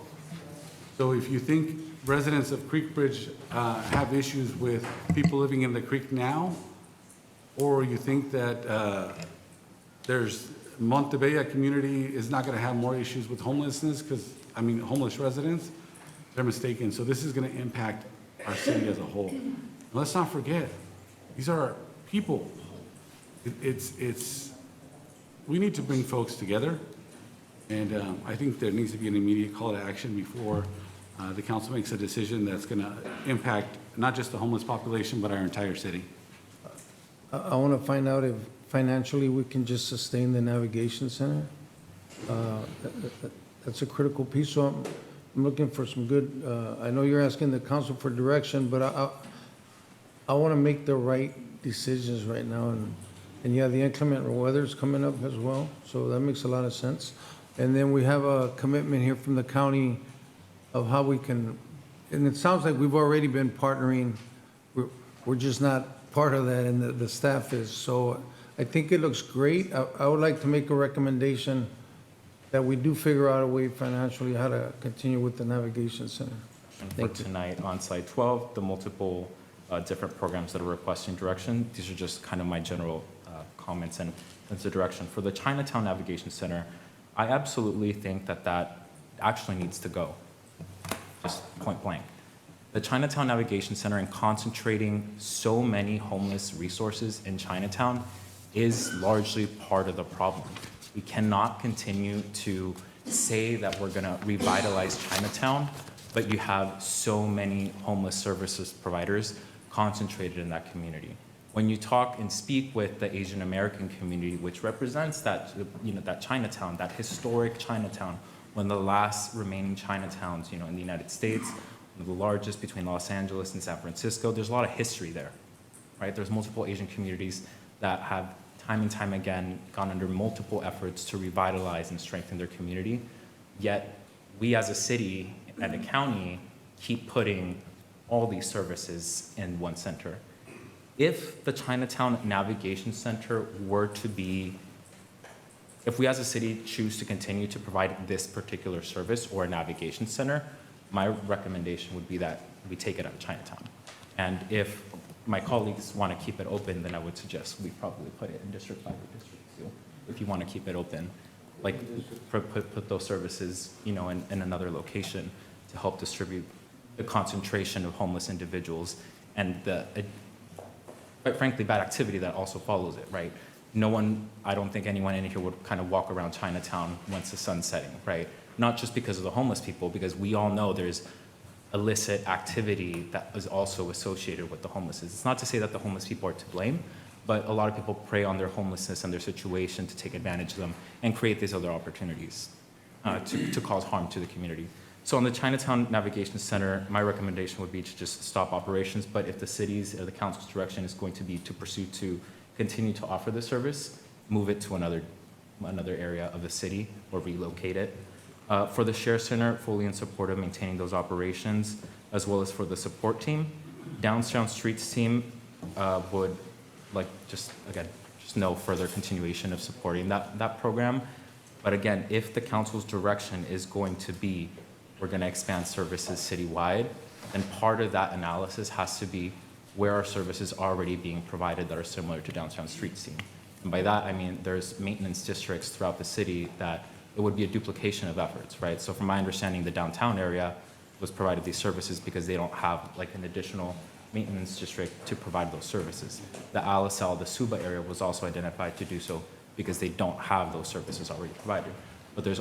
So if you think residents of Creek Bridge have issues with people living in the creek now, or you think that there's Montebella community is not going to have more issues with homelessness homeless residents, they're mistaken. So this is going to impact our city as a whole. And let's not forget, these are our people. We need to bring folks together, and I think there needs to be an immediate call to action before the council makes a decision that's going to impact not just the homeless population, but our entire city. I want to find out if financially we can just sustain the navigation center. That's a critical piece, so I'm looking for some good, I know you're asking the council for direction, but I want to make the right decisions right now, and yeah, the inclement weather's coming up as well, so that makes a lot of sense. And then we have a commitment here from the county of how we can, and it sounds like we've already been partnering, we're just not part of that, and the staff is, so I think it looks great. I would like to make a recommendation that we do figure out a way financially how to continue with the navigation center. And for tonight on slide 12, the multiple different programs that are requesting direction, these are just kind of my general comments and the direction. For the Chinatown Navigation Center, I absolutely think that actually needs to go, just point blank. The Chinatown Navigation Center and concentrating so many homeless resources in Chinatown is largely part of the problem. We cannot continue to say that we're going to revitalize Chinatown, but you have so many homeless services providers concentrated in that community. When you talk and speak with the Asian American community, which represents that, that Chinatown, that historic Chinatown, one of the last remaining Chinatowns, in the United States, one of the largest between Los Angeles and San Francisco, there's a lot of history there, right? There's multiple Asian communities that have time and time again gone under multiple efforts to revitalize and strengthen their community. Yet we as a city and a county keep putting all these services in one center. If the Chinatown Navigation Center were to be, if we as a city choose to continue to provide this particular service or a navigation center, my recommendation would be that we take it out of Chinatown. And if my colleagues want to keep it open, then I would suggest we probably put it in District 5 or District 2, if you want to keep it open. Like, put those services, in another location to help distribute the concentration of homeless individuals and the, quite frankly, bad activity that also follows it, right? No one, I don't think anyone in here would kind of walk around Chinatown once the sun's setting, right? Not just because of the homeless people, because we all know there's illicit activity that is also associated with the homelessness. It's not to say that the homeless people are to blame, but a lot of people prey on their homelessness and their situation to take advantage of them and create these other opportunities to cause harm to the community. So on the Chinatown Navigation Center, my recommendation would be to just stop operations, but if the city's or the council's direction is going to be to pursue to continue to offer the service, move it to another area of the city or relocate it. For the Share Center, fully in support of maintaining those operations, as well as for the support team. Downtown Streets team would just no further continuation of supporting that program. But again, if the council's direction is going to be, we're going to expand services citywide, then part of that analysis has to be where are services already being provided that are similar to Downtown Streets team. And by that, I mean there's maintenance districts throughout the city that it would be a duplication of efforts, right? So from my understanding, the downtown area was provided these services because they don't have an additional maintenance district to provide those services. The Alisal, the Suba area was also identified to do so because they don't have those services already provided. But there's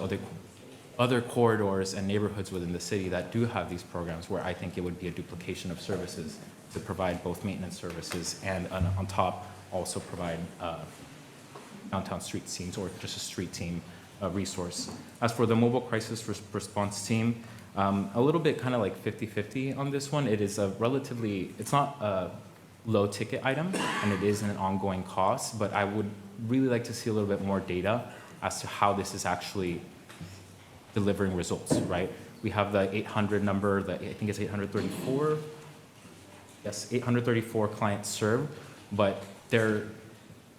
other corridors and neighborhoods within the city that do have these programs where I think it would be a duplication of services to provide both maintenance services and on top also provide downtown street teams or just a street team resource. As for the mobile crisis response team, a little bit kind of like 50-50 on this one. It is it's not a low ticket item and it is an ongoing cost, but I would really like to see a little bit more data as to how this is actually delivering results, right? We have the 800 number, I think it's 834. Yes, 834 clients served, but they're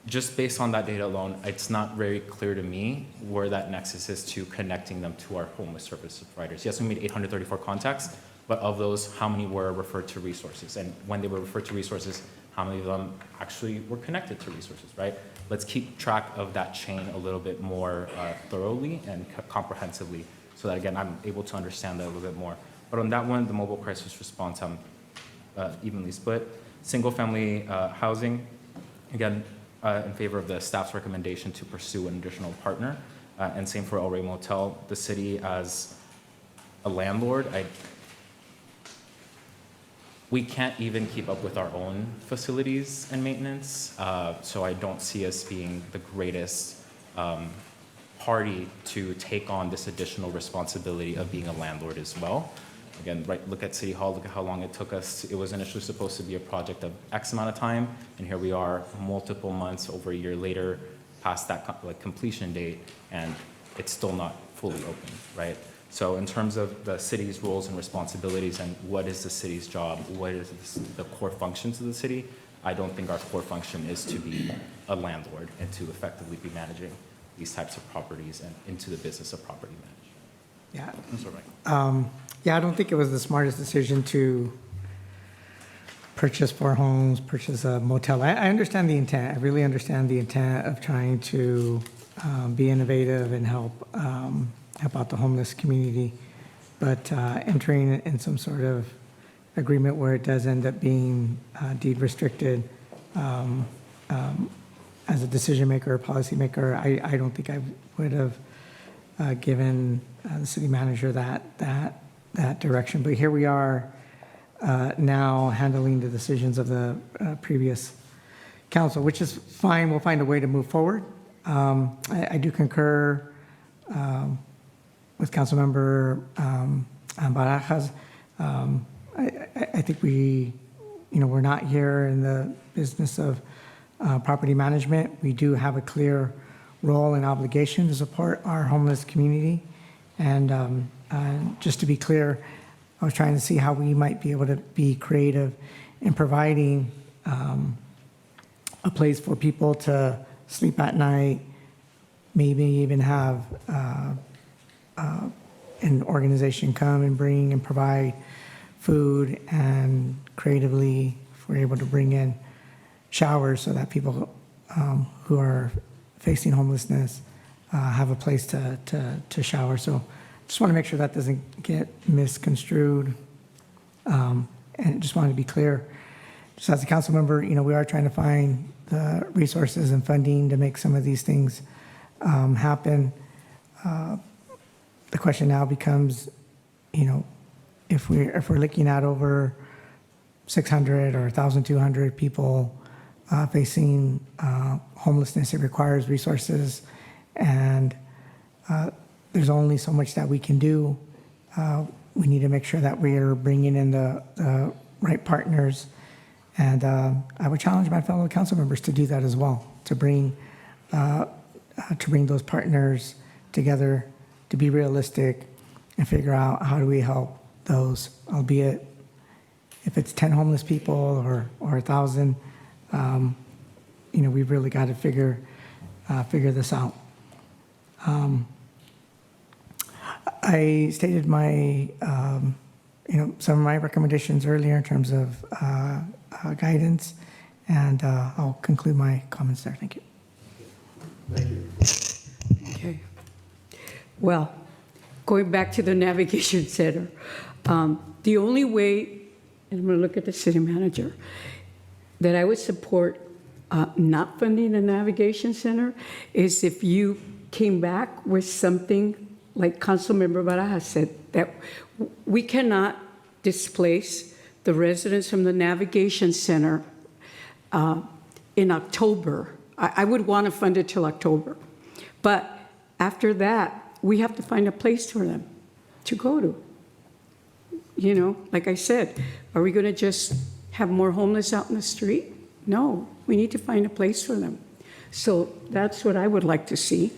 just based on that data alone, it's not very clear to me where that nexus is to connecting them to our homeless service providers. Yes, we made 834 contacts, but of those, how many were referred to resources? And when they were referred to resources, how many of them actually were connected to resources, right? Let's keep track of that chain a little bit more thoroughly and comprehensively so that, again, I'm able to understand that a little bit more. But on that one, the mobile crisis response, evenly split. Single-family housing, again, in favor of the staff's recommendation to pursue an additional partner. And same for El Rey Motel. The city as a landlord, we can't even keep up with our own facilities and maintenance. So I don't see us being the greatest party to take on this additional responsibility of being a landlord as well. Again, right, look at City Hall, look at how long it took us. It was initially supposed to be a project of X amount of time, and here we are multiple months, over a year later, past that completion date, and it's still not fully open, right? So in terms of the city's roles and responsibilities and what is the city's job, what is the core functions of the city, I don't think our core function is to be a landlord and to effectively be managing these types of properties and into the business of property management. Yeah. That's all right. Yeah, I don't think it was the smartest decision to purchase 4 homes, purchase a motel. I understand the intent. I really understand the intent of trying to be innovative and help out the homeless community. But entering in some sort of agreement where it does end up being deed restricted as a decision maker or policy maker, I don't think I would have given the city manager that direction. But here we are now handling the decisions of the previous council, which is fine. We'll find a way to move forward. I do concur with Councilmember Barajas. I think we're not here in the business of property management. We do have a clear role and obligation to support our homeless community. And just to be clear, I was trying to see how we might be able to be creative in providing a place for people to sleep at night, maybe even have an organization come and bring and provide food, and creatively, if we're able to bring in showers so that people who are facing homelessness have a place to shower. So just want to make sure that doesn't get misconstrued. And just wanted to be clear, just as a council member, we are trying to find the resources and funding to make some of these things happen. The question now becomes, if we're looking at over 600 or 1,200 people facing homelessness, it requires resources, and there's only so much that we can do. We need to make sure that we are bringing in the right partners, and I would challenge my fellow council members to do that as well, to bring those partners together, to be realistic and figure out how do we help those, albeit if it's 10 homeless people or 1,000, we've really got to figure this out. I stated my, some of my recommendations earlier in terms of guidance, and I'll conclude my comments there. Thank you. Thank you. Okay. Well, going back to the Navigation Center, the only way, and I'm going to look at the city manager, that I would support not funding the Navigation Center is if you came back with something like Councilmember Barajas said, that we cannot displace the residents from the Navigation Center in October. I would want to fund it till October. But after that, we have to find a place for them to go to. Like I said, are we going to just have more homeless out in the street? No, we need to find a place for them. So that's what I would like to see.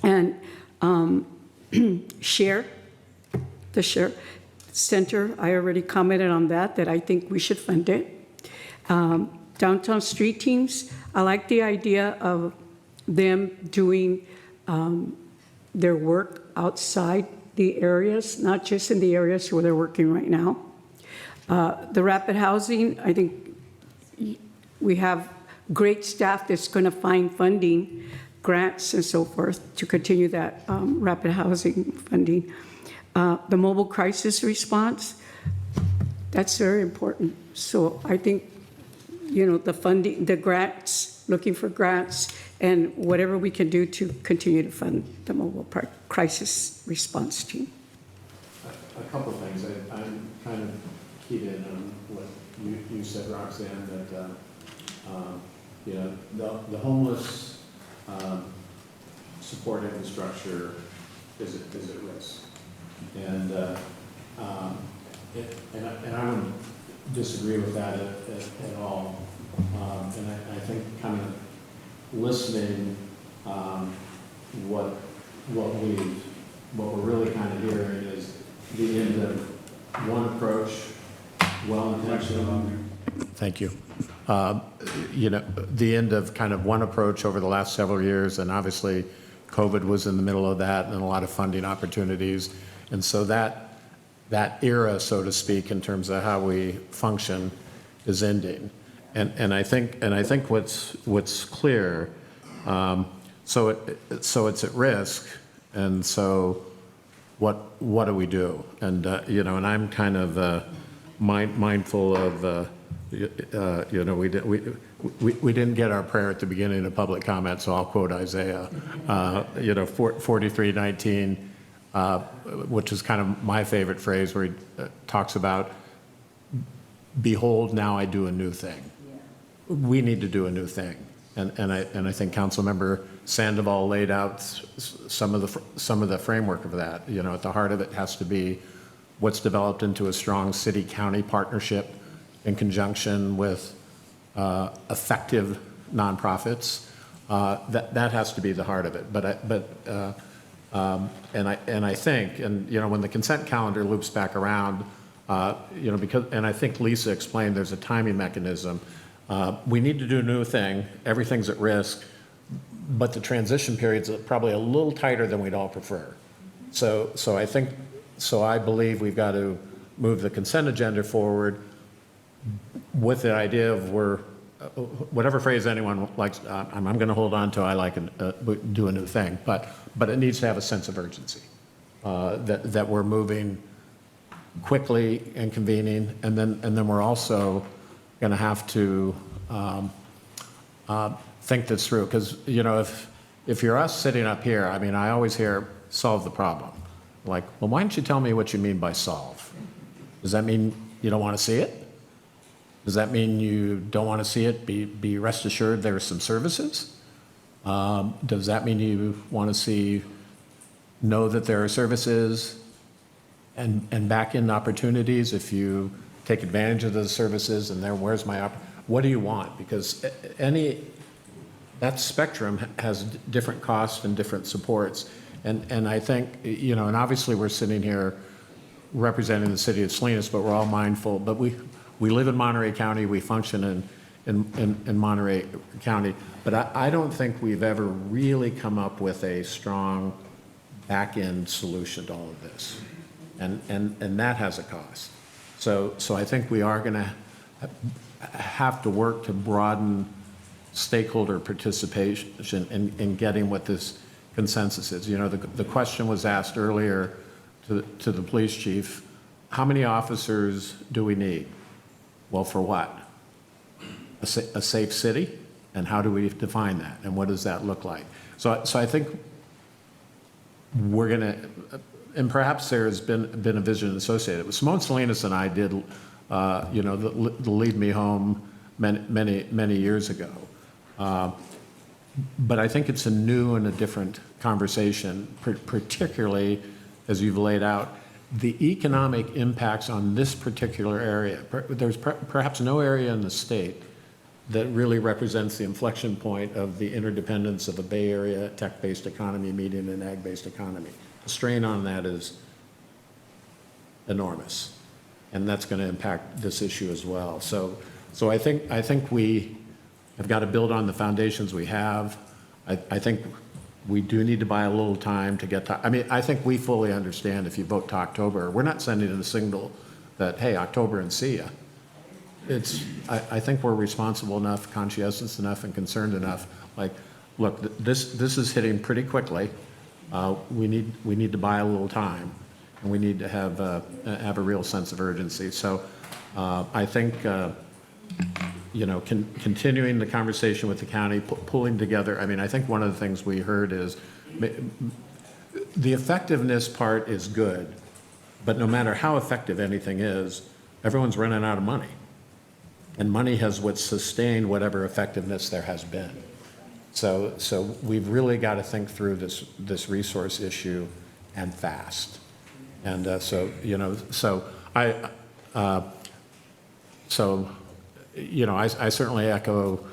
And the Share Center, I already commented on that I think we should fund it. Downtown street teams, I like the idea of them doing their work outside the areas, not just in the areas where they're working right now. The rapid housing, I think we have great staff that's going to find funding, grants and so forth to continue that rapid housing funding. The mobile crisis response, that's very important. So I think, the funding, the grants, looking for grants, and whatever we can do to continue to fund the mobile crisis response team. A couple of things. I'm kind of keyed in on what you said, Roxanne, that the homeless support infrastructure is at risk, and I wouldn't disagree with that at all. And I think kind of listening, what we're really kind of hearing is the end of one approach, well-intentioned. Thank you. The end of kind of one approach over the last several years, and obviously COVID was in the middle of that, and a lot of funding opportunities. And so that era, so to speak, in terms of how we function is ending. And I think what's clear, so it's at risk, and so what do we do? And and I'm kind of mindful of we didn't get our prayer at the beginning of public comment, so I'll quote Isaiah 43:19, which is kind of my favorite phrase, where he talks about, behold, now I do a new thing. We need to do a new thing, and I think Councilmember Sandoval laid out some of the framework of that. At the heart of it has to be what's developed into a strong city-county partnership in conjunction with effective nonprofits. That has to be the heart of it. I think, when the consent calendar loops back around, and I think Lisa explained there's a timing mechanism. We need to do a new thing. Everything's at risk, but the transition period's probably a little tighter than we'd all prefer. So I believe we've got to move the consent agenda forward with the idea of whatever phrase anyone likes, I'm going to hold on to. I like do a new thing, but it needs to have a sense of urgency, that we're moving quickly and convening, and then we're also going to have to think this through, because if you're us sitting up here, I always hear solve the problem. Like, well, why don't you tell me what you mean by solve? Does that mean you don't want to see it? Does that mean you don't want to see it? Be rest assured there are some services. Does that mean you want to know that there are services and back-end opportunities if you take advantage of those services, and where's my what do you want? Because that spectrum has different costs and different supports. And I think, and obviously we're sitting here representing the city of Salinas, but we're all mindful. But we live in Monterey County, we function in Monterey County, but I don't think we've ever really come up with a strong back-end solution to all of this. And that has a cost. So I think we are going to have to work to broaden stakeholder participation in getting what this consensus is. The question was asked earlier to the police chief, how many officers do we need? Well, for what? A safe city? And how do we define that? And what does that look like? So I think we're going to, and perhaps there's been a vision associated with Simone Salinas and I did, the Lead Me Home many years ago. But I think it's a new and a different conversation, particularly as you've laid out the economic impacts on this particular area. There's perhaps no area in the state that really represents the inflection point of the interdependence of a Bay Area tech-based economy meeting an ag-based economy. The strain on that is enormous, and that's going to impact this issue as well. So I think we have got to build on the foundations we have. I think we do need to buy a little time to get to, I mean, I think we fully understand if you vote to October, we're not sending a signal that, hey, October and see ya. I think we're responsible enough, conscientious enough, and concerned enough. Like, look, this is hitting pretty quickly. We need to buy a little time, and we need to have a real sense of urgency. So I think, continuing the conversation with the county, pulling together, I mean, I think one of the things we heard is the effectiveness part is good, but no matter how effective anything is, everyone's running out of money. And money has what sustained whatever effectiveness there has been. So we've really got to think through this resource issue and fast. And I certainly echo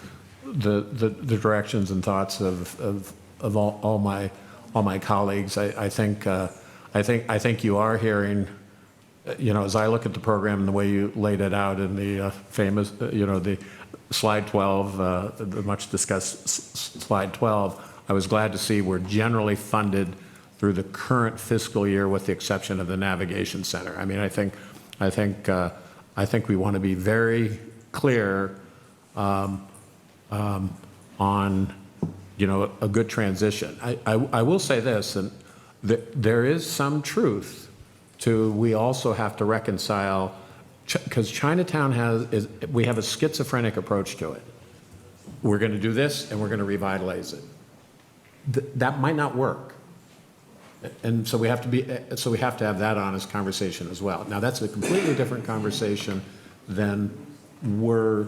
the directions and thoughts of all my colleagues. I think you are hearing, as I look at the program and the way you laid it out in the famous, the slide 12, the much discussed slide 12, I was glad to see we're generally funded through the current fiscal year with the exception of the Navigation Center. I mean, I think we want to be very clear on a good transition. I will say this, and there is some truth to we also have to reconcile, because Chinatown we have a schizophrenic approach to it. We're going to do this and we're going to revitalize it. That might not work. And so we have to have that honest conversation as well. Now that's a completely different conversation than we're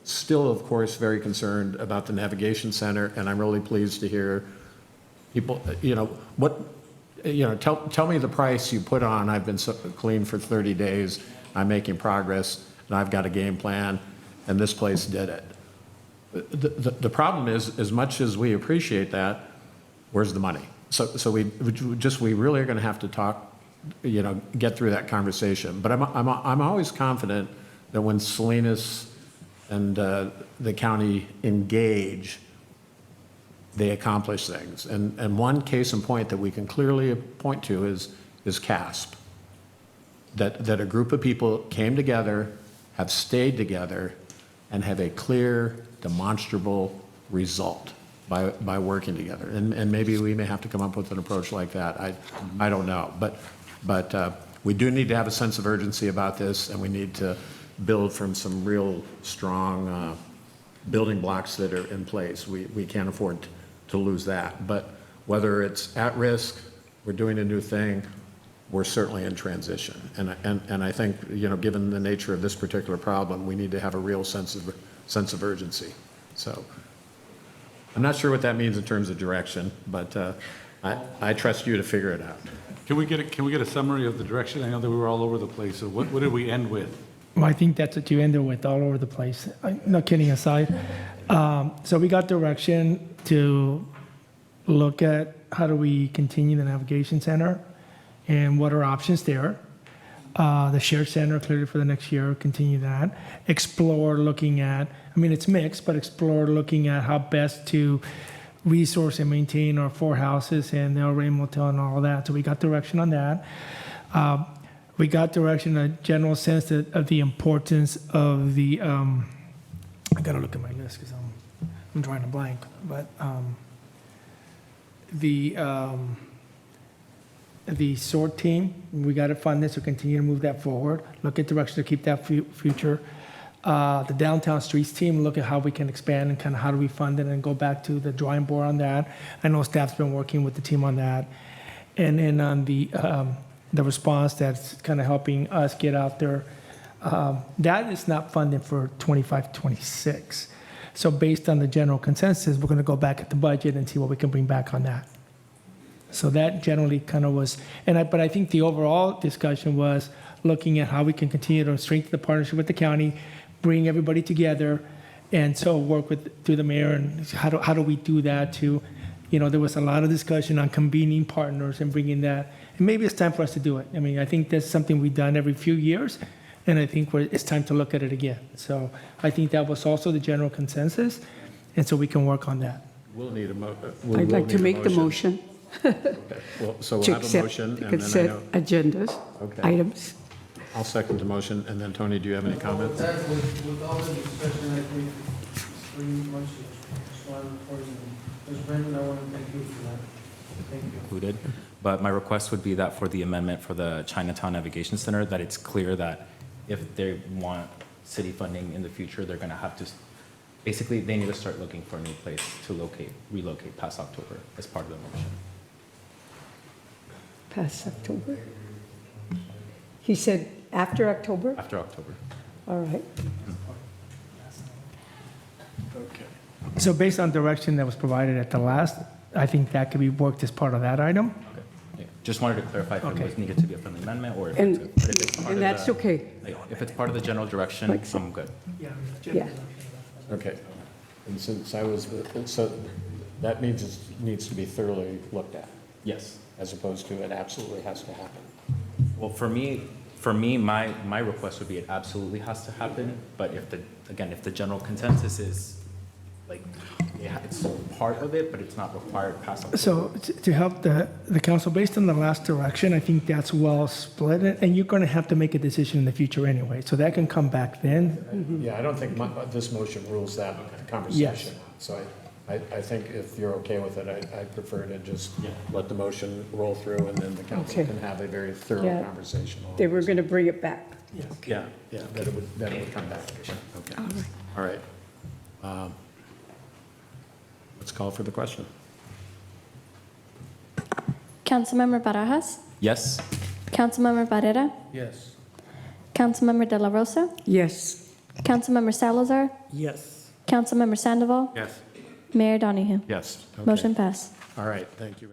still, of course, very concerned about the Navigation Center, and I'm really pleased to hear people, tell me the price you put on, I've been clean for 30 days, I'm making progress, and I've got a game plan, and this place did it. The problem is, as much as we appreciate that, where's the money? So we really are going to have to talk, get through that conversation. But I'm always confident that when Salinas and the county engage, they accomplish things. And one case in point that we can clearly point to is CASP. That a group of people came together, have stayed together, and have a clear, demonstrable result by working together. And maybe we may have to come up with an approach like that. I don't know. But we do need to have a sense of urgency about this, and we need to build from some real strong building blocks that are in place. We can't afford to lose that. But whether it's at risk, we're doing a new thing, we're certainly in transition. And I think, given the nature of this particular problem, we need to have a real sense of urgency. So I'm not sure what that means in terms of direction, but I trust you to figure it out. Can we get a summary of the direction? I know that we were all over the place. So what did we end with? Well, I think that's what you ended with, all over the place. No kidding aside. So we got direction to look at how do we continue the Navigation Center and what are options there. The Shared Center, clearly for the next year, continue that. Explore looking at, it's mixed, but explore looking at how best to resource and maintain our 4 houses and the El Rey Motel and all of that. So we got direction on that. We got direction, a general sense of the importance of the, I gotta look at my list because I'm drawing a blank, but the SOAR team, we got to fund this to continue to move that forward. Look at direction to keep that future. The downtown streets team, look at how we can expand and kind of how do we fund it and go back to the drawing board on that. I know staff's been working with the team on that. And then on the response that's kind of helping us get out there, that is not funded for 25-26. So based on the general consensus, we're going to go back at the budget and see what we can bring back on that. So that generally kind of was, but I think the overall discussion was looking at how we can continue to strengthen the partnership with the county, bring everybody together, and so work through the mayor and how do we do that to, there was a lot of discussion on convening partners and bringing that, and maybe it's time for us to do it. I think that's something we've done every few years, and I think it's time to look at it again. So I think that was also the general consensus, and so we can work on that. We'll need a I'd like to make the motion So we'll to have a accept motion, the and then I consent know, agendas, Okay. items. I'll second the motion, and then Tony, do you have any comments? With all the discussion, I think it's pretty much Mr. Brandon, I want to thank you for that. Thank you. Included. But my request would be that for the amendment for the Chinatown Navigation Center, that it's clear that if they want city funding in the future, they're going to have to, basically, they need to start looking for a new place to relocate past October as part of the motion. Past October? He said after October? After October. All right. Okay. So based on direction that was provided at the last, I think that could be worked as part of that item. Okay. Yeah. Just wanted to clarify if Okay. it was needed to be a friendly amendment or if And- it's, but if it's part and of that's the, okay. like, if it's part of the general direction, Like so. I'm good. Yeah. Okay. And since I was, so that means it needs to be thoroughly looked at, Yes. as opposed to it absolutely has to happen. Well, for me, my request would be it absolutely has to happen, but if if the general consensus is, like, yeah, it's part of it, but it's not required past October. So to help the council, based on the last direction, I think that's well split, and you're going to have to make a decision in the future anyway, so that can come back then. Yeah, I don't think this motion rules that conversation. So I think if you're okay with it, I prefer to just let the motion roll through, and then the council Okay. can have a very thorough Yeah. conversation. on They it. were going to bring it back. Yeah, that it would come back. Okay. All right. Let's call for the question. Councilmember Barajas? Yes? Councilmember Barrera? Yes. Councilmember De La Rosa? Yes. Councilmember Salazar? Yes. Councilmember Sandoval? Yes. Mayor Donahue? Yes. Okay. Motion passed. All right, thank you.